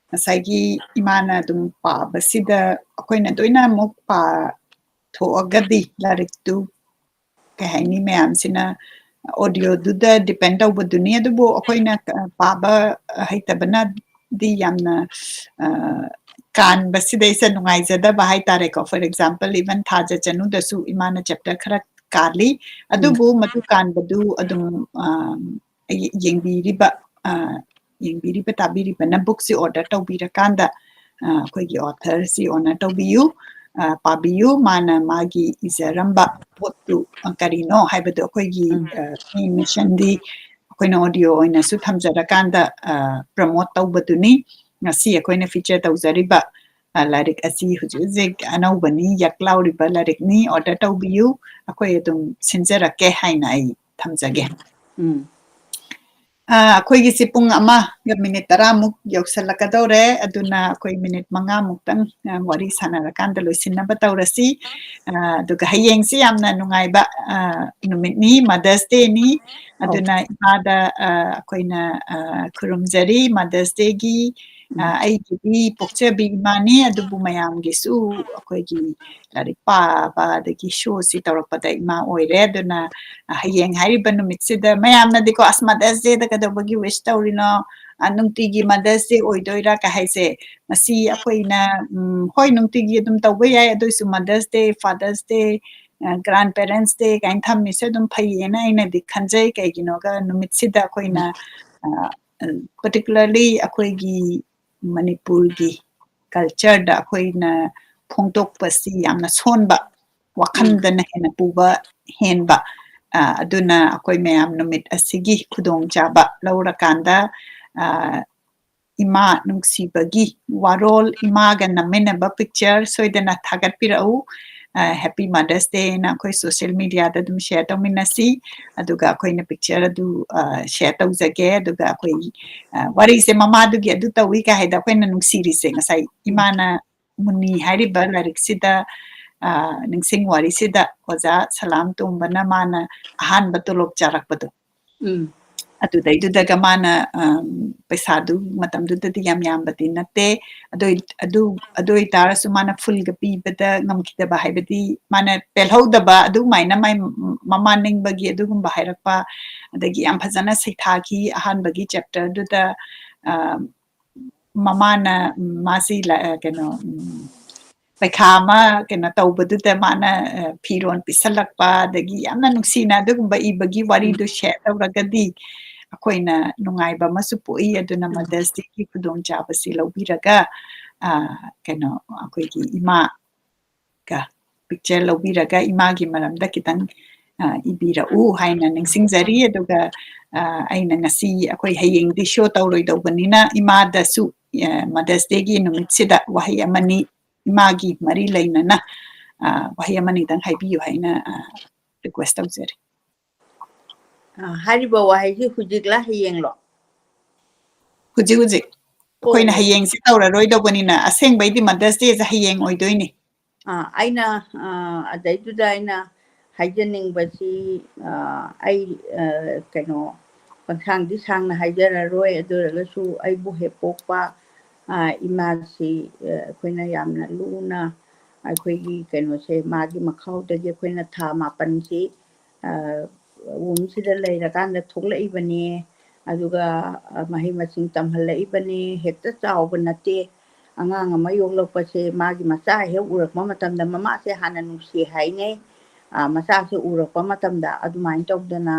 ꯉꯁꯥꯏꯒꯤ ꯏꯃꯥꯅ ꯑꯗꯨꯝ ꯄꯥꯕꯁꯤꯗ ꯑꯩꯈꯣꯏꯅ ꯇꯣꯏꯅ ꯑꯃꯨꯛ ꯄꯥꯊꯣꯛꯑꯒꯗꯤ ꯂꯥꯏꯔꯤꯛꯇꯨ ꯀꯩ ꯍꯥꯏꯅꯤ ꯃꯌꯥꯝꯁꯤꯅ ꯑꯣꯗꯤꯑꯣꯗꯨꯗ ꯗꯤꯄꯦꯟ ꯇꯧꯕꯗꯨꯅꯤ ꯑꯗꯨꯕꯨ ꯑꯩꯈꯣꯏꯅ ꯄꯥꯕ ꯍꯩꯇꯕꯅꯗꯤ ꯌꯥꯝꯅ ꯀꯥꯟꯕꯁꯤꯗꯩꯁꯦ ꯅꯨꯡꯉꯥꯏꯖꯗꯕ ꯍꯥꯏꯇꯥꯔꯦꯀꯣ ꯐꯣꯔ ꯑꯦꯛꯖꯥꯝꯄꯜ ꯏꯚꯟ ꯊꯥꯖ ꯆꯅꯨꯗꯁꯨ ꯏꯃꯥꯅ ꯆꯦꯞꯇꯔ ꯈꯔ ꯀꯥꯜꯂꯤ ꯑꯗꯨꯕꯨ ꯃꯗꯨ ꯀꯥꯟꯕꯗꯨ ꯑꯗꯨꯝ ꯌꯦꯡꯕꯤꯔꯤꯕ ꯇꯥꯕꯤꯔꯤꯕꯅ ꯕꯨꯛꯁꯤ ꯑꯣꯔꯗꯔ ꯇꯧꯕꯤꯔꯀꯥꯟꯗ ꯑꯩꯈꯣꯏꯒꯤ ꯑꯣꯊꯔꯁꯤ ꯑꯣꯅꯔ ꯇꯧꯕꯤꯌꯨ ꯄꯥꯕꯤꯌꯨ ꯃꯥꯅ ꯃꯥꯒꯤ ꯏꯖꯔꯝꯕ ꯄꯣꯠꯇꯨ ꯀꯔꯤꯅꯣ ꯍꯥꯏꯕꯗꯨ ꯑꯩꯈꯣꯏꯒꯤ ꯃꯤꯁꯟꯗꯤ ꯑꯩꯈꯣꯏꯅ ꯑꯣꯗꯤꯑꯣ ꯑꯣꯏꯅꯁꯨ ꯊꯝꯖꯔꯀꯥꯟꯗ ꯄ꯭ꯔꯃꯣꯠ ꯇꯧꯕꯗꯨꯅꯤ ꯉꯁꯤ ꯑꯩꯈꯣꯏꯅ ꯐꯤꯆꯔ ꯇꯧꯖꯔꯤꯕ ꯂꯥꯏꯔꯤꯛ ꯑꯁꯤ ꯍꯧꯖꯤꯛ ꯍꯧꯖꯤꯛ ꯑꯅꯧꯕꯅꯤ ꯌꯛꯂꯥꯎꯔꯤꯕ ꯂꯥꯏꯔꯤꯛꯅꯤ ꯑꯣꯔꯗꯔ ꯇꯧꯕꯤꯌꯨ ꯑꯩꯈꯣꯏ ꯑꯗꯨꯝ ꯁꯤꯟꯖꯔꯛꯀꯦ ꯍꯥꯏꯅ ꯑꯩ ꯊꯝꯖꯒꯦ ꯑꯩꯈꯣꯏꯒꯤꯁꯤ ꯄꯨꯡ ꯑꯃꯒ ꯃꯤꯅꯤꯠ 10ꯃꯨꯛ ꯌꯧꯁꯜꯂꯛꯀꯗꯧꯔꯦ ꯑꯗꯨꯅ ꯑꯩꯈꯣꯏ ꯃꯤꯅꯤꯠ 5ꯃꯨꯛꯇꯪ ꯋꯥꯔꯤ ꯁꯥꯟꯅꯔꯀꯥꯟꯗ ꯂꯣꯏꯁꯤꯟꯅꯕ ꯇꯧꯔꯁꯤ ꯑꯗꯨꯒ ꯍꯌꯦꯡꯁꯤ ꯌꯥꯝꯅ ꯅꯨꯡꯉꯥꯏꯕ ꯅꯨꯃꯤꯠꯅꯤ ꯃꯗꯔꯁ ꯗꯦꯅꯤ ꯑꯗꯨꯅ ꯏꯃꯥꯗ ꯑꯩꯈꯣꯏꯅ ꯈꯨꯔꯨꯝꯖꯔꯤ ꯃꯗꯔꯁ ꯗꯦꯒꯤ ꯑꯩꯒꯤꯗꯤ ꯄꯣꯛꯆꯕꯤ ꯏꯃꯥꯅꯤ ꯑꯗꯨꯕꯨ ꯃꯌꯥꯝꯒꯤꯁꯨ ꯑꯩꯈꯣꯏꯒꯤ ꯂꯥꯏꯔꯤꯛ ꯄꯥꯕ ꯑꯗꯒꯤ ꯁꯣꯁꯤ ꯇꯧꯔꯛꯄꯗ ꯏꯃꯥ ꯑꯣꯏꯔꯦ ꯑꯗꯨꯅ ꯍꯌꯦꯡ ꯍꯥꯏꯔꯤꯕ ꯅꯨꯃꯤꯠꯁꯤꯗ ꯃꯌꯥꯝꯅꯗꯤꯀꯣ ꯑꯁ ꯃꯗꯔꯁ ꯗꯦꯗ ꯀꯩꯗꯧꯕꯒꯤ ꯋꯤꯁ ꯇꯧꯔꯤꯅꯣ ꯅꯨꯡꯇꯤꯒꯤ ꯃꯗꯔꯁ ꯗꯦ ꯑꯣꯏꯗꯣꯏꯔꯥ ꯀ ꯍꯥꯏꯁꯦ ꯃꯁꯤ ꯑꯩꯈꯣꯏꯅ ꯍꯣꯏ ꯅꯨꯡꯇꯤꯒꯤ ꯑꯗꯨꯝ ꯇꯧꯕ ꯌꯥꯏ ꯑꯗꯨꯏꯁꯨ ꯃꯗꯔꯁ ꯗꯦ ꯐꯥꯗꯔꯁ ꯗꯦ ꯒ꯭ꯔꯥꯟ ꯄꯦꯔꯦꯟꯁ ꯗꯦ ꯀꯥꯏꯅ ꯊꯝꯃꯤꯁꯦ ꯑꯗꯨꯝ ꯐꯩꯌꯦꯅ ꯑꯩꯅꯗꯤ ꯈꯟꯖꯩ ꯀꯩꯒꯤꯅꯣꯒ ꯅꯨꯃꯤꯠꯁꯤꯗ ꯑꯩꯈꯣꯏꯅ ꯄꯥꯔꯇꯤꯀꯨꯂꯔꯂꯤ ꯑꯩꯈꯣꯏꯒꯤ ꯃꯅꯤꯄꯨꯔꯒꯤ ꯀꯜꯆꯔꯗ ꯑꯩꯈꯣꯏꯅ ꯐꯣꯡꯗꯣꯛꯄꯁꯤ ꯌꯥꯝꯅ ꯁꯣꯟꯕ ꯋꯥꯈꯟꯗꯅ ꯍꯦꯟꯅ ꯄꯨꯕ ꯍꯦꯟꯕ ꯑꯗꯨꯅ ꯑꯩꯈꯣꯏ ꯃꯌꯥꯝ ꯅꯨꯃꯤꯠ ꯑꯁꯤꯒꯤ ꯈꯨꯗꯣꯡꯆꯥꯕ ꯂꯧꯔꯀꯥꯟꯗ ꯏꯃꯥ ꯅꯨꯡꯁꯤꯕꯒꯤ ꯋꯥꯔꯣꯜ ꯏꯃꯥꯒ ꯅꯝꯃꯤꯟꯅꯕ ꯄꯤꯛꯆꯔ ꯁꯣꯏꯗꯅ ꯊꯥꯒꯠꯄꯤꯔꯛꯎ ꯍꯦꯄꯤ ꯃꯗꯔꯁ ꯗꯦꯅ ꯑꯩꯈꯣꯏ ꯁꯣꯁꯤꯌꯦꯜ ꯃೀಡಿಯಾꯗ ꯑꯗꯨꯝ ꯁꯦꯌꯔ ꯇꯧꯃꯤꯟꯅꯁꯤ ꯑꯗꯨꯒ ꯑꯩꯈꯣꯏꯅ ꯄꯤꯛꯆꯔ ꯑꯗꯨ ꯁꯦꯌꯔ ꯇꯧꯖꯒꯦ ꯑꯗꯨꯒ ꯑꯩꯈꯣꯏ ꯋꯥꯔꯤꯁꯦ ꯃꯃꯥꯗꯨꯒꯤ ꯑꯗꯨ ꯇꯧꯏ ꯀꯥ ꯍꯥꯏꯗ ꯑꯩꯈꯣꯏꯅ ꯅꯨꯡꯁꯤꯔꯤꯁꯦ ꯉꯁꯥꯏ ꯏꯃꯥꯅ ꯃꯨꯅꯤ ꯍꯥꯏꯔꯤꯕ ꯂꯥꯏꯔꯤꯛꯁꯤꯗ ningsing ꯋꯥꯔꯤꯁꯤꯗ ꯑꯣꯖꯥ ꯁꯂꯥꯝ ꯇꯣꯝꯕꯅ ꯃꯥꯅ ꯑꯍꯥꯟꯕ ꯇꯣꯂꯣꯞ ꯆꯥꯔꯛꯄꯗꯣ ꯑꯗꯨꯗꯩꯗꯨꯗꯒ ꯃꯥꯅ ꯄꯩꯁꯥꯗꯨ ꯃꯇꯝꯗꯨꯗꯗꯤ ꯌꯥꯝ ꯌꯥꯝꯕꯗꯤ ꯅꯠꯇꯦ ꯑꯗꯨ ꯑꯣꯏꯇꯥꯔꯁꯨ ꯃꯥꯅ ꯐꯨꯜꯒ ꯄꯤꯕꯗ ꯉꯝꯈꯤꯗꯕ ꯍꯥꯏꯕꯗꯤ ꯃꯥꯅ ꯄꯦꯜꯍꯧꯗꯕ ꯑꯗꯨꯃꯥꯏꯅ ꯃꯥꯏ ꯃꯃꯥ ꯅꯤꯡꯕꯒꯤ ꯑꯗꯨꯒꯨꯝꯕ ꯍꯥꯏꯔꯛꯄ ꯑꯗꯒꯤ ꯌꯥꯝ ꯐꯖꯅ ꯁꯩꯊꯥꯈꯤ ꯑꯍꯥꯟꯕꯒꯤ ꯆꯦꯞꯇꯔꯗꯨꯗ ꯃꯃꯥꯅ ꯃꯥꯁꯤ ꯀꯩꯅꯣ ꯄꯩꯈꯥ ꯑꯃ ꯀꯩꯅꯣ ꯇꯧꯕꯗꯨꯗ ꯃꯥꯅ ꯐꯤꯔꯣꯜ ꯄꯤꯁꯜꯂꯛꯄ ꯑꯗꯒꯤ ꯌꯥꯝꯅ ꯅꯨꯡꯁꯤꯅ ꯑꯗꯨꯒꯨꯝꯕ ꯏꯕꯒꯤ ꯋꯥꯔꯤꯗꯨ ꯁꯦꯌꯔ ꯇꯧꯔꯒꯗꯤ ꯑꯩꯈꯣꯏꯅ ꯅꯨꯡꯉꯥꯏꯕ ꯑꯃꯁꯨ ꯄꯣꯛꯏ ꯑꯗꯨꯅ ꯃꯗꯔꯁ ꯗꯦꯒꯤ ꯈꯨꯗꯣꯡꯆꯥꯕꯁꯤ ꯂꯧꯕꯤꯔꯒ ꯀꯩꯅꯣ ꯑꯩꯈꯣꯏꯒꯤ ꯏꯃꯥꯒ ꯄꯤꯛꯆꯔ ꯂꯧꯕꯤꯔꯒ ꯏꯃꯥꯒꯤ ꯃꯔꯝꯗ ꯈꯤꯇꯪ ꯏꯕꯤꯔꯛꯎ ꯍꯥꯏꯅ ꯅꯤꯡꯁꯤꯡꯖꯔꯤ ꯑꯗꯨꯒ ꯑꯩꯅ ꯉꯁꯤ ꯑꯩꯈꯣꯏ ꯍꯌꯦꯡꯗꯤ ꯁꯣ ꯇꯧꯔꯣꯏꯗꯧꯕꯅꯤꯅ ꯏꯃꯥꯗꯁꯨ ꯃꯗꯔꯁ ꯗꯦꯒꯤ ꯅꯨꯃꯤꯠꯁꯤꯗ ꯋꯥꯍꯩ ꯑꯃꯅꯤ ꯏꯃꯥꯒꯤ ꯃꯔꯤ ꯂꯩꯅꯅ ꯋꯥꯍꯩ ꯑꯃꯅꯤꯗꯪ ꯍꯥꯏꯕꯤꯌꯨ ꯍꯥꯏꯅ ꯔꯤꯀ꯭ꯋꯦꯁ ꯇꯧꯖꯔꯤ ꯍꯥꯏꯔꯤꯕ ꯋꯥꯍꯩꯁꯤ ꯍꯧꯖꯤꯛꯂ ꯍꯌꯦꯡꯂꯣ ꯍꯧꯖꯤꯛ ꯑꯩꯈꯣꯏꯅ ꯍꯌꯦꯡꯁꯤ ꯇꯧꯔꯔꯣꯏꯗꯧꯕꯅꯤꯅ ꯑꯁꯦꯡꯕꯩꯗꯤ ꯃꯗꯔꯁ ꯗꯦꯁꯦ ꯍꯌꯦꯡ ꯑꯣꯏꯗꯣꯏꯅꯤ ꯑꯩꯅ ꯑꯗꯩꯗꯨꯗ ꯑꯩꯅ ꯍꯥꯏꯖꯅꯤꯡꯕꯁꯤ ꯑꯩ ꯀꯩꯅꯣ ꯄꯟꯁꯥꯡꯗꯤ ꯁꯥꯡꯅ ꯍꯥꯏꯖꯔꯔꯣꯏ ꯑꯗꯨ ꯑꯣꯏꯔꯒꯁꯨ ꯑꯩꯕꯨ ꯍꯦꯛ ꯄꯣꯛꯄ ꯏꯃꯥꯁꯤ ꯑꯩꯈꯣꯏꯅ ꯌꯥꯝꯅ ꯂꯨꯅ ꯑꯩꯈꯣꯏꯒꯤ ꯀꯩꯅꯣꯁꯦ ꯃꯥꯒꯤ ꯃꯈꯥꯎꯗꯒꯤ ꯑꯩꯈꯣꯏꯅ ꯊꯥ 9ꯁꯤ ꯋꯨꯝꯁꯤꯗ ꯂꯩꯔꯀꯥꯟꯗ ꯊꯣꯛꯂꯛꯏꯕꯅꯤ ꯑꯗꯨꯒ ꯃꯍꯩ ꯃꯁꯤꯡ ꯇꯝꯍꯜꯂꯛꯏꯕꯅꯤ ꯍꯦꯛꯇ ꯆꯥꯎꯕ ꯅꯠꯇꯦ ꯑꯉꯥꯡ ꯑꯃ ꯌꯣꯛꯂꯛꯄꯁꯦ ꯃꯥꯒꯤ ꯃꯆꯥ ꯍꯦꯛ ꯎꯔꯛꯄ ꯃꯇꯝꯗ ꯃꯃꯥꯁꯦ ꯍꯥꯟꯅ ꯅꯨꯡꯁꯤ ꯍꯥꯏꯅꯩ ꯃꯆꯥꯁꯦ ꯎꯔꯛꯄ ꯃꯇꯝꯗ ꯑꯗꯨꯃꯥꯏꯅ ꯇꯧꯗꯅ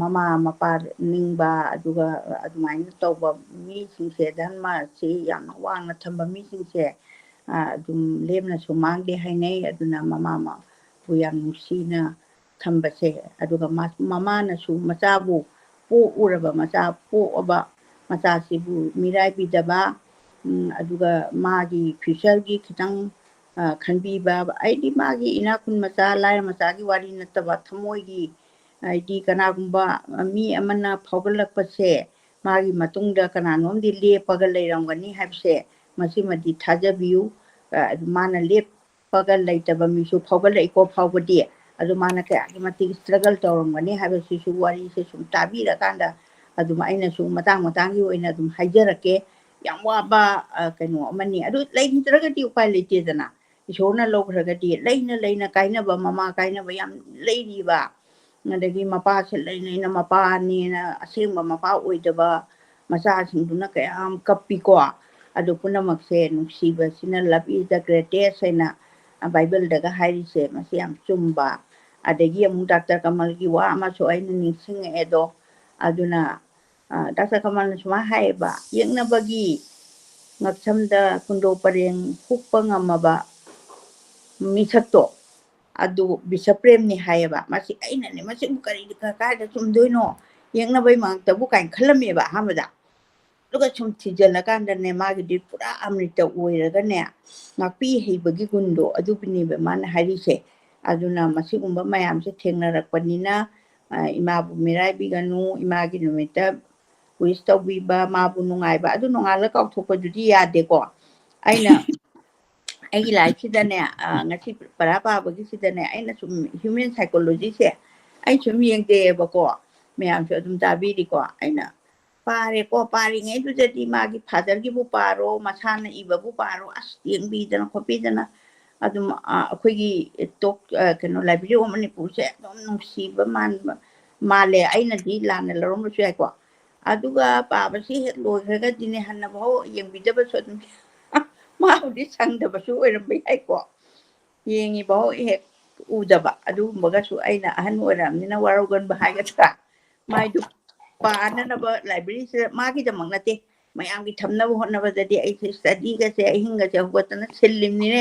ꯃꯃꯥ ꯃꯄꯥ ꯅꯤꯡꯕ ꯑꯗꯨꯒ ꯑꯗꯨꯃꯥꯏꯅ ꯇꯧꯕ ꯃꯤꯁꯤꯡꯁꯦ ꯙꯔꯃꯁꯤ ꯌꯥꯝꯅ ꯋꯥꯡꯅ ꯊꯝꯕ ꯃꯤꯁꯤꯡꯁꯦ ꯑꯗꯨꯝ ꯂꯦꯝꯅꯁꯨ ꯃꯥꯡꯗꯦ ꯍꯥꯏꯅꯩ ꯑꯗꯨꯅ ꯃꯃꯥꯕꯨ ꯌꯥꯝ ꯅꯨꯡꯁꯤꯅ ꯊꯝꯕꯁꯦ ꯑꯗꯨꯒ ꯃꯃꯥꯅꯁꯨ ꯃꯆꯥꯕꯨ ꯄꯣꯛꯎꯔꯕ ꯃꯆꯥ ꯄꯣꯛꯑꯕ ꯃꯆꯥꯁꯤꯕꯨ ꯃꯤꯔꯥꯏꯕꯤꯗꯕ ꯑꯗꯨꯒ ꯃꯥꯒꯤ ꯐ꯭ꯌꯨꯆꯔꯒꯤ ꯈꯤꯇꯪ ꯈꯟꯕꯤꯕ ꯑꯩꯗꯤ ꯃꯥꯒꯤ ꯏꯅꯥꯛ ꯈꯨꯟ ꯃꯆꯥ ꯂꯥꯏꯔ ꯃꯆꯥꯒꯤ ꯋꯥꯔꯤ ꯅꯠꯇꯕ ꯊꯃꯣꯏꯒꯤ ꯍꯥꯏꯗꯤ ꯀꯅꯥꯒꯨꯝꯕ ꯃꯤ ꯑꯃꯅ ꯐꯥꯎꯒꯠꯂꯛꯄꯁꯦ ꯃꯥꯒꯤ ꯃꯇꯨꯡꯗ ꯀꯅꯥꯅꯣꯝꯗꯤ ꯂꯦꯞꯄꯒ ꯂꯩꯔꯝꯒꯅꯤ ꯍꯥꯏꯕꯁꯦ ꯃꯁꯤꯃꯗꯤ ꯊꯥꯖꯕꯤꯌꯨ ꯃꯥꯅ ꯂꯦꯞꯄꯒ ꯂꯩꯇꯕ ꯃꯤꯁꯨ ꯐꯥꯎꯒꯠꯂꯛꯏꯀꯣ ꯐꯥꯎꯕꯗꯤ ꯑꯗꯨ ꯃꯥꯅ ꯀꯌꯥꯒꯤ ꯃꯇꯤꯛ ꯁꯇ꯭ꯔꯒꯜ ꯇꯧꯔꯝꯒꯅꯤ ꯍꯥꯏꯕꯁꯤꯁꯨ ꯋꯥꯔꯤꯁꯦ ꯁꯨꯝ ꯇꯥꯕꯤꯔꯀꯥꯟꯗ ꯑꯗꯨꯝ ꯑꯩꯅꯁꯨ ꯃꯇꯥꯡ ꯃꯇꯥꯡꯒꯤ ꯑꯣꯏꯅ ꯑꯗꯨꯝ ꯍꯥꯏꯖꯔꯛꯀꯦ ꯌꯥꯝ ꯋꯥꯕ ꯀꯩꯅꯣ ꯑꯃꯅꯤ ꯑꯗꯨ ꯂꯩꯇ꯭ꯔꯒꯗꯤ ꯎꯄꯥꯏ ꯂꯩꯇꯦꯗꯅ ꯏꯁꯣꯔꯅ ꯂꯧꯈ꯭ꯔꯒꯗꯤ ꯂꯩꯅ ꯀꯥꯏꯅꯕ ꯃꯃꯥ ꯀꯥꯏꯅꯕ ꯌꯥꯝ ꯂꯩꯔꯤꯕ ꯑꯗꯒꯤ ꯃꯄꯥꯁꯦ ꯂꯩꯅ ꯃꯄꯥꯅꯦꯅ ꯑꯁꯦꯡꯕ ꯃꯄꯥ ꯑꯣꯏꯗꯕ ꯃꯆꯥꯁꯤꯡꯗꯨꯅ ꯀꯌꯥꯝ ꯀꯞꯄꯤꯀꯣ ꯑꯗꯨ ꯄꯨꯝꯅꯃꯛꯁꯦ ꯅꯨꯡꯁꯤꯕꯁꯤꯅ ꯂꯚ ꯏꯁ ꯗ ꯒ꯭ꯔꯦꯇꯦꯁ ꯍꯥꯏꯅ ꯕꯥꯏꯕꯜꯗꯒ ꯍꯥꯏꯔꯤꯁꯦ ꯃꯁꯤ ꯌꯥꯝ ꯆꯨꯝꯕ ꯑꯗꯒꯤ ꯑꯃꯨꯛ ꯗꯥꯛꯇꯔ ꯀꯃꯜꯒꯤ ꯋꯥ ꯑꯃꯁꯨ ꯑꯩꯅ ꯅꯤꯡꯁꯤꯡꯉꯛꯑꯦꯗꯣ ꯑꯗꯨꯅ ꯗꯥꯛꯇꯔ ꯀꯃꯜꯅ ꯁꯨꯃꯥꯏꯅ ꯍꯥꯏꯌꯦꯕ ꯌꯦꯛꯅꯕꯒꯤ ꯉꯛꯁꯝꯗ ꯈꯨꯟꯗꯣ ꯄꯔꯦꯡ ꯍꯨꯛꯄ ꯉꯝꯃꯕ ꯃꯤꯁꯛꯇꯣ ꯑꯗꯨ ꯕꯤꯁꯄ꯭ꯔꯦꯝꯅꯤ ꯍꯥꯏꯌꯦꯕ ꯃꯁꯤ ꯑꯩꯅꯅꯦ ꯃꯁꯤꯕꯨ ꯀꯥꯏꯗ ꯆꯨꯝꯗꯣꯏꯅꯣ ꯌꯦꯛꯅꯕꯩ ꯃꯉꯛꯇꯕꯨ ꯀꯥꯏꯅ ꯈꯜꯂꯝꯃꯦꯕ ꯑꯍꯥꯟꯕꯗ ꯑꯗꯨꯒ ꯁꯨꯝ ꯊꯤꯖꯤꯜꯂꯀꯥꯟꯗꯅꯦ ꯃꯥꯒꯤꯗꯤ ꯄꯨꯔꯥ ꯑꯃ꯭ꯔꯤꯇ ꯑꯣꯏꯔꯒꯅꯦ ꯉꯥꯛꯄꯤ ꯍꯩꯕꯒꯤ ꯒꯨꯟꯗꯣ ꯑꯗꯨꯕꯨꯅꯦꯕ ꯃꯥꯅ ꯍꯥꯏꯔꯤꯁꯦ ꯑꯗꯨꯅ ꯃꯁꯤꯒꯨꯝꯕ ꯃꯌꯥꯝꯁꯦ ꯊꯦꯡꯅꯔꯛꯄꯅꯤꯅ ꯏꯃꯥꯕꯨ ꯃꯤꯔꯥꯏꯕꯤꯒꯅꯨ ꯏꯃꯥꯒꯤ ꯅꯨꯃꯤꯠꯇ ꯋꯤꯁ ꯇꯧꯕꯤꯕ ꯃꯥꯕꯨ ꯅꯨꯡꯉꯥꯏꯕ ꯑꯗꯨ ꯅꯣꯡꯉꯥꯜꯂ ꯀꯥꯎꯊꯣꯛꯄꯗꯨꯗꯤ ꯌꯥꯗꯦꯀꯣ ꯑꯩꯅ ꯑꯩꯒꯤ ꯂꯥꯏꯐꯁꯤꯗꯅꯦ ꯉꯁꯤ ꯄꯔꯥ ꯄꯥꯕꯒꯤꯁꯤꯗꯅꯦ ꯑꯩꯅ ꯁꯨꯝ ꯍ꯭ꯌꯨꯃꯦꯟ ꯁꯥꯏꯀꯣꯂꯣꯖꯤꯁꯦ ꯑꯩ ꯁꯨꯝ ꯌꯦꯡꯖꯩꯑꯕꯀꯣ ꯃꯌꯥꯝꯁꯨ ꯑꯗꯨꯝ ꯇꯥꯕꯤꯔꯤꯀꯣ ꯑꯩꯅ ꯄꯥꯔꯦꯀꯣ ꯄꯥꯔꯤꯉꯩꯗꯨꯗꯗꯤ ꯃꯥꯒꯤ ꯐꯥꯗꯔꯒꯤꯕꯨ ꯄꯥꯔꯣ ꯃꯁꯥꯅ ꯏꯕꯕꯨ ꯄꯥꯔꯣ ꯑꯁ ꯌꯦꯡꯕꯤꯗꯅ ꯈꯣꯠꯄꯤꯗꯅ ꯑꯗꯨꯝ ꯑꯩꯈꯣꯏꯒꯤ ꯀꯩꯅꯣ ꯂꯥꯏꯕ꯭ꯔꯦꯔꯤ ꯑꯣꯐ ꯃꯅꯤꯄꯨꯔꯁꯦ ꯑꯗꯨꯝ ꯅꯨꯡꯁꯤꯕ ꯃꯥꯜꯂꯦ ꯑꯩꯅꯗꯤ ꯂꯥꯟꯅ ꯂꯧꯔꯝꯕꯁꯨ ꯌꯥꯏꯀꯣ ꯑꯗꯨꯒ ꯄꯥꯕꯁꯤ ꯍꯦꯛ ꯂꯣꯏꯈ꯭ꯔꯒꯗꯤꯅꯦ ꯍꯟꯅꯐꯥꯎ ꯌꯦꯡꯕꯤꯗꯕꯁꯨ ꯑꯗꯨꯝ ꯃꯥꯕꯨꯗꯤ ꯁꯪꯗꯕꯁꯨ ꯑꯣꯏꯔꯝꯕ ꯌꯥꯏꯀꯣ ꯌꯦꯡꯉꯤꯐꯥꯎ ꯍꯦꯛ ꯎꯗꯕ ꯑꯗꯨꯒꯨꯝꯕꯒꯁꯨ ꯑꯩꯅ ꯑꯍꯟ ꯑꯣꯏꯔꯛꯑꯕꯅꯤꯅ ꯋꯥꯔꯧꯒꯟꯕ ꯍꯥꯏꯒꯗ꯭ꯔꯥ ꯃꯥꯏꯗꯨ ꯄꯥꯅꯅꯕ ꯂꯥꯏꯕ꯭ꯔꯦꯔꯤꯁꯤꯗ ꯃꯥꯒꯤꯗꯃꯛ ꯅꯠꯇꯦ ꯃꯌꯥꯝꯒꯤ ꯊꯝꯅꯕ ꯍꯣꯠꯅꯕꯗꯗꯤ ꯑꯩꯁꯦ ꯁ꯭ꯇꯗꯤꯒꯁꯦ ꯑꯍꯤꯡꯒꯁꯦ ꯍꯧꯒꯠꯇꯅ ꯁꯤꯜꯂꯤꯕꯅꯤꯅꯦ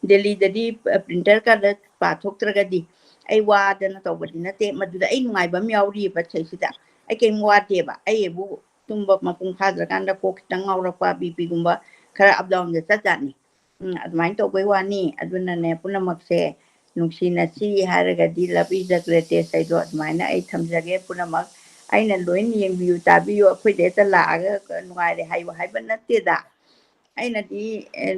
ꯗꯦꯜꯂꯤꯗꯗꯤ ꯄ꯭ꯔꯤꯟꯇꯔ ꯀꯥꯔꯗ ꯄꯥꯊꯣꯛꯇ꯭ꯔꯒꯗꯤ ꯑꯩ ꯋꯥꯗꯅ ꯇꯧꯕꯗꯤ ꯅꯠꯇꯦ ꯃꯗꯨꯗ ꯑꯩ ꯅꯨꯡꯉꯥꯏꯕ ꯑꯃ ꯌꯥꯎꯔꯤꯑꯕ ꯁꯤꯗ ꯑꯩ ꯀꯩꯝ ꯋꯥꯗꯦꯕ ꯑꯩꯕꯨ ꯇꯨꯝꯕ ꯃꯄꯨꯡ ꯐꯥꯗ꯭ꯔꯀꯥꯟꯗ ꯀꯣꯛ ꯈꯤꯇꯪ ꯉꯥꯎꯔꯛꯄ ꯕꯤꯄꯤꯒꯨꯝꯕ ꯈꯔ ꯑꯞ ꯗꯥꯎꯟꯗ ꯆꯠꯖꯥꯠꯅꯤ ꯑꯗꯨꯃꯥꯏꯅ ꯇꯧꯕꯩ ꯋꯥꯅꯤ ꯑꯗꯨꯅꯅꯦ ꯄꯨꯝꯅꯃꯛꯁꯦ ꯅꯨꯡꯁꯤꯅꯁꯤ ꯍꯥꯏꯔꯒꯗꯤ ꯂꯞ ꯏꯁ ꯗ ꯒ꯭ꯔꯦꯇꯦꯁ ꯍꯥꯏꯗꯣ ꯑꯗꯨꯃꯥꯏꯅ ꯑꯩ ꯊꯝꯖꯒꯦ ꯄꯨꯝꯅꯃꯛ ꯑꯩꯅ ꯂꯣꯏꯅ ꯌꯦꯡꯕꯤꯌꯨ ꯇꯥꯕꯤꯌꯨ ꯑꯩꯈꯣꯏꯗ ꯍꯦꯛꯇ ꯂꯥꯛꯑꯒ ꯅꯨꯡꯉꯥꯏꯔꯦ ꯍꯥꯏꯌꯨ ꯍꯥꯏꯕ ꯅꯠꯇꯦꯗ ꯑꯩꯅꯗꯤ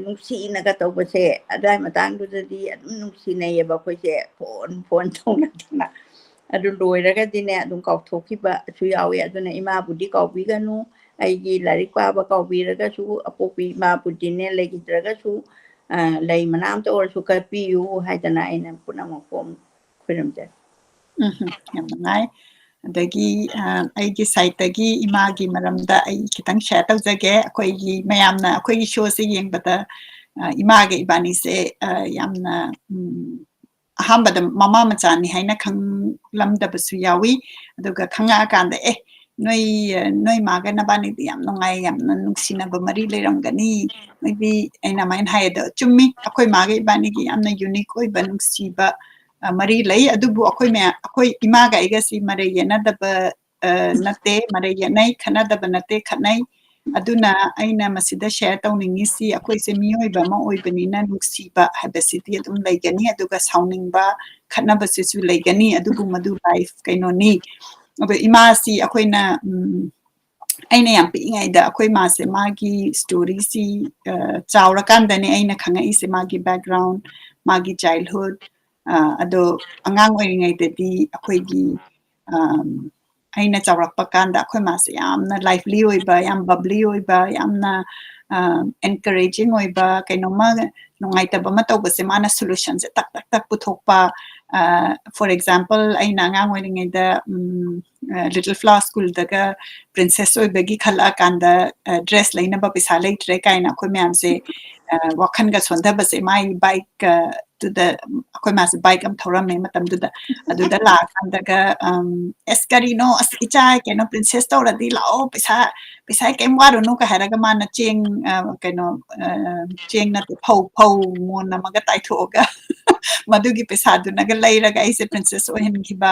ꯅꯨꯡꯁꯤꯅꯒ ꯇꯧꯕꯁꯦ ꯑꯗꯨꯋꯥꯏ ꯃꯇꯥꯡꯗꯨꯗꯗꯤ ꯑꯗꯨꯝ ꯅꯨꯡꯁꯤꯅꯩꯌꯦꯕ ꯑꯩꯈꯣꯏꯁꯦ ꯐꯣꯟ ꯇꯧꯅꯗꯅ ꯑꯗꯨ ꯂꯣꯏꯔꯒꯗꯤꯅꯦ ꯑꯗꯨꯝ ꯀꯥꯎꯊꯣꯛꯈꯤꯕꯁꯨ ꯌꯥꯎꯋꯦ ꯑꯗꯨꯅ ꯏꯃꯥꯕꯨꯗꯤ ꯀꯥꯎꯕꯤꯒꯅꯨ ꯑꯩꯒꯤ ꯂꯥꯏꯔꯤꯛ ꯄꯥꯕ ꯀꯥꯎꯕꯤꯔꯒꯁꯨ ꯑꯄꯣꯛꯄꯤ ꯏꯃꯥꯕꯨꯗꯤꯅꯦ ꯂꯩꯈꯤꯗ꯭ꯔꯒꯁꯨ ꯂꯩ ꯃꯅꯥ ꯑꯃꯇ ꯑꯣꯏꯔꯁꯨ ꯀꯠꯄꯤꯌꯨ ꯍꯥꯏꯗꯅ ꯑꯩꯅ ꯄꯨꯝꯅꯃꯛꯄꯨ ꯈꯨꯔꯨꯝꯖꯩ ꯌꯥꯝ ꯅꯨꯡꯉꯥꯏ ꯑꯗꯒꯤ ꯑꯩꯒꯤ ꯁꯥꯏꯠꯇꯒꯤ ꯏꯃꯥꯒꯤ ꯃꯔꯝꯗ ꯑꯩ ꯈꯤꯇꯪ ꯁꯦꯌꯔ ꯇꯧꯖꯒꯦ ꯑꯩꯈꯣꯏꯒꯤ ꯃꯌꯥꯝꯅ ꯑꯩꯈꯣꯏꯒꯤ ꯁꯣꯁꯦ ꯌꯦꯡꯕꯗ ꯏꯃꯥꯒ ꯏꯕꯥꯅꯤꯁꯦ ꯌꯥꯝꯅ ꯑꯍꯥꯟꯕꯗ ꯃꯃꯥ ꯃꯆꯥꯅꯤ ꯍꯥꯏꯅ ꯈꯪꯂꯝꯗꯕꯁꯨ ꯌꯥꯎꯏ ꯑꯗꯨꯒ ꯈꯪꯉꯛꯑꯀꯥꯟꯗ ꯅꯣꯏ ꯃꯥꯒ ꯅꯕꯥꯅꯤꯗꯤ ꯌꯥꯝ ꯅꯨꯡꯉꯥꯏ ꯌꯥꯝꯅ ꯅꯨꯡꯁꯤꯅꯕ ꯃꯔꯤ ꯂꯩꯔꯝꯒꯅꯤ ꯅꯣꯏꯗꯤ ꯑꯩꯅ ꯑꯗꯨꯃꯥꯏꯅ ꯍꯥꯏꯌꯦꯗꯣ ꯆꯨꯝꯃꯤ ꯑꯩꯈꯣꯏ ꯃꯥꯒ ꯏꯕꯥꯅꯤꯒꯤ ꯌꯥꯝꯅ ꯌꯨꯅꯤꯛ ꯑꯣꯏꯕ ꯅꯨꯡꯁꯤꯕ ꯃꯔꯤ ꯂꯩ ꯑꯗꯨꯕꯨ ꯑꯩꯈꯣꯏ ꯏꯃꯥꯒ ꯑꯩꯒꯁꯤ ꯃꯔꯩ ꯌꯦꯠꯅꯗꯕ ꯅꯠꯇꯦ ꯃꯔꯩ ꯌꯦꯠꯅꯩ ꯈꯠꯅꯗꯕ ꯅꯠꯇꯦ ꯈꯠꯅꯩ ꯑꯗꯨꯅ ꯑꯩꯅ ꯃꯁꯤꯗ ꯁꯦꯌꯔ ꯇꯧꯅꯤꯡꯉꯤꯁꯤ ꯑꯩꯈꯣꯏꯁꯦ ꯃꯤꯑꯣꯏꯕ ꯑꯃ ꯑꯣꯏꯕꯅꯤꯅ ꯅꯨꯡꯁꯤꯕ ꯍꯥꯏꯕꯁꯤꯗꯤ ꯑꯗꯨꯝ ꯂꯩꯒꯅꯤ ꯑꯗꯨꯒ ꯁꯥꯎꯅꯤꯡꯕ ꯈꯠꯅꯕꯁꯤꯁꯨ ꯂꯩꯒꯅꯤ ꯑꯗꯨꯕꯨ ꯃꯗꯨ ꯂꯥꯏꯐ ꯀꯩꯅꯣꯅꯤ ꯑꯗꯣ ꯏꯃꯥꯁꯤ ꯑꯩꯈꯣꯏꯅ ꯑꯩꯅ ꯌꯥꯝ ꯄꯤꯛꯏꯉꯩꯗ ꯑꯩꯈꯣꯏ ꯃꯥꯁꯦ ꯃꯥꯒꯤ ꯁ꯭ꯇꯣꯔꯤꯁꯤ ꯆꯥꯎꯔꯀꯥꯟꯗꯅꯦ ꯑꯩꯅ ꯈꯪꯉꯛꯏꯁꯦ ꯃꯥꯒꯤ ꯕꯦꯛꯒ꯭ꯔꯥꯎꯟ ꯃꯥꯒꯤ ꯆꯥꯏꯜꯍꯨꯗ ꯑꯗꯣ ꯑꯉꯥꯡ ꯑꯣꯏꯔꯤꯉꯩꯗꯗꯤ ꯑꯩꯈꯣꯏꯒꯤ ꯑꯩꯅ ꯆꯥꯎꯔꯛꯄ ꯀꯥꯟꯗ ꯑꯩꯈꯣꯏ ꯃꯥꯁꯦ ꯌꯥꯝꯅ ꯂꯥꯏꯐꯂꯤ ꯑꯣꯏꯕ ꯌꯥꯝ ꯕꯕ꯭ꯂꯤ ꯑꯣꯏꯕ ꯌꯥꯝꯅ ꯑꯦꯟꯀꯔꯦꯖꯤꯡ ꯑꯣꯏꯕ ꯀꯩꯅꯣꯝꯃ ꯅꯨꯡꯉꯥꯏꯇꯕ ꯑꯃ ꯇꯧꯕꯁꯦ ꯃꯥꯅ ꯁꯣꯂꯨꯁꯟꯁꯦ ꯇꯛ ꯇꯛ ꯇꯛ ꯄꯨꯊꯣꯛꯄ ꯐꯣꯔ ꯑꯦꯛꯖꯥꯝꯄꯜ ꯑꯩꯅ ꯑꯉꯥꯡ ꯑꯣꯏꯔꯤꯉꯩꯗ ꯂꯤꯇꯜ ꯐ꯭ꯂꯥꯋꯔ ꯁ꯭ꯀꯨꯜꯗꯒ ꯄ꯭ꯔꯤꯟꯁꯦꯁ ꯑꯣꯏꯕꯒꯤ ꯈꯜꯂꯛꯑꯀꯥꯟꯗ ꯗ꯭ꯔꯦꯁ ꯂꯩꯅꯕ ꯄꯩꯁꯥ ꯂꯩꯇ꯭ꯔꯦ ꯀꯥꯏꯅ ꯑꯩꯈꯣꯏ ꯃꯌꯥꯝꯁꯦ ꯋꯥꯈꯟꯒ ꯁꯣꯟꯊꯕꯁꯦ ꯃꯥꯒꯤ ꯕꯥꯏꯛꯇꯨꯗ ꯑꯩꯈꯣꯏ ꯃꯥꯁꯦ ꯕꯥꯏꯛ ꯑꯃ ꯊꯧꯔꯝꯃꯦ ꯃꯇꯝꯗꯨꯗ ꯑꯗꯨꯗ ꯂꯥꯛꯑꯀꯥꯟꯗꯒ ꯑꯁ ꯀꯔꯤꯅꯣ ꯑꯁ ꯏꯆꯥ ꯀꯩꯅꯣ ꯄ꯭ꯔꯤꯟꯁꯦꯁ ꯇꯧꯔꯗꯤ ꯂꯥꯛꯑꯣ ꯄꯩꯁꯥ ꯀꯩꯝ ꯋꯥꯔꯨꯅꯨꯒ ꯍꯥꯏꯔꯒ ꯃꯥꯅ ꯆꯦꯡ ꯅꯠꯇꯦ ꯐꯧ ꯃꯣꯟ ꯑꯃꯒ ꯇꯥꯏꯊꯣꯛꯑꯒ ꯃꯗꯨꯒꯤ ꯄꯩꯁꯥꯗꯨꯅꯒ ꯂꯩꯔꯒ ꯑꯩꯁꯦ ꯄ꯭ꯔꯤꯟꯁꯦꯁ ꯑꯣꯏꯍꯟꯈꯤꯕ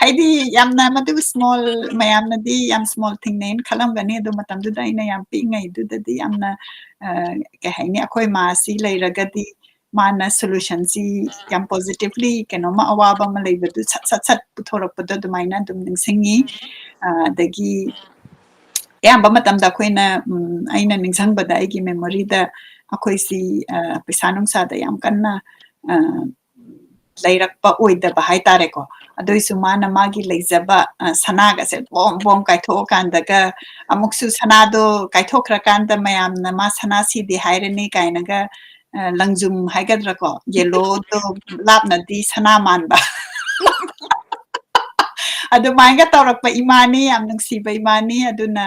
ꯍꯥꯏꯗꯤ ꯌꯥꯝꯅ ꯃꯗꯨ ꯁ꯭ꯃꯣꯜ ꯃꯌꯥꯝꯅꯗꯤ ꯌꯥꯝ ꯁ꯭ꯃꯣꯜ ꯊꯤꯡꯅꯦꯅ ꯈꯜꯂꯝꯒꯅꯤ ꯑꯗꯨ ꯃꯇꯝꯗꯨꯗ ꯑꯩꯅ ꯌꯥꯝ ꯄꯤꯛꯏꯉꯩꯗꯨꯗꯗꯤ ꯌꯥꯝꯅ ꯀꯩ ꯍꯥꯏꯅꯤ ꯑꯩꯈꯣꯏ ꯃꯥꯁꯤ ꯂꯩꯔꯒꯗꯤ ꯃꯥꯅ ꯁꯣꯂꯨꯁꯟꯁꯤ ꯌꯥꯝ ꯄꯣꯖꯤꯇꯤꯚꯂꯤ ꯀꯩꯅꯣꯝꯃ ꯑꯋꯥꯕ ꯑꯃ ꯂꯩꯕꯗꯨ ꯁꯠ ꯄꯨꯊꯣꯔꯛꯄꯗꯣ ꯑꯗꯨꯃꯥꯏꯅ ꯑꯗꯨꯝ ꯅꯤꯡꯁꯤꯡꯉꯤ ꯑꯗꯒꯤ ꯑꯌꯥꯝꯕ ꯃꯇꯝꯗ ꯑꯩꯈꯣꯏꯅ ꯑꯩꯅ ꯅꯤꯡꯁꯤꯡꯕꯗ ꯑꯩꯒꯤ ꯃꯦꯃꯣꯔꯤꯗ ꯑꯩꯈꯣꯏꯁꯤ ꯄꯩꯁꯥ ꯅꯨꯡꯁꯥꯗ ꯌꯥꯝ ꯀꯟꯅ ꯂꯩꯔꯛꯄ ꯑꯣꯏꯗꯕ ꯍꯥꯏꯇꯥꯔꯦꯀꯣ ꯑꯗꯨꯏꯁꯨ ꯃꯥꯅ ꯃꯥꯒꯤ ꯂꯩꯖꯕ ꯁꯅꯥꯒꯁꯦ ꯕꯣꯝ ꯀꯥꯏꯊꯣꯛꯑꯀꯥꯟꯗꯒ ꯑꯃꯨꯛꯁꯨ ꯁꯅꯥꯗꯣ ꯀꯥꯏꯊꯣꯛꯈ꯭ꯔꯀꯥꯟꯗ ꯃꯌꯥꯝꯅ ꯃꯥ ꯁꯅꯥ ꯁꯤꯗꯦ ꯍꯥꯏꯔꯅꯤ ꯀꯥꯏꯅꯒ ꯂꯪꯖꯨꯝ ꯍꯥꯏꯒꯗ꯭ꯔꯥꯀꯣ ꯌꯦꯜꯂꯣꯗꯣ ꯂꯥꯞꯅꯗꯤ ꯁꯅꯥ ꯃꯥꯟꯕ ꯑꯗꯨꯃꯥꯏꯅꯒ ꯇꯧꯔꯛꯄ ꯏꯃꯥꯅꯤ ꯌꯥꯝ ꯅꯨꯡꯁꯤꯕ ꯏꯃꯥꯅꯤ ꯑꯗꯨꯅ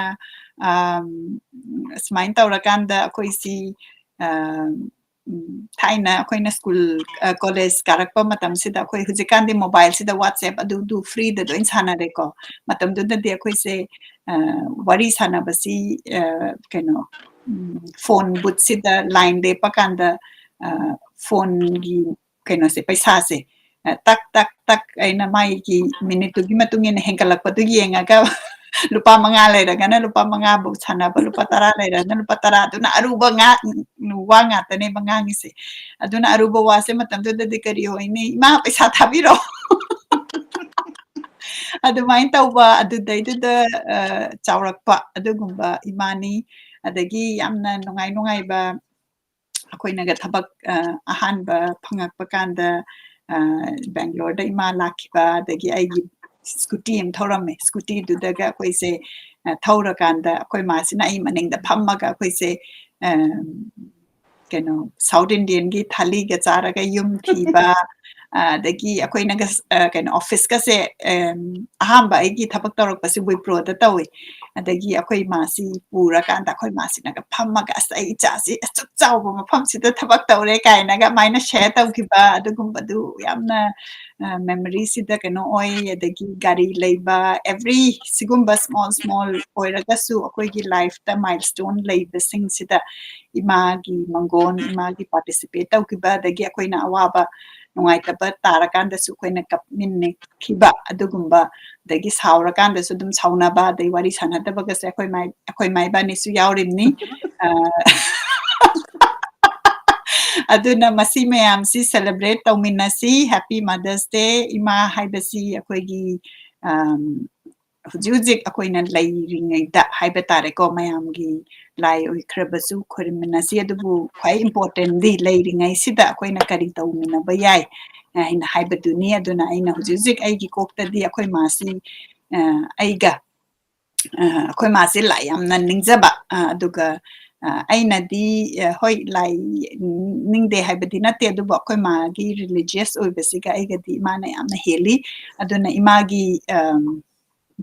ꯁꯨꯃꯥꯏꯅ ꯇꯧꯔꯀꯥꯟꯗ ꯑꯩꯈꯣꯏꯁꯤ ꯊꯥꯏꯅ ꯑꯩꯈꯣꯏꯅ ꯁ꯭ꯀꯨꯜ ꯀꯣꯂꯦꯖ ꯀꯥꯔꯛꯄ ꯃꯇꯝꯁꯤꯗ ꯑꯩꯈꯣꯏ ꯍꯧꯖꯤꯛꯀꯥꯟꯗꯤ ꯃꯣꯕꯥꯏꯜꯁꯤꯗ ꯋꯥꯠꯁꯑꯦꯞ ꯑꯗꯨꯗꯨ ꯐ꯭ꯔꯤꯗ ꯂꯣꯏ ꯁꯥꯟꯅꯔꯦꯀꯣ ꯃꯇꯝꯗꯨꯗꯗꯤ ꯑꯩꯈꯣꯏꯁꯦ ꯋꯥꯔꯤ ꯁꯥꯟꯅꯕꯁꯤ ꯀꯩꯅꯣ ꯐꯣꯟ ꯕꯨꯠꯁꯤꯗ ꯂꯥꯏꯟ ꯂꯦꯞꯄꯀꯥꯟꯗ ꯐꯣꯟꯒꯤ ꯀꯩꯅꯣꯁꯦ ꯄꯩꯁꯥꯁꯦ ꯇꯛ ꯇꯛ ꯇꯛ ꯑꯩꯅ ꯃꯥꯒꯤ ꯃꯤꯅꯤꯠꯇꯨꯒꯤ ꯃꯇꯨꯡ ꯏꯟꯅ ꯍꯦꯟꯒꯠꯂꯛꯄꯗꯨ ꯌꯦꯡꯉꯒ ꯂꯨꯄꯥ 5 ꯂꯩꯔꯒꯅ ꯂꯨꯄꯥ 5ꯕꯨ ꯁꯥꯟꯅꯕ ꯂꯨꯄꯥ 10 ꯂꯩꯔꯒꯅ ꯂꯨꯄꯥ 10 ꯑꯗꯨꯅ ꯑꯔꯨꯕ ꯋꯥ ꯉꯥꯛꯇꯅꯦꯕ ꯉꯥꯡꯉꯤꯁꯦ ꯑꯗꯨꯅ ꯑꯔꯨꯕ ꯋꯥꯁꯦ ꯃꯇꯝꯗꯨꯗꯗꯤ ꯀꯔꯤ ꯑꯣꯏꯅꯤ ꯏꯃꯥ ꯄꯩꯁꯥ ꯊꯥꯕꯤꯔꯛꯑꯣ ꯑꯗꯨꯃꯥꯏꯅ ꯇꯧꯕ ꯑꯗꯨꯗꯩꯗꯨꯗ ꯆꯥꯎꯔꯛꯄ ꯑꯗꯨꯒꯨꯝꯕ ꯏꯃꯥꯅꯤ ꯑꯗꯒꯤ ꯌꯥꯝꯅ ꯅꯨꯡꯉꯥꯏꯕ ꯑꯩꯈꯣꯏꯅꯒ ꯊꯕꯛ ꯑꯍꯥꯟꯕ ꯐꯪꯉꯛꯄ ꯀꯥꯟꯗ ꯕꯦꯡꯒ꯭ꯂꯣꯔꯗ ꯏꯃꯥ ꯂꯥꯛꯈꯤꯕ ꯑꯗꯒꯤ ꯑꯩꯒꯤ ꯁ꯭ꯀꯨꯇꯤ ꯑꯃ ꯊꯧꯔꯝꯃꯦ ꯁ꯭ꯀꯨꯇꯤꯗꯨꯗꯒ ꯑꯩꯈꯣꯏꯁꯦ ꯊꯧꯔꯀꯥꯟꯗ ꯑꯩꯈꯣꯏ ꯃꯥꯁꯤꯅ ꯑꯩ ꯃꯅꯤꯡꯗ ꯐꯝꯃꯒ ꯑꯩꯈꯣꯏꯁꯦ ꯀꯩꯅꯣ ꯁꯥꯎꯠ ꯏꯟꯗꯤꯌꯟꯒꯤ ꯊꯥꯂꯤꯒ ꯆꯥꯔꯒ ꯌꯨꯝ ꯊꯤꯕ ꯑꯗꯒꯤ ꯑꯩꯈꯣꯏꯅꯒ ꯀꯩꯅꯣ ꯑꯣꯐꯤꯁꯀꯁꯦ ꯑꯍꯥꯟꯕ ꯑꯩꯒꯤ ꯊꯕꯛ ꯇꯧꯔꯛꯄꯁꯤ ꯋꯤꯄ꯭ꯔꯣꯗ ꯇꯧꯏ ꯑꯗꯒꯤ ꯑꯩꯈꯣꯏ ꯃꯥꯁꯤ ꯄꯨꯔꯀꯥꯟꯗ ꯑꯩꯈꯣꯏ ꯃꯥꯁꯤꯅꯒ ꯐꯝꯃꯒ ꯑꯁ ꯑꯩ ꯏꯆꯥꯁꯤ ꯑꯁꯨꯛ ꯆꯥꯎꯕ ꯃꯐꯝꯁꯤꯗ ꯊꯕꯛ ꯇꯧꯔꯦ ꯀꯥꯏꯅꯒ ꯑꯗꯨꯃꯥꯏꯅ ꯁꯦꯌꯔ ꯇꯧꯈꯤꯕ ꯑꯗꯨꯒꯨꯝꯕꯗꯨ ꯌꯥꯝꯅ ꯃꯦꯃꯣꯔꯤꯁꯤꯗ ꯀꯩꯅꯣ ꯑꯣꯏ ꯑꯗꯒꯤ ꯒꯥꯔꯤ ꯂꯩꯕ ꯑꯦꯚ꯭ꯔꯤ ꯁꯤꯒꯨꯝꯕ ꯁ꯭ꯃꯣꯜ ꯑꯣꯏꯔꯒꯁꯨ ꯑꯩꯈꯣꯏꯒꯤ ꯂꯥꯏꯐꯇ ꯃꯥꯏꯜꯁ꯭ꯇꯣꯟ ꯂꯩꯕꯁꯤꯡꯁꯤꯗ ꯏꯃꯥꯒꯤ ꯃꯪꯒꯣꯟ ꯏꯃꯥꯒꯤ ꯄꯥꯔꯇꯤꯁꯤꯄꯦꯠ ꯇꯧꯈꯤꯕ ꯑꯗꯒꯤ ꯑꯩꯈꯣꯏꯅ ꯑꯋꯥꯕ ꯅꯨꯡꯉꯥꯏꯇꯕ ꯇꯥꯔꯀꯥꯟꯗꯁꯨ ꯑꯩꯈꯣꯏꯅ ꯀꯞꯃꯤꯟꯅꯈꯤꯕ ꯑꯗꯨꯒꯨꯝꯕ ꯑꯗꯒꯤ ꯁꯥꯎꯔꯀꯥꯟꯗꯁꯨ ꯑꯗꯨꯝ ꯁꯥꯎꯅꯕ ꯑꯗꯩ ꯋꯥꯔꯤ ꯁꯥꯟꯅꯗꯕꯒꯁꯦ ꯑꯩꯈꯣꯏ ꯃꯥ ꯏꯕꯥꯅꯤꯁꯨ ꯌꯥꯎꯔꯤꯕꯅꯤ ꯑꯗꯨꯅ ꯃꯁꯤ ꯃꯌꯥꯝꯁꯤ ꯁꯦꯂꯦꯕ꯭ꯔꯦꯠ ꯇꯧꯃꯤꯟꯅꯁꯤ ꯍꯦꯄꯤ ꯃꯥꯗꯔꯁ ꯗꯦ ꯏꯃꯥ ꯍꯥꯏꯕꯁꯤ ꯑꯩꯈꯣꯏꯒꯤ ꯍꯧꯖꯤꯛ ꯍꯧꯖꯤꯛ ꯑꯩꯈꯣꯏꯅ ꯂꯩꯔꯤꯉꯩꯗ ꯍꯥꯏꯕ ꯇꯥꯔꯦꯀꯣ ꯃꯌꯥꯝꯒꯤ ꯂꯥꯏ ꯑꯣꯏꯈ꯭ꯔꯕꯁꯨ ꯈꯨꯔꯨꯝꯃꯤꯟꯅꯁꯤ ꯑꯗꯨꯕꯨ ꯈ꯭ꯋꯥꯏ ꯏꯝꯄꯣꯔꯇꯦꯟꯗꯤ ꯂꯩꯔꯤꯉꯩꯁꯤꯗ ꯑꯩꯈꯣꯏꯅ ꯀꯔꯤ ꯇꯧꯃꯤꯟꯅꯕ ꯌꯥꯏ ꯍꯥꯏꯅ ꯍꯥꯏꯕꯗꯨꯅꯤ ꯑꯗꯨꯅ ꯑꯩꯅ ꯍꯧꯖꯤꯛ ꯍꯧꯖꯤꯛ ꯑꯩꯒꯤ ꯀꯣꯛꯇꯗꯤ ꯑꯩꯈꯣꯏ ꯃꯥꯁꯤ ꯑꯩꯒ ꯑꯩꯈꯣꯏ ꯃꯥꯁꯤ ꯂꯥꯏ ꯌꯥꯝꯅ ꯅꯤꯡꯖꯕ ꯑꯗꯨꯒ ꯑꯩꯅꯗꯤ ꯍꯣꯏ ꯂꯥꯏ ꯅꯤꯡꯗꯦ ꯍꯥꯏꯕꯗꯤ ꯅꯠꯇꯦ ꯑꯗꯨꯕꯨ ꯑꯩꯈꯣꯏ ꯃꯥꯒꯤ ꯔꯤꯂꯤꯖꯤꯌꯁ ꯑꯣꯏꯕꯁꯤꯒ ꯑꯩꯒꯗꯤ ꯏꯃꯥꯅ ꯌꯥꯝꯅ ꯍꯦꯜꯂꯤ ꯑꯗꯨꯅ ꯏꯃꯥꯒꯤ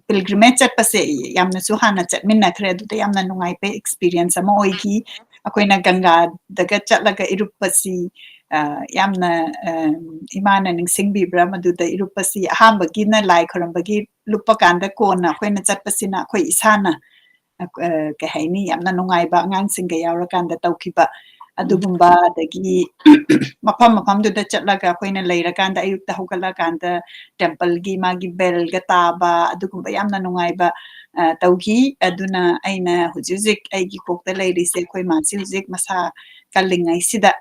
ꯄꯤꯜꯒ꯭ꯔꯤꯃꯦꯖ ꯆꯠꯄꯁꯦ ꯌꯥꯝꯅꯁꯨ ꯍꯥꯟꯅ ꯆꯠꯃꯤꯟꯅꯈ꯭ꯔꯦ ꯑꯗꯨꯗ ꯌꯥꯝꯅ ꯅꯨꯡꯉꯥꯏꯕ ꯑꯦꯛꯁꯄꯤꯔꯤꯌꯦꯟꯁ ꯑꯃ ꯑꯣꯏꯈꯤ ꯑꯩꯈꯣꯏꯅ ꯒꯪꯒꯥꯗꯒ ꯆꯠꯂꯒ ꯏꯔꯨꯞꯄꯁꯤ ꯌꯥꯝꯅ ꯏꯃꯥꯅ ꯅꯤꯡꯁꯤꯡꯕꯤꯕ꯭ꯔꯥ ꯃꯗꯨꯗ ꯏꯔꯨꯞꯄꯁꯤ ꯑꯍꯥꯟꯕꯒꯤꯅ ꯂꯥꯏ ꯈꯣꯏꯔꯝꯕꯒꯤ ꯂꯨꯞꯄ ꯀꯥꯟꯗ ꯀꯣꯟꯅ ꯑꯩꯈꯣꯏꯅ ꯆꯠꯄꯁꯤꯅ ꯑꯩꯈꯣꯏ ꯏꯁꯥꯅ ꯀꯩ ꯍꯥꯏꯅꯤ ꯌꯥꯝꯅ ꯅꯨꯡꯉꯥꯏꯕ ꯑꯉꯥꯡꯁꯤꯡꯒ ꯌꯥꯎꯔꯀꯥꯟꯗ ꯇꯧꯈꯤꯕ ꯑꯗꯨꯒꯨꯝꯕ ꯑꯗꯒꯤ ꯃꯐꯝꯗꯨꯗ ꯆꯠꯂꯒ ꯑꯩꯈꯣꯏꯅ ꯂꯩꯔꯀꯥꯟꯗ ꯑꯌꯨꯛꯇ ꯍꯧꯒꯠꯂꯀꯥꯟꯗ ꯇꯦꯝꯄꯜꯒꯤ ꯃꯥꯒꯤ ꯕꯦꯜꯒ ꯇꯥꯕ ꯑꯗꯨꯒꯨꯝꯕ ꯌꯥꯝꯅ ꯅꯨꯡꯉꯥꯏꯕ ꯇꯧꯈꯤ ꯑꯗꯨꯅ ꯑꯩꯅ ꯍꯧꯖꯤꯛ ꯍꯧꯖꯤಕ್ ꯑꯩꯒꯤ ꯀꯣꯛꯇ ꯂꯩꯔꯤꯁꯦ ꯑꯩꯈꯣꯏ ꯃꯥꯁꯤ ꯍꯧꯖꯤꯛ ꯃꯁꯥ ꯀꯜꯂꯤꯉꯩꯁꯤꯗ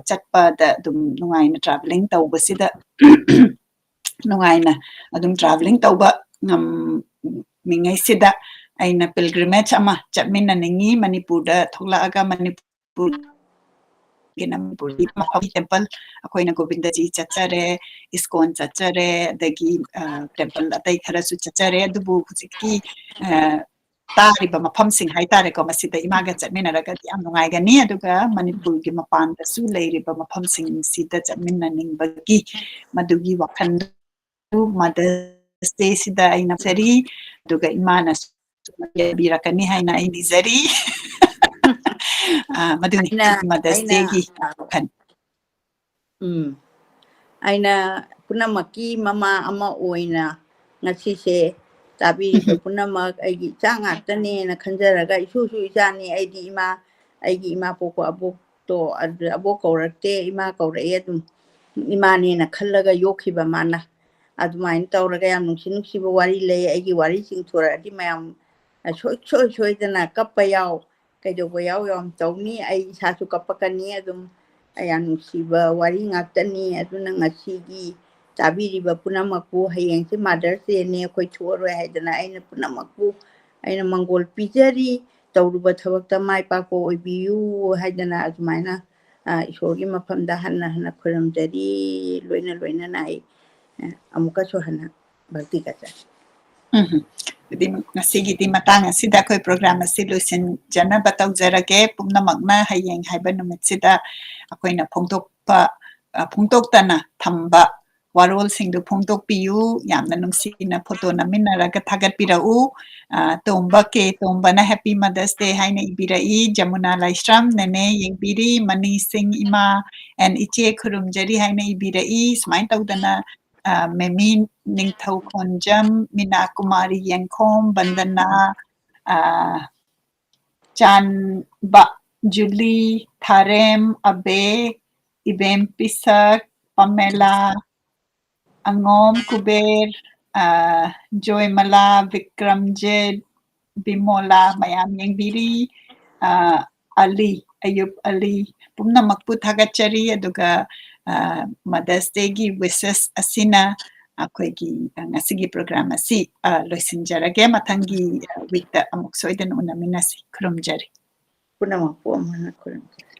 ꯆꯠꯄꯗ ꯑꯗꯨꯝ ꯅꯨꯡꯉꯥꯏꯅ ꯇ꯭ꯔꯥꯚꯦꯂꯤꯡ ꯇꯧꯕꯁꯤꯗ ꯅꯨꯡꯉꯥꯏꯅ ꯑꯗꯨꯝ ꯇ꯭ꯔꯥꯚꯦꯂꯤꯡ ꯇꯧꯕ ꯉꯝꯃꯤꯉꯩꯁꯤꯗ ꯑꯩꯅ ꯄꯤꯜꯒ꯭ꯔꯤꯃꯦꯖ ꯑꯃ ꯆꯠꯃꯤꯟꯅꯅꯤꯡꯉꯤ ꯃꯅꯤꯄꯨꯔꯗ ꯊꯣꯛꯂꯛꯑꯒ ꯃꯅꯤꯄꯨꯔ ꯃꯐꯝ ꯇꯦꯝꯄꯜ ꯑꯩꯈꯣꯏꯅ ꯒꯣꯕꯤꯟꯗꯖꯤ ꯆꯠꯆꯔꯦ ꯏꯁꯀꯣꯟ ꯆꯠꯆꯔꯦ ꯑꯗꯒꯤ ꯇꯦꯝꯄꯜ ꯑꯇꯩ ꯈꯔꯁꯨ ꯆꯠꯆꯔꯦ ꯑꯗꯨꯕꯨ ꯍꯧꯖꯤꯛꯀꯤ ꯇꯥꯔꯤꯕ ꯃꯐꯝꯁꯤꯡ ꯍꯥꯏꯇꯥꯔꯦꯀꯣ ꯃꯁꯤꯗ ꯏꯃꯥꯒ ꯆꯠꯃꯤꯟꯅꯔꯒꯗꯤ ꯌꯥꯝ ꯅꯨꯡꯉꯥꯏꯒꯅꯤ ꯑꯗꯨꯒ ꯃꯅꯤꯄꯨꯔꯒꯤ ꯃꯄꯥꯟꯗꯁꯨ ꯂꯩꯔꯤꯕ ꯃꯐꯝꯁꯤꯡꯁꯤꯗ ꯆꯠꯃꯤꯟꯅꯅꯤꯡꯕꯒꯤ ꯃꯗꯨꯒꯤ ꯋꯥꯈꯜꯗꯨ ꯃꯥꯗꯔꯁ ꯗꯦꯁꯤꯗ ꯑꯩꯅ ꯆꯔꯤ ꯑꯗꯨꯒ ꯏꯃꯥꯅꯁꯨ ꯌꯥꯕꯤꯔꯛꯀꯅꯤ ꯍꯥꯏꯅ ꯑꯩ ꯅꯤꯖꯔꯤ ꯃꯗꯨꯅꯤ ꯑꯩꯒꯤ ꯃꯥꯗꯔꯁ ꯗꯦꯒꯤ ꯋꯥꯈꯜ ꯑꯩꯅ ꯄꯨꯝꯅꯃꯛꯀꯤ ꯃꯃꯥ ꯑꯃ ꯑꯣꯏꯅ ꯉꯁꯤꯁꯦ ꯇꯥꯕꯤꯔꯤꯕ ꯄꯨꯝꯅꯃꯛ ꯑꯩꯒꯤ ꯏꯆꯥ ꯉꯥꯛꯇꯅꯦꯅ ꯈꯟꯖꯔꯒ ꯏꯁꯨꯁꯨ ꯏꯆꯥꯅꯤ ꯑꯩꯒꯤ ꯏꯃꯥ ꯄꯣꯛꯄ ꯑꯕꯣꯛꯇꯣ ꯑꯗꯨ ꯑꯕꯣꯛ ꯀꯧꯔꯛꯇꯦ ꯏꯃꯥ ꯀꯧꯔꯛꯑꯦ ꯑꯗꯨꯝ ꯏꯃꯥꯅꯦꯅ ꯈꯜꯂꯒ ꯌꯣꯛꯈꯤꯕ ꯃꯥꯅ ꯑꯗꯨꯃꯥꯏꯅ ꯇꯧꯔꯒ ꯌꯥꯝ ꯅꯨꯡꯁꯤꯕ ꯋꯥꯔꯤ ꯂꯩ ꯑꯩꯒꯤ ꯋꯥꯔꯤꯁꯤꯡ ꯊꯣꯔꯛꯑꯗꯤ ꯃꯌꯥꯝ ꯁꯣꯏꯗꯅ ꯀꯞꯄ ꯌꯥꯎ ꯀꯩꯗꯧꯕ ꯌꯥꯝ ꯇꯧꯅꯤ ꯑꯩ ꯏꯁꯥꯁꯨ ꯀꯞꯄꯛꯀꯅꯤ ꯑꯗꯨꯝ ꯌꯥꯝ ꯅꯨꯡꯁꯤꯕ ꯋꯥꯔꯤ ꯉꯥꯛꯇꯅꯤ ꯑꯗꯨꯅ ꯉꯁꯤꯒꯤ ꯇꯥꯕꯤꯔꯤꯕ ꯄꯨꯝꯅꯃꯛꯄꯨ ꯍꯌꯦꯡꯁꯦ ꯃꯥꯗꯔꯁ ꯗꯦꯅꯤ ꯑꯩꯈꯣꯏ ꯊꯣꯛꯑꯔꯣꯏ ꯍꯥꯏꯗꯅ ꯑꯩꯅ ꯄꯨꯝꯅꯃꯛꯄꯨ ꯑꯩꯅ ꯃꯪꯒꯣꯜ ꯄꯤꯖꯔꯤ ꯇꯧꯔꯨꯕ ꯊꯕꯛꯇ ꯃꯥꯏ ꯄꯥꯛꯄ ꯑꯣꯏꯕꯤꯌꯨ ꯍꯥꯏꯗꯅ ꯑꯗꯨꯃꯥꯏꯅ ꯏꯁꯣꯔꯒꯤ ꯃꯐꯝꯗ ꯍꯟꯅ ꯈꯨꯔꯨꯝꯖꯔꯤ ꯂꯣꯏꯅꯅ ꯑꯩ ꯑꯃꯨꯛꯀꯁꯨ ꯍꯟꯅ ꯚꯛꯇꯤ ꯀꯠꯆꯔꯤ ꯑꯗꯨꯗꯤ ꯉꯁꯤꯒꯤꯗꯤ ꯃꯇꯥꯡ ꯑꯁꯤꯗ ꯑꯩꯈꯣꯏ ꯄ꯭ꯔꯣꯒ꯭ꯔꯥꯝ ꯑꯁꯤ ꯂꯣꯏꯁꯤꯟꯖꯅꯕ ꯇꯧꯖꯔꯒꯦ ꯄꯨꯝꯅꯃꯛꯅ ꯍꯌꯦꯡ ꯍꯥꯏꯕ ꯅꯨꯃꯤꯠꯁꯤꯗ ꯑꯩꯈꯣꯏꯅ ꯐꯣꯡꯗꯣꯛꯇꯅ ꯊꯝꯕ ꯋꯥꯔꯣꯜꯁꯤꯡꯗꯨ ꯐꯣꯡꯗꯣꯛꯄꯤꯌꯨ ꯌꯥꯝꯅ ꯅꯨꯡꯁꯤꯅ ꯐꯣꯇꯣ ꯅꯝꯃꯤꯟꯅꯔꯒ ꯊꯥꯒꯠꯄꯤꯔꯛꯎ ꯇꯣꯝꯕ ꯀꯦ ꯇꯣꯝꯕꯅ ꯍꯦꯄꯤ ꯃꯥꯗꯔꯁ ꯗꯦ ꯍꯥꯏꯅ ꯏꯕꯤꯔꯛꯏ ꯖꯃꯨꯅꯥ ꯂꯥꯏꯁ꯭ꯔꯝ ꯅꯦꯅꯦ ꯌꯦꯡꯕꯤꯔꯤ ꯃꯅꯤꯁꯤꯡ ꯏꯃꯥ ꯑꯦꯟ ꯏꯆꯦ ꯈꯨꯔꯨꯝꯖꯔꯤ ꯍꯥꯏꯅ ꯏꯕꯤꯔꯛꯏ ꯁꯨꯃꯥꯏꯅ ꯇꯧꯗꯅ ꯃꯦꯃꯤ ꯅꯤꯡꯊꯧ ꯈꯣꯟꯖꯝ ꯃꯤꯅꯥ ꯀꯨꯃꯥꯔꯤ ꯌꯦꯡꯈꯣꯝ ꯕꯟꯗꯅꯥ ꯆꯥꯟꯕ ꯖꯨꯂꯤ ꯊꯥꯔꯦꯝ ꯑꯕꯦ ꯏꯕꯦꯝ ꯄꯤꯁꯛ ꯄꯃꯦꯂꯥ ꯑꯉꯣꯝ ꯀꯨꯕꯦꯔ ꯖꯣꯏꯃꯂꯥ ꯕꯤꯀ꯭ꯔꯝꯖꯤꯠ ꯕꯤꯃꯣꯂꯥ ꯃꯌꯥꯝ ꯌꯦꯡꯕꯤꯔꯤ ꯑꯌꯨꯞ ꯑꯂꯤ ꯄꯨꯝꯅꯃꯛꯄꯨ ꯊꯥꯒꯠꯆꯔꯤ ꯑꯗꯨꯒ ꯃꯥꯗꯔꯁ ꯗꯦꯒꯤ ꯋꯤꯁꯦꯁ ꯑꯁꯤꯅ ꯑꯩꯈꯣꯏꯒꯤ ꯉꯁꯤꯒꯤ ꯄ꯭ꯔꯣꯒ꯭ꯔꯥꯝ ꯑꯁꯤ ꯂꯣꯏꯁꯤꯟꯖꯔꯒꯦ ꯃꯊꯪꯒꯤ ꯋꯤꯛꯇ ꯑꯃꯨꯛ ꯁꯣꯏꯗꯅ ꯎꯅꯃꯤꯟꯅꯁꯤ ꯈꯨꯔꯨꯝꯖꯔꯤ ꯄꯨꯝꯅꯃꯛꯄꯨ ꯑꯃꯨꯛ ꯍꯟꯅ ꯈꯨꯔꯨꯝꯖꯔꯤ